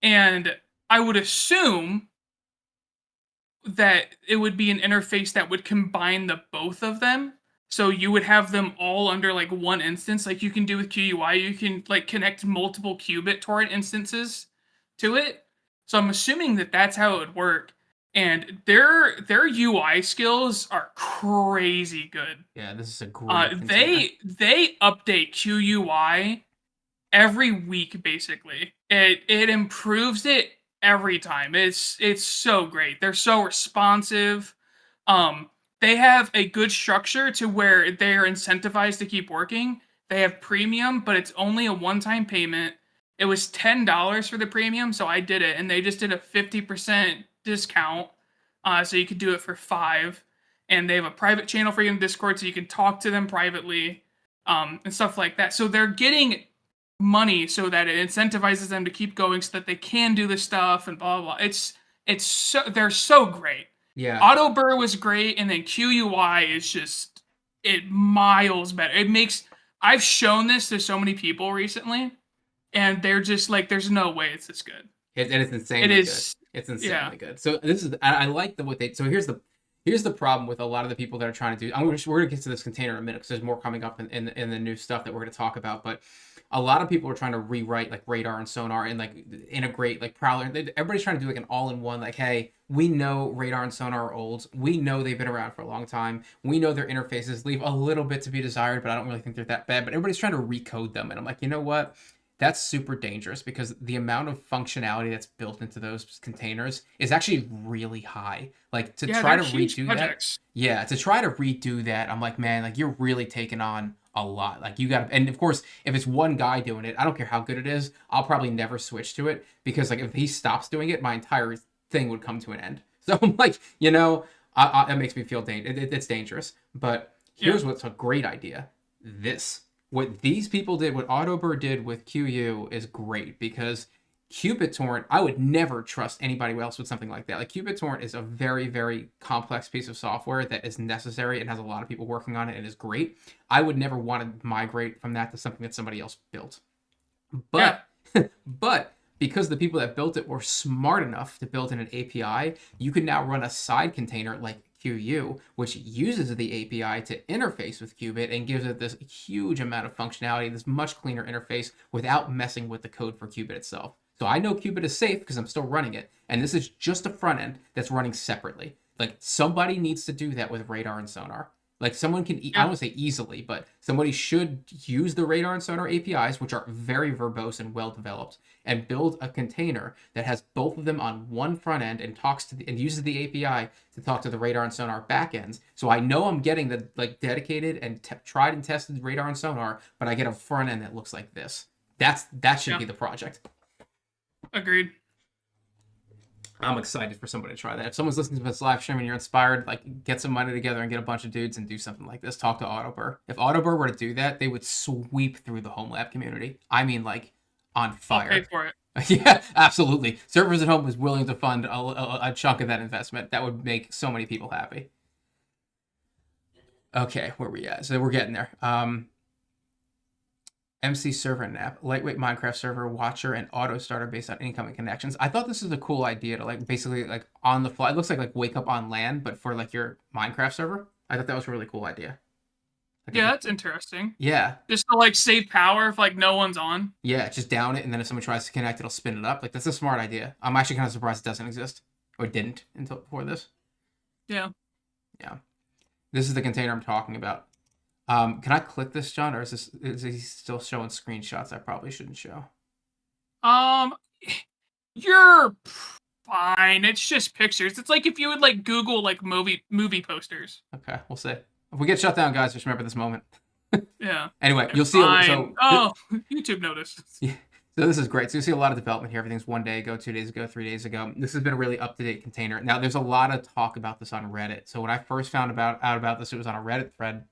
and I would assume that it would be an interface that would combine the both of them. So you would have them all under like one instance, like you can do with QUI. You can like connect multiple qubit torrent instances to it. So I'm assuming that that's how it would work. And their UI skills are crazy good. Yeah, this is a great. They update QUI every week basically. It improves it every time. It's so great. They're so responsive. They have a good structure to where they're incentivized to keep working. They have premium, but it's only a one-time payment. It was $10 for the premium, so I did it, and they just did a 50% discount, so you could do it for $5. And they have a private channel for you in Discord, so you can talk to them privately, and stuff like that. So they're getting money so that it incentivizes them to keep going, so that they can do this stuff and blah blah blah. They're so great. Yeah. Autobur was great, and then QUI is just miles better. I've shown this to so many people recently, and they're just like, there's no way it's this good. And it's insanely good. It's insanely good. So this is I like so here's the problem with a lot of the people that are trying to do. We're gonna get to this container in a minute because there's more coming up in the new stuff that we're gonna talk about. But a lot of people are trying to rewrite like Radar and Sonar and like integrate like Prowler. Everybody's trying to do like an all-in-one. Like, hey, we know Radar and Sonar are old. We know they've been around for a long time. We know their interfaces leave a little bit to be desired, but I don't really think they're that bad. But everybody's trying to recode them, and I'm like, you know what? That's super dangerous because the amount of functionality that's built into those containers is actually really high. Like to try to redo that. Yeah, to try to redo that, I'm like, man, like you're really taking on a lot. Like you got to, and of course, if it's one guy doing it, I don't care how good it is, I'll probably never switch to it because like if he stops doing it, my entire thing would come to an end. So I'm like, that makes me feel it's dangerous. But here's what's a great idea. What these people did, what Autobur did with QU is great because qubit I would never trust anybody else with something like that. Like qubit is a very, very complex piece of software that is necessary and has a lot of people working on it and is great. I would never want to migrate from that to something that somebody else built. But, but because the people that built it were smart enough to build in an API, you can now run a side container like QU, which uses the API to interface with Qubit and gives it this huge amount of functionality, this much cleaner interface without messing with the code for Qubit itself. So I know Qubit is safe because I'm still running it. And this is just a front end that's running separately. Like somebody needs to do that with radar and sonar. Like someone can, I don't want to say easily, but somebody should use the radar and sonar APIs, which are very verbose and well developed, and build a container that has both of them on one front end and talks to and uses the API to talk to the radar and sonar backends. So I know I'm getting the like dedicated and tried and tested radar and sonar, but I get a front end that looks like this. That should be the project. Agreed. I'm excited for somebody to try that. If someone's listening to this live stream and you're inspired, like get some money together and get a bunch of dudes and do something like this. Talk to Autobur. If Autobur were to do that, they would sweep through the home lab community. I mean, like on fire. I'll pay for it. Yeah, absolutely. Servers at Home is willing to fund a chunk of that investment. That would make so many people happy. Okay, where we at? So we're getting there. MC server and app, lightweight Minecraft server, watcher, and auto starter based on incoming connections. I thought this was a cool idea to like basically like on the fly. It looks like wake up on LAN, but for like your Minecraft server. I thought that was a really cool idea. Like, yeah, that's interesting. Yeah. Just to like save power if like no one's on. Yeah, just down it, and then if someone tries to connect, it'll spin it up. Like that's a smart idea. I'm actually kind of surprised it doesn't exist or didn't until before this. Yeah. Yeah. This is the container I'm talking about. Can I click this, John, or is he still showing screenshots I probably shouldn't show? You're fine. It's just pictures. It's like if you would like Google like movie posters. Okay, we'll see. If we get shut down, guys, just remember this moment. Yeah. Anyway, you'll see. YouTube noticed. Yeah. So this is great. So you see a lot of development here. Everything's 1 day ago, 2 days ago, 3 days ago. This has been a really up-to-date container. Now, there's a lot of talk about this on Reddit. So when I first found out about this, it was on a Reddit thread.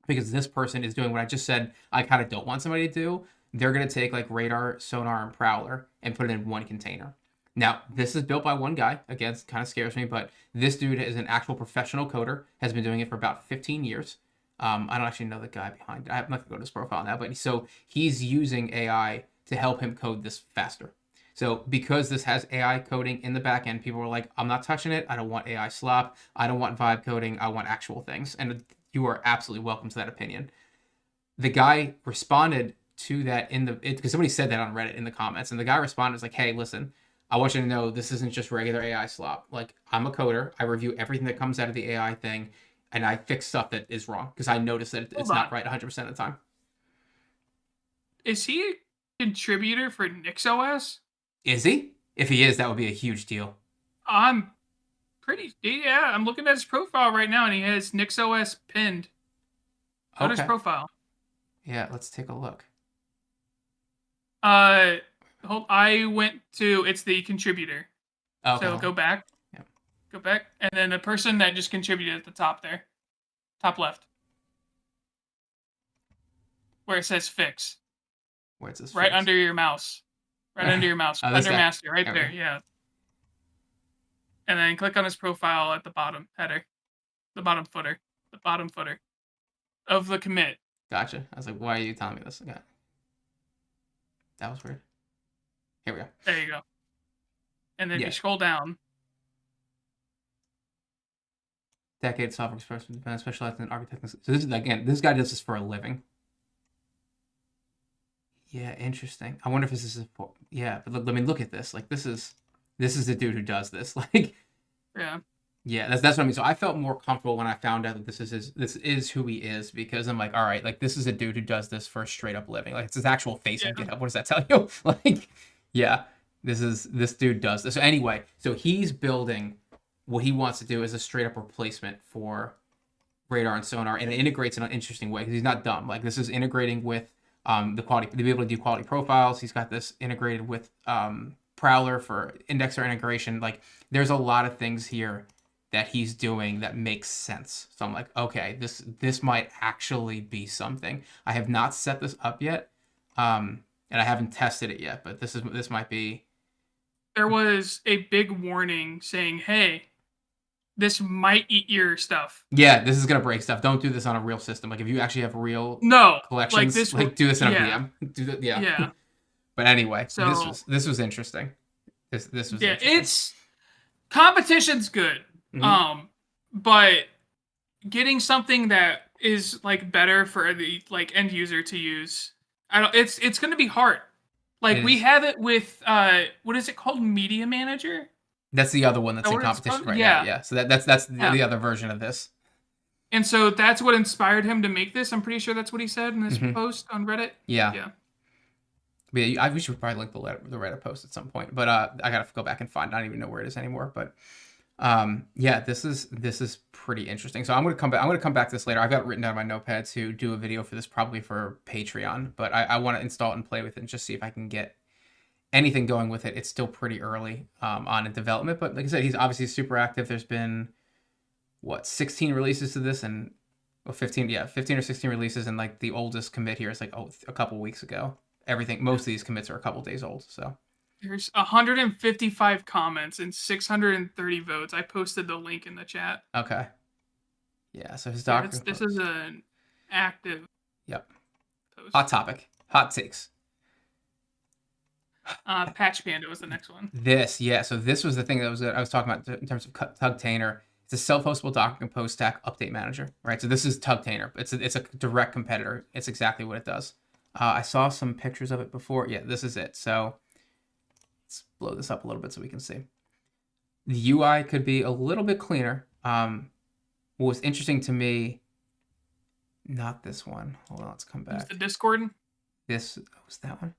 Because this person is doing what I just said I kind of don't want somebody to do. They're going to take like radar, sonar, and prowler and put it in one container. Now, this is built by one guy. Again, it kind of scares me, but this dude is an actual professional coder, has been doing it for about 15 years. I don't actually know the guy behind it. I'm not going to go to his profile now, but so he's using AI to help him code this faster. So because this has AI coding in the back end, people were like, I'm not touching it. I don't want AI slop. I don't want vibe coding. I want actual things. And you are absolutely welcome to that opinion. The guy responded to that because somebody said that on Reddit in the comments, and the guy responded was like, hey, listen, I want you to know this isn't just regular AI slop. Like, I'm a coder. I review everything that comes out of the AI thing, and I fix stuff that is wrong because I notice that it's not right 100% of the time. Is he a contributor for NixOS? Is he? If he is, that would be a huge deal. I'm looking at his profile right now, and he has NixOS pinned. Go to his profile. Yeah, let's take a look. I went to, it's the contributor. Okay. So go back. Yeah. Go back. And then the person that just contributed at the top there. Top left. Where it says fix. Where it says right fix? Under your mouse. Right under your mouse. Under master. Right there. Yeah. And then click on his profile at the bottom header. The bottom footer. The bottom footer. Of the commit. Gotcha. I was like, why are you telling me this? Okay. That was weird. Here we go. There you go. And then you scroll down. Decade software specialized in architecture. So this is, again, this guy does this for a living. Yeah, interesting. I wonder if this is but look at this. Like this is the dude who does this. Like Yeah, that's what I mean. So I felt more comfortable when I found out that this is who he is, because I'm like, all right, like this is a dude who does this for a straight up living. Like it's his actual face on GitHub. What does that tell you? Like, yeah, this dude does this. So anyway, so he's building what he wants to do is a straight up replacement for radar and sonar, and it integrates in an interesting way because he's not dumb. Like this is integrating with the quality to be able to do quality profiles. He's got this integrated with Prowler for indexer integration. Like there's a lot of things here that he's doing that makes sense. So I'm like, okay, this might actually be something. I have not set this up yet, and I haven't tested it yet, but this might be. There was a big warning saying, hey, this might eat your stuff. Yeah, this is gonna break stuff. Don't do this on a real system. Like if you actually have real collections, like do this in a VM. Yeah. But anyway, so this was interesting. This was interesting. It's competition's good. Mm-hmm. But getting something that is like better for the like end user to use, it's going to be hard. Like It we is. have it with what is it called? Media Manager? That's the other one Is that's that in what it's competition called? right now. Yeah. Yeah. So that's Yeah. the other version of this. And so that's what inspired him to make this. I'm pretty sure that's what he said in this Hmm. post on Reddit. Yeah. Yeah. But yeah, we should probably link the Reddit post at some point. But I gotta go back and find. I don't even know where it is anymore. But yeah, this is pretty interesting. So I'm gonna come back. I'm gonna come back to this later. I've got it written down on my notepad to do a video for this, probably for Patreon. But I want to install it and play with it and just see if I can get anything going with it. It's still pretty early on in development, but like I said, he's obviously super active. There's been what 16 releases to this, and well, 15, yeah, 15 or 16 releases, and like the oldest commit here is like a couple weeks ago. Everything, most of these commits are a couple days old. So There's 155 comments and 630 votes. I posted the link in the chat. okay, yeah. So his Yeah, Docker this Compose. is an active Yep. post. Hot topic. Hot takes. Patch Panda was the next one. This, yeah. So this was the thing that I was talking about in terms of Tugtainer. It's a self-hostable Docker Compose stack update manager, right? So this is Tugtainer. It's a direct competitor. It's exactly what it does. I saw some pictures of it before. Yeah, this is it. So let's blow this up a little bit so we can see. The UI could be a little bit cleaner. What was interesting to me, not this one. Hold on, let's come It was back. the Discord. This was that one.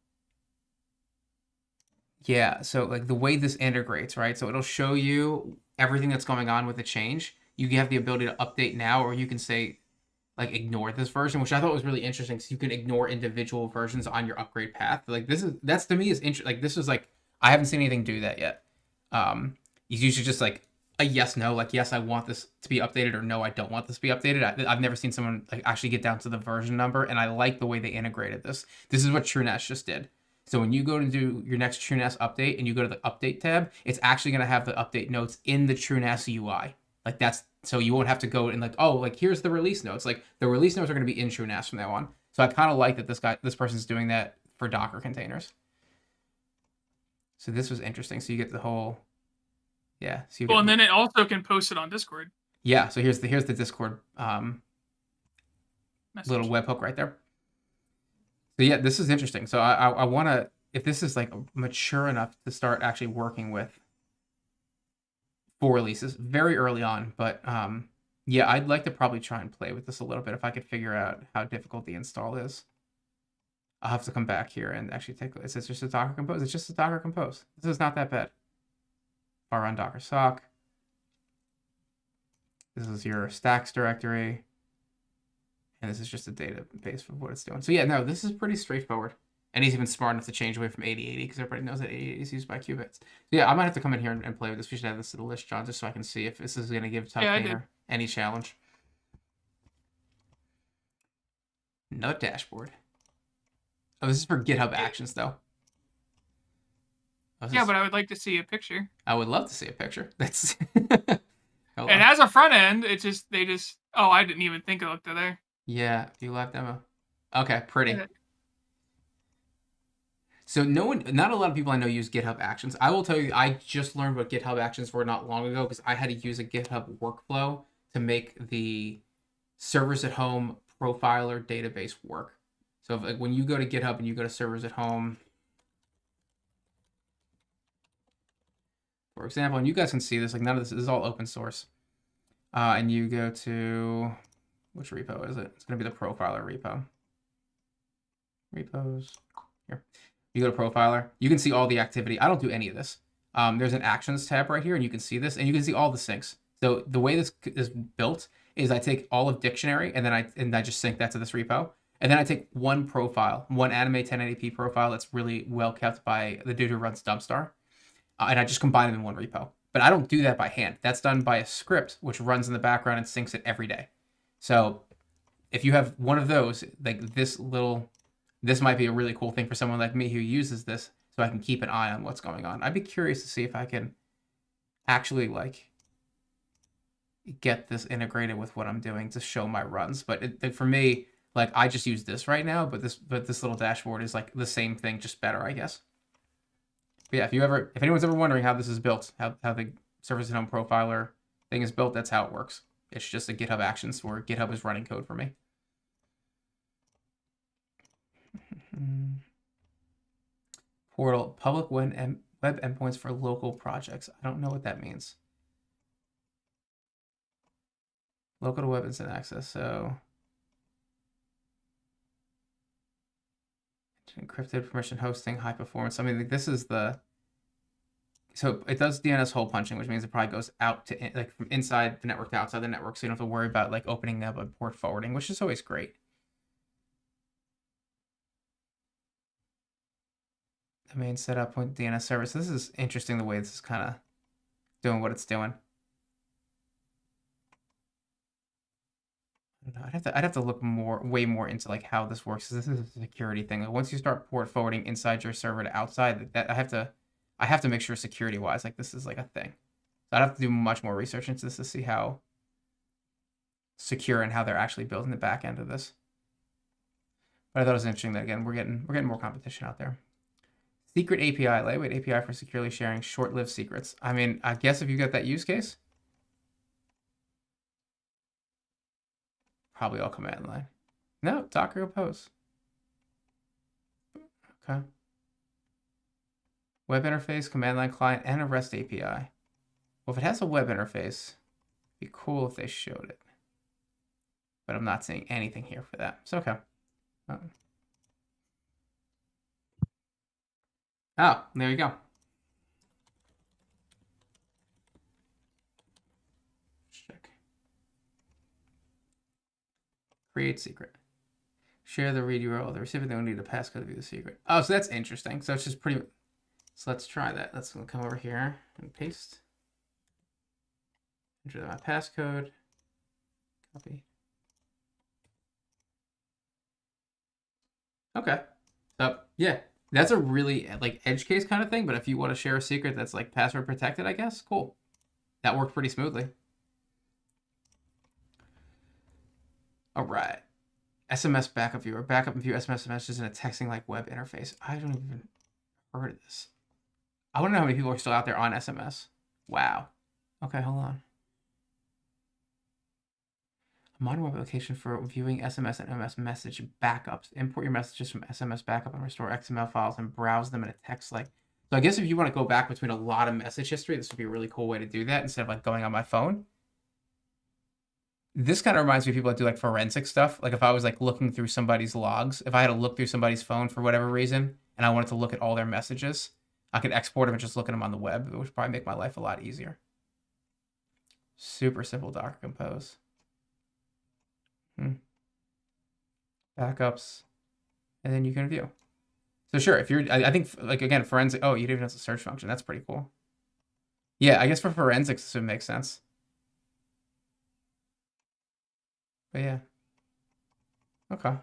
Yeah, so like the way this integrates, right? So it'll show you everything that's going on with the change. You have the ability to update now, or you can say like ignore this version, which I thought was really interesting. So you can ignore individual versions on your upgrade path. Like that's to me is interesting. Like this is like I haven't seen anything do that yet. It's usually just like a yes no, like yes I want this to be updated, or no I don't want this to be updated. I've never seen someone like actually get down to the version number, and I like the way they integrated this. This is what TrueNAS just did. So when you go to do your next TrueNAS update and you go to the update tab, it's actually going to have the update notes in the TrueNAS UI. Like that's so you won't have to go and like, oh, like here's the release notes. Like the release notes are going to be in TrueNAS from now on. So I kind of like that this person's doing that for Docker containers. So this was interesting. So you get the whole, yeah. So you get, Well, and then it also can post it on Discord. yeah. So here's the Discord Message. little webhook right there. So yeah, this is interesting. So I want to, if this is like mature enough to start actually working with for releases very early on, but yeah, I'd like to probably try and play with this a little bit if I could figure out how difficult the install is. I'll have to come back here and actually take. Is this just a Docker Compose? It's just a Docker Compose. This is not that bad. If I run Docker sock, this is your stacks directory, and this is just a database of what it's doing. So yeah, no, this is pretty straightforward. And he's even smart enough to change away from 8080 because everybody knows that 8080 is used by qubits. So yeah, I might have to come in here and play with this. We should add this to the list, John, just so I can see if this is going to give Tugtainer any challenge. No dashboard. Oh, this is for GitHub Actions, though. Yeah, but I would like to see a picture. I would love to see a picture. That's. And as a front end, it's just they just. Oh, I didn't even think of it there. Yeah, view live demo. Okay, pretty. Yeah. So not a lot of people I know use GitHub Actions. I will tell you, I just learned what GitHub Actions were not long ago because I had to use a GitHub workflow to make the servers at home profiler database work. So if, like when you go to GitHub and you go to servers at home, for example, and you guys can see this, like none of this is all open source. And you go to, which repo is it? It's going to be the profiler repo. Repos, here. You go to profiler, you can see all the activity. I don't do any of this. There's an actions tab right here, and you can see this, and you can see all the syncs. So the way this is built is I take all of dictionary, and then I just sync that to this repo. And then I take one profile, one anime 1080p profile that's really well kept by the dude who runs Dumpstar, and I just combine them in one repo. But I don't do that by hand. That's done by a script which runs in the background and syncs it every day. So if you have one of those, like this might be a really cool thing for someone like me who uses this, so I can keep an eye on what's going on. I'd be curious to see if I can actually like get this integrated with what I'm doing to show my runs. But for me, like I just use this right now, but this little dashboard is like the same thing, just better, I guess. But yeah, if anyone's ever wondering how this is built, how the Service at Home profiler thing is built, that's how it works. It's just a GitHub Actions where GitHub is running code for me. portal, public web endpoints for local projects. I don't know what that means. Local to web instant access, so encrypted permission hosting, high performance. I mean, this is the, so it does DNS hole punching, which means it probably goes out to like from inside the network to outside the network, so you don't have to worry about like opening up a port forwarding, which is always great. The main setup with DNS service. This is interesting the way this is kind of doing what it's doing. I don't know. I'd have to look way more into like how this works. This is a security thing. Like once you start port forwarding inside your server to outside, that I have to make sure security wise, like this is like a thing. So I'd have to do much more research into this to see how secure and how they're actually building the back end of this. But I thought it was interesting that again we're getting more competition out there. Secret API, lightweight API for securely sharing short-lived secrets. I mean, I guess if you got that use case, probably all command line. No, Docker Compose. Okay. Web interface, command line client, and a REST API. Well, if it has a web interface, it'd be cool if they showed it. But I'm not seeing anything here for that. So, okay. Oh, there you go. Check. Create secret. Share the read URL. The recipient don't need a passcode to view the secret. Oh, so that's interesting. So it's just pretty. So let's try that. Let's come over here and paste. Enter my passcode. Copy. Okay. So yeah, that's a really like edge case kind of thing. But if you want to share a secret that's like password protected, I guess, cool. That worked pretty smoothly. All right. SMS backup viewer. Backup and view SMS messages in a texting like web interface. I don't even heard of this. I want to know how many people are still out there on SMS. Wow. Okay, hold on. A modern web application for viewing SMS and MS message backups. Import your messages from SMS backup and restore XML files and browse them in a text like. So I guess if you want to go back between a lot of message history, this would be a really cool way to do that instead of like going on my phone. This kind of reminds me of people that do like forensic stuff. Like if I was like looking through somebody's logs, if I had to look through somebody's phone for whatever reason, and I wanted to look at all their messages, I could export them and just look at them on the web. It would probably make my life a lot easier. Super simple Docker Compose. Backups, and then you can view. So sure, if you're, I think like again, forensic. Oh, you didn't even have a search function. That's pretty cool. Yeah, I guess for forensics, this would make sense. But yeah. Okay.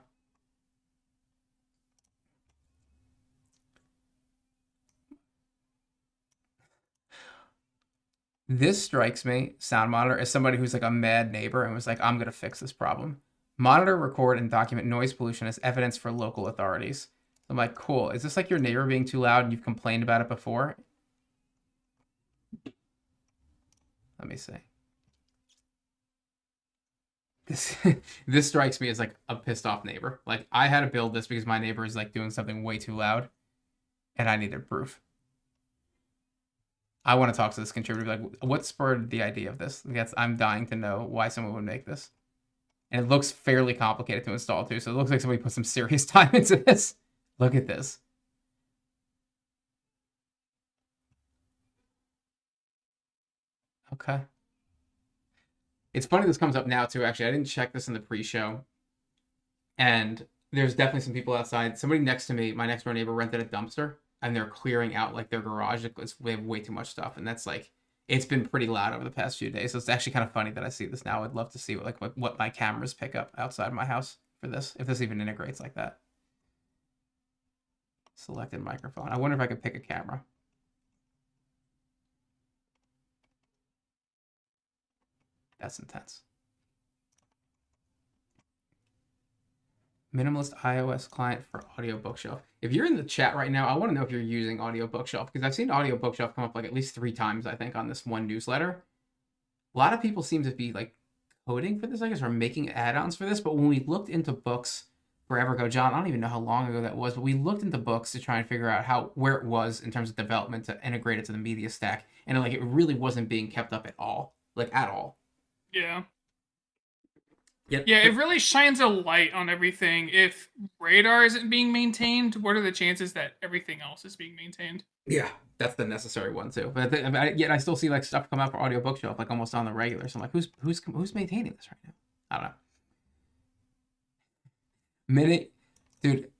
This strikes me, Sound Monitor, as somebody who's like a mad neighbor and was like, I'm going to fix this problem. Monitor, record, and document noise pollution as evidence for local authorities. I'm like, cool. Is this like your neighbor being too loud and you've complained about it before? Let me see. This strikes me as like a pissed off neighbor. Like I had to build this because my neighbor is like doing something way too loud and I needed proof. I want to talk to this contributor. Like, what spurred the idea of this? I'm dying to know why someone would make this. And it looks fairly complicated to install too. So it looks like somebody put some serious time into this. Look at this. Okay. It's funny this comes up now too, actually. I didn't check this in the pre-show. And there's definitely some people outside. Somebody next to me, my next door neighbor, rented a dumpster. And they're clearing out like their garage. We have way too much stuff. And that's like, it's been pretty loud over the past few days. So it's actually kind of funny that I see this now. I'd love to see what my cameras pick up outside my house for this, if this even integrates like that. Selected microphone. I wonder if I could pick a camera. That's intense. Minimalist iOS client for Audio Bookshelf. If you're in the chat right now, I want to know if you're using Audio Bookshelf, because I've seen Audio Bookshelf come up like at least 3 times, I think, on this one newsletter. A lot of people seem to be like coding for this, I guess, or making add-ons for this. But when we looked into books, forever ago, John. I don't even know how long ago that was, but we looked into books to try and figure out where it was in terms of development to integrate it to the media stack, and like it really wasn't being kept up at all, like at all. Yeah. Yep. Yeah, it really shines a light on everything. If radar isn't being maintained, what are the chances that everything else is being maintained? Yeah, that's the necessary one too. But yet I still see like stuff come out for audio bookshelf like almost on the regular. So I'm like, who's maintaining this right now? I don't know. Minute, dude.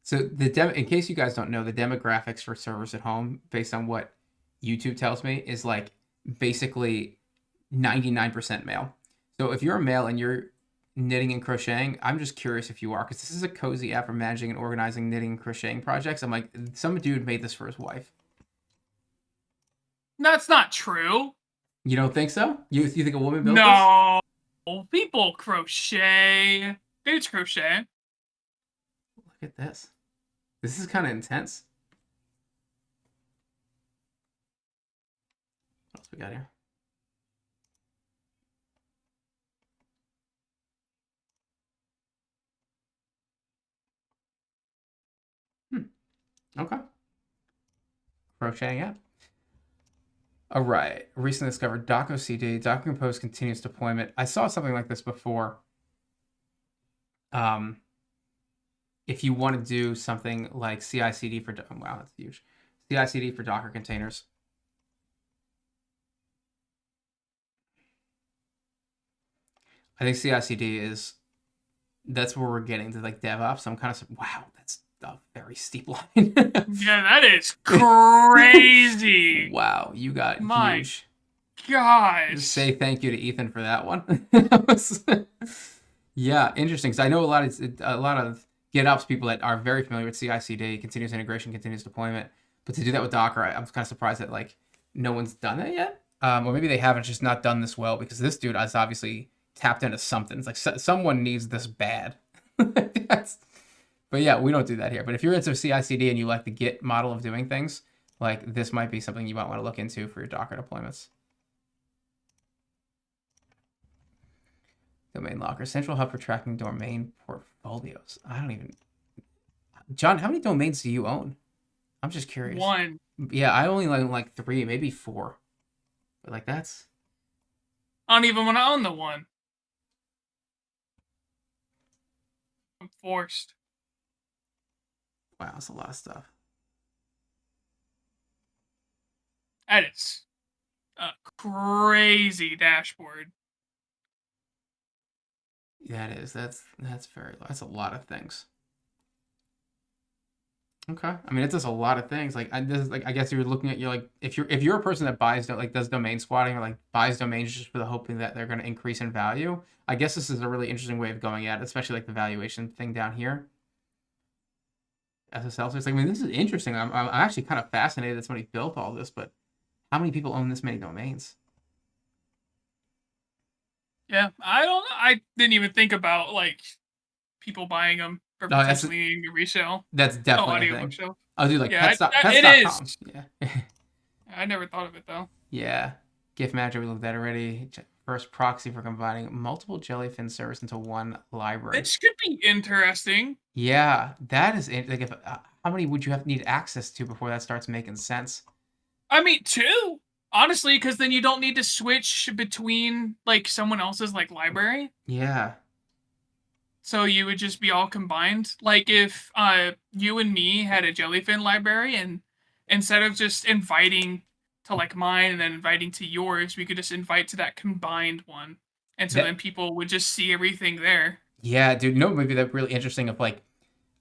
So in case you guys don't know, the demographics for servers at home, based on what YouTube tells me, is like basically 99% male. So if you're a male and you're knitting and crocheting, I'm just curious if you are, because this is a cozy app for managing and organizing knitting and crocheting projects. I'm like, some dude made this for his wife. That's not true. You don't think so? You think a woman built No, people crochet. Dudes crochet. this? Look at this. This is kind of intense. What else we got here? Okay. Crocheting app. All right. Recently discovered Docker CD. Docker Compose continuous deployment. I saw something like this before. If you want to do something like CI/CD for wow, that's huge. CI/CD for Docker containers. I think CI/CD is that's where we're getting to like DevOps. I'm kind of wow, that's a very steep line. Yeah, that is crazy. Wow, you got My huge. gosh. Just say thank you to Ethan for that one. Yeah, interesting. So I know a lot of GitOps people that are very familiar with CI/CD, continuous integration, continuous deployment. But to do that with Docker, I'm kind of surprised that like no one's done that yet, or maybe they haven't, just not done this well, because this dude has obviously tapped into something. It's like someone needs this bad. But yeah, we don't do that here. But if you're into CI/CD and you like the Git model of doing things, like this might be something you might want to look into for your Docker deployments. Domain locker, central hub for tracking domain portfolios. I don't even. John, how many domains do you own? I'm just curious. One. Yeah, I only own like 3, maybe 4. But like that's. I don't even want to own the one. I'm forced. Wow, that's a lot of stuff. That is a crazy dashboard. Yeah, it is. That's a lot of things. Okay, I mean it does a lot of things. Like I guess you're looking at if you're a person that does domain squatting or like buys domains just for the hoping that they're going to increase in value. I guess this is a really interesting way of going at it, especially like the valuation thing down here. SSL. So it's like, I mean, this is interesting. I'm actually kind of fascinated that somebody built all this, but how many people own this many domains? Yeah, I don't know. I didn't even think about like people buying them for potentially resale. That's definitely audio bookshelf. Oh, dude, like yeah, pets.com. it is. Yeah. I never thought of it though. Yeah. GIF Manager, we looked at already. First proxy for combining multiple jellyfin servers into one library. This could be interesting. Yeah, that is like how many would you have need access to before that starts making sense? I mean, 2. Honestly, because then you don't need to switch between like someone else's like library. Yeah. So you would just be all combined. Like if you and me had a jellyfin library, and instead of just inviting to like mine and then inviting to yours, we could just invite to that combined one. And so then people would just see everything there. Yeah, dude, maybe that's really interesting if like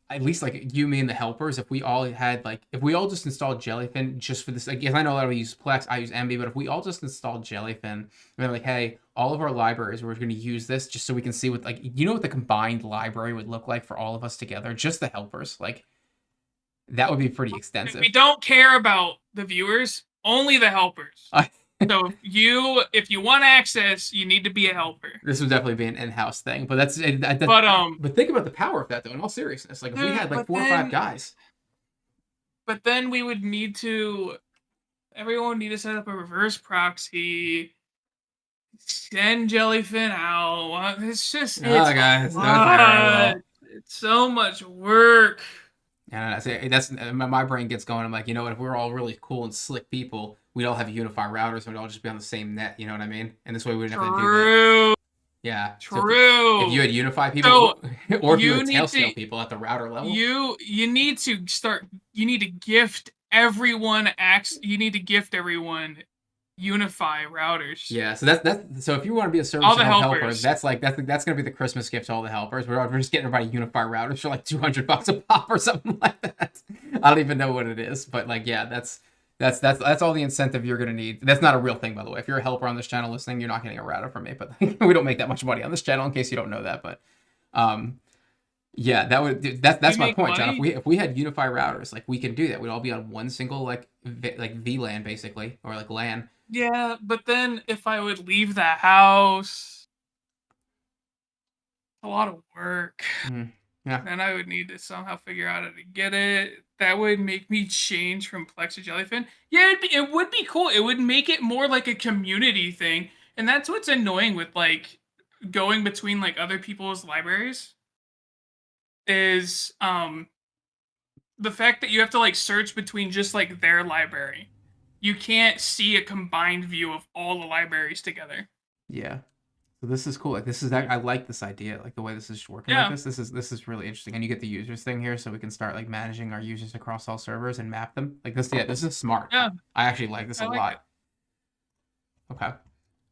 at least like you, me, and the helpers, if we all just installed Jellyfin just for this, like, I know a lot of people use Plex, I use MB, but if we all just installed Jellyfin, and they're like, hey, all of our libraries, we're going to use this just so we can see what, like, you know what the combined library would look like for all of us together, just the helpers, like, that would be pretty extensive. We don't care about the viewers, only the helpers. So if you want access, you need to be a helper. This would definitely be an in-house thing, but but think about the power of that though. In all seriousness, like if we had like 4 or 5 guys, but then we would need to. Everyone would need to set up a reverse proxy, send Jellyfin out. It's just guys, no, It's so much work. And that's my brain gets going. I'm like, you know what? If we're all really cool and slick people, we'd all have unified routers and we'd all just be on the same net. You know what I mean? And this way we wouldn't have to do that. True. Yeah. So if you True. had unified So people, or if you you had need tail to scale people at the router level. you need to start. You need to gift everyone You need to gift everyone unify routers. Yeah, so that's so if you want to be a service All the channel helper, helpers. that's gonna be the Christmas gift to all the helpers. We're just getting everybody unified routers for like $200 a pop or something like that. I don't even know what it is, but like yeah, that's all the incentive you're gonna need. That's not a real thing, by the way. If you're a helper on this channel listening, you're not getting a router from me. But we don't make that much money on this channel, in case you don't know that. But yeah, that's You my make point, John. money. If we had unified routers, like we can do that. We'd all be on one single like VLAN basically, or like LAN. Yeah, but then if I would leave the house, a lot of work. Yeah. Then I would need to somehow figure out how to get it. That would make me change from Plex to Jellyfin. Yeah, it would be cool. It would make it more like a community thing. And that's what's annoying with like going between like other people's libraries is the fact that you have to like search between just like their library. You can't see a combined view of all the libraries together. Yeah. So this is cool. Like this is that I like this idea. Like the way this is working Yeah. like this. This is really interesting. And you get the users thing here, so we can start like managing our users across all servers and map them. Like this, yeah, this is smart. Yeah. I actually like this I a like lot. Okay.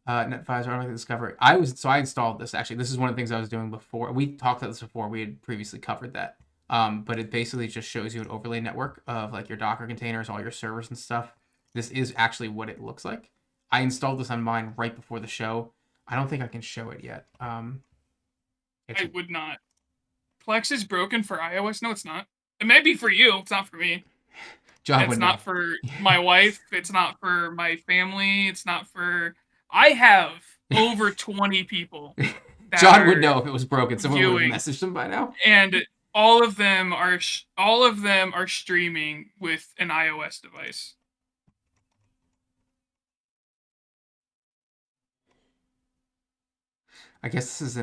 NetFiles are like discovery. I installed this actually. This is one of the things I was doing before. We talked about this before. We had previously covered that. But it basically just shows you an overlay network of like your Docker containers, all your servers and stuff. This is actually what it looks like. I installed this on mine right before the show. I don't think I can show it yet. I would not. Plex is broken for iOS. No, it's not. It may be for you. It's not for me. John It's would not know. for my wife. It's not for my family. It's not for. I have over 20 people. John would know if it was broken. Someone would have messaged him by now. And all of them are streaming with an iOS device. I guess this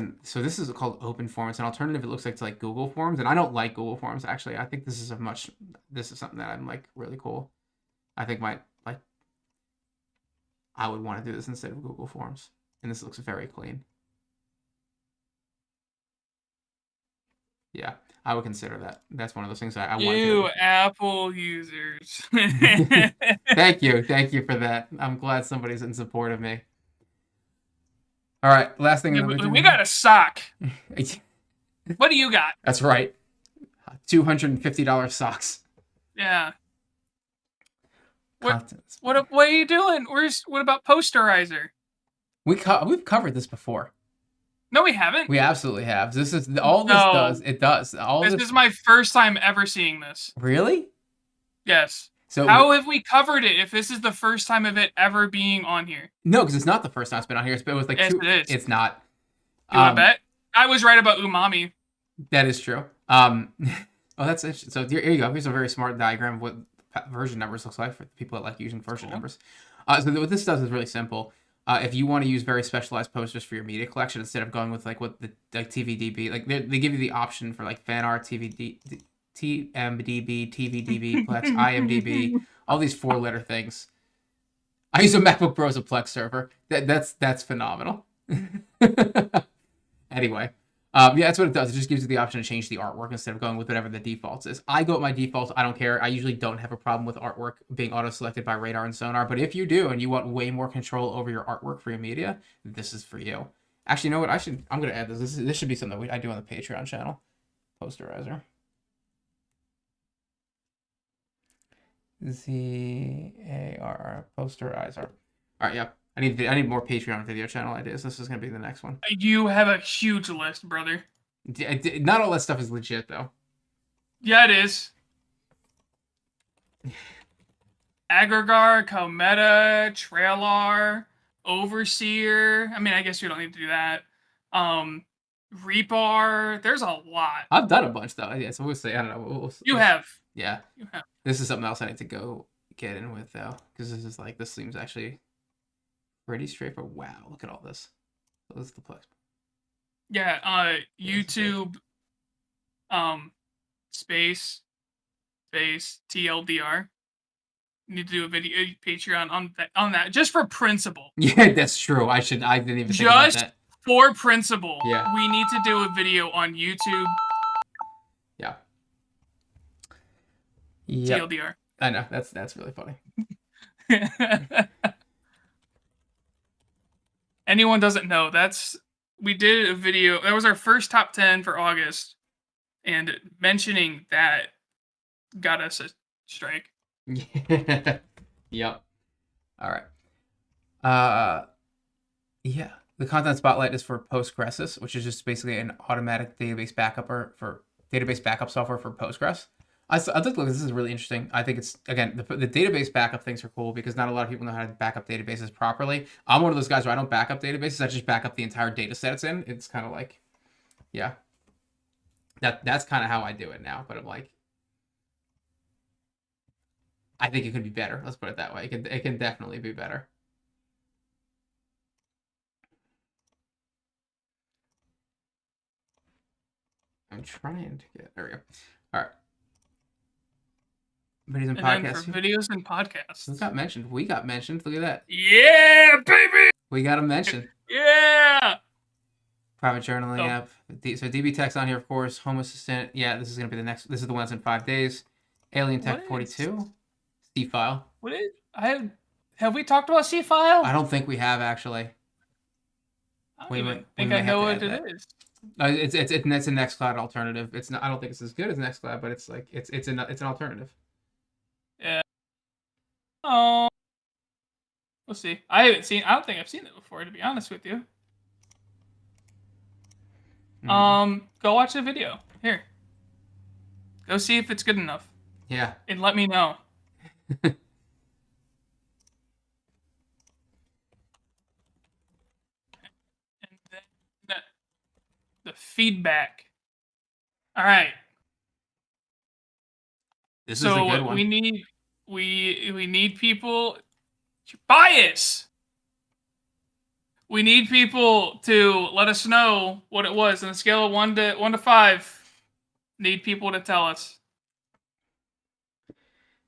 is called Open Forms. An alternative, it looks like, to like Google Forms, and I don't like Google Forms actually. I think this is something that I'm like really cool. I think I would want to do this instead of Google Forms, and this looks very clean. Yeah, I would consider that. That's one of those things I want to do. You Apple users. Thank you for that. I'm glad somebody's in support of me. All right, last thing. We got a sock. What do you got? That's right. $250 socks. Yeah. What are you doing? What about Posterizer? We've covered this before. No, we haven't. We absolutely have. This is all this does. It does. This is my first time ever seeing this. Really? Yes. So how have we covered it if this is the first time of it ever being on here? No, because it's not the first time it's been on here. It was like yes, it is. It's not. You want to bet? I was right about umami. That is true. Oh, that's interesting. So here you go. Here's a very smart diagram of what version numbers looks like for people that like using version numbers. So what this does is really simple. If you want to use very specialized posters for your media collection, instead of going with like what the TVDB, like they give you the option for like fan art, TMDB, TVDB, Plex, IMDB, all these 4-letter things. I use a MacBook Pro as a Plex server. That's phenomenal. Anyway, yeah, that's what it does. It just gives you the option to change the artwork instead of going with whatever the defaults is. I go with my defaults. I don't care. I usually don't have a problem with artwork being auto-selected by Radar and Sonar. But if you do and you want way more control over your artwork for your media, this is for you. Actually, you know what? I'm going to add this. This should be something I do on the Patreon channel. Posterizer. ZARR. Posterizer. All right, yeah. I need more Patreon video channel ideas. This is going to be the next one. You have a huge list, brother. Not all that stuff is legit, though. Yeah, it is. Aggregar, Cometa, Trailar, Overseer. I mean, I guess we don't need to do that. Rebar. There's a lot. I've done a bunch, though. Yeah, so we'll see. I don't know. You have. Yeah. You have. This is something else I need to go get in with, though. Because this seems actually pretty straightforward. Wow, look at all this. So this is the Plex. Yeah, YouTube. space TLDR. You need to do a video Patreon on that just for principle. Yeah, that's true. I didn't even think about Just that. for principle. Yeah. We need to do a video on YouTube. Yeah. Yep. TLDR. I know. That's really funny. Anyone doesn't know, we did a video. That was our first top 10 for August, and mentioning that got us a strike. Yep. All right. Yeah. The content spotlight is for Postgres, which is just basically an automatic database backup for database backup software for Postgres. I think this is really interesting. I think it's, again, the database backup things are cool because not a lot of people know how to back up databases properly. I'm one of those guys where I don't back up databases. I just back up the entire data set it's in. It's kind of like, yeah, that's kind of how I do it now. But I'm like, I think it could be better. Let's put it that way. It can definitely be better. I'm trying to get, there we go. All right. Videos and podcasts. Then for videos and podcasts. Who got mentioned? We got mentioned. Look at that. Yeah, baby. We got a mention. Yeah. Private journaling app. So DB Tech's on here, of course. Home Assistant. Yeah, this is gonna be the next. This is the one that's in 5 days. Alien Tech 42. C file. What is? Have we talked about C file? I don't think we have actually. I don't even think I know what it is. It's a Nextcloud alternative. It's not. I don't think it's as good as Nextcloud, but it's like it's an alternative. Yeah. Oh. We'll see. I don't think I've seen it before, to be honest with you. Go watch the video. Here. Go see if it's good enough. Yeah. And let me know. And then the feedback. All right. This is a good one. we need people. Bias. We need people to let us know what it was on a scale of 1 to 5. Need people to tell us. I'm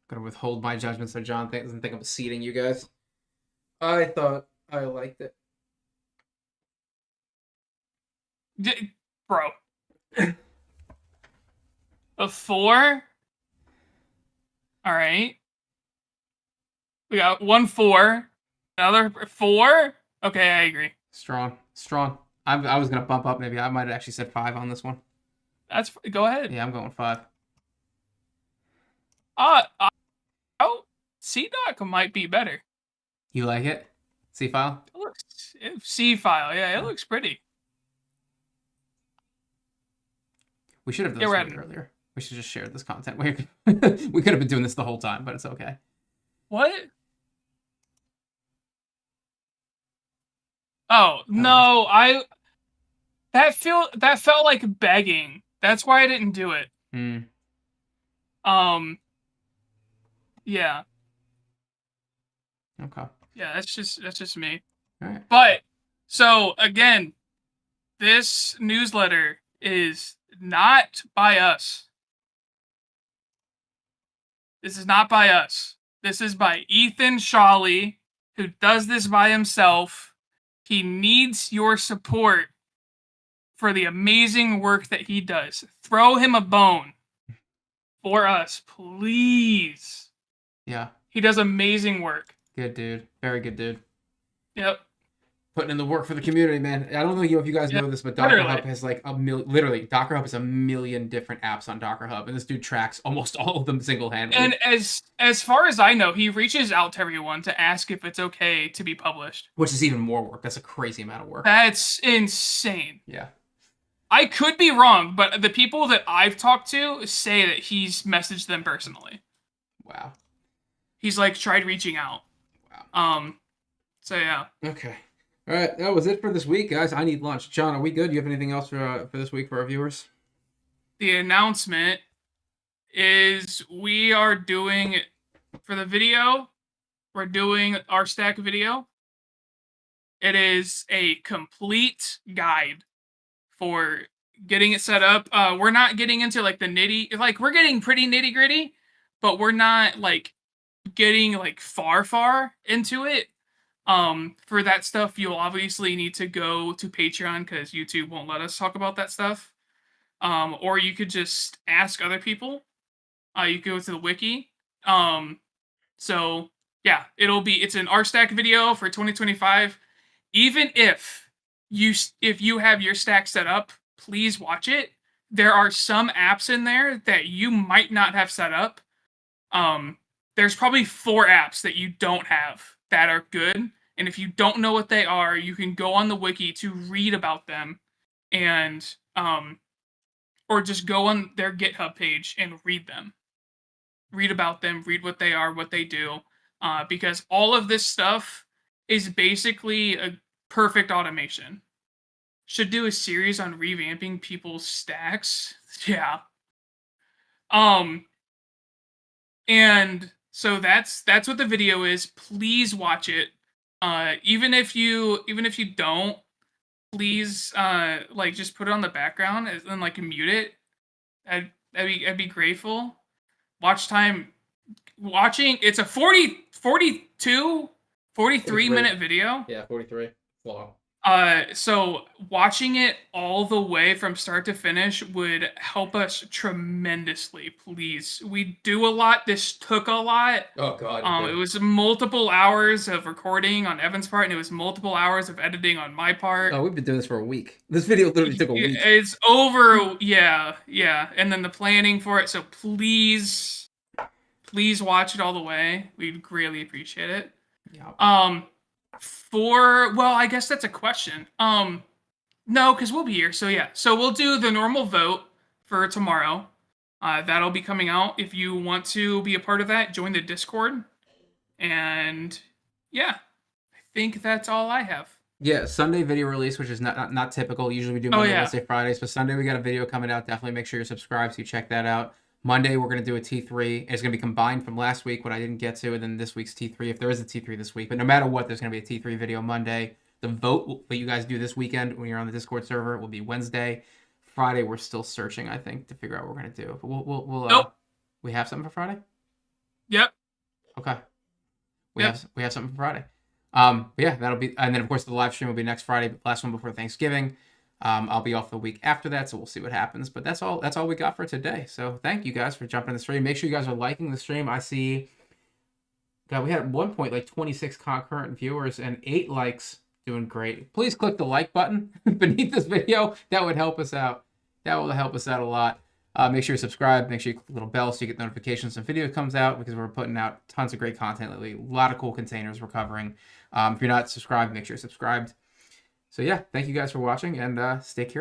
gonna withhold my judgment so John doesn't think I'm seating you guys. I thought I liked it. Bro. A 4? Alright. We got 1 4. Another 4? Okay, I agree. Strong. I was gonna bump up. Maybe I might have actually said 5 on this one. Go ahead. Yeah, I'm going 5. C-Doc might be better. You like it? C file? C file, yeah, it looks pretty. We should have done this earlier. We should just share this content. We could have been doing this the whole time, but it's okay. What? Oh, no, that felt like begging. That's why I didn't do it. Yeah. Okay. Yeah, that's just me. All right. But so again, this newsletter is not by us. This is not by us. This is by Ethan Shawley, who does this by himself. He needs your support for the amazing work that he does. Throw him a bone for us, please. Yeah. He does amazing work. Good dude. Very good dude. Yep. Putting in the work for the community, man. I don't know if you guys know this, but Docker Hub has like Docker Hub has a million different apps on Docker Hub, and this dude tracks almost all of them single-handedly. And as far as I know, he reaches out to everyone to ask if it's okay to be published. Which is even more work. That's a crazy amount of work. That's insane. Yeah. I could be wrong, but the people that I've talked to say that he's messaged them personally. Wow. He's like tried reaching out. Wow. So yeah. Okay. All right, that was it for this week, guys. I need lunch. John, are we good? Do you have anything else for this week for our viewers? The announcement is we are doing, for the video, we're doing our stack video. It is a complete guide for getting it set up. We're not getting into like the nitty, like we're getting pretty nitty gritty, but we're not like getting like far into it. For that stuff, you'll obviously need to go to Patreon because YouTube won't let us talk about that stuff. Or you could just ask other people. You could go to the wiki. So yeah, it's an RStack video for 2025. Even if you have your stack set up, please watch it. There are some apps in there that you might not have set up. There's probably 4 apps that you don't have that are good. And if you don't know what they are, you can go on the wiki to read about them and or just go on their GitHub page and read them. Read about them, read what they are, what they do. Because all of this stuff is basically a perfect automation. Should do a series on revamping people's stacks. Yeah. And so that's what the video is. Please watch it. Even if you don't, please like just put it on the background and like mute it. I'd be grateful. Watch time watching it's a 43 minute video. Yeah, 43. Long. So watching it all the way from start to finish would help us tremendously. Please, we do a lot. This took a lot. Oh God. It was multiple hours of recording on Evan's part, and it was multiple hours of editing on my part. Oh, we've been doing this for a week. This video literally took a week. It's over. Yeah, and then the planning for it. So please watch it all the way. We'd greatly appreciate it. Yeah. Well, I guess that's a question. No, because we'll be here. So yeah. So we'll do the normal vote for tomorrow. That'll be coming out. If you want to be a part of that, join the Discord. And yeah, I think that's all I have. Yeah, Sunday video release, which is not typical. Usually we do Monday, Wednesday, Fridays, but Sunday we got a video coming out. Definitely make sure you're subscribed so you check that out. Monday we're going to do a T3. It's going to be combined from last week, what I didn't get to, and then this week's T3, if there is a T3 this week. But no matter what, there's going to be a T3 video Monday. The vote that you guys do this weekend when you're on the Discord server will be Wednesday. Friday we're still searching, I think, to figure out what we're going to do. But we'll nope. We have something for Friday? Yep. Okay. We have something for Friday. But yeah, that'll be, and then of course the live stream will be next Friday, last one before Thanksgiving. I'll be off the week after that, so we'll see what happens. But that's all we got for today. So thank you guys for jumping in the stream. Make sure you guys are liking the stream. I see, God, we had at one point like 26 concurrent viewers and 8 likes. Doing great. Please click the like button beneath this video. That would help us out. That will help us out a lot. Make sure you subscribe. Make sure you click the little bell so you get notifications when video comes out, because we're putting out tons of great content lately. A lot of cool containers we're covering. If you're not subscribed, make sure you're subscribed. So yeah, thank you guys for watching, and stay curious.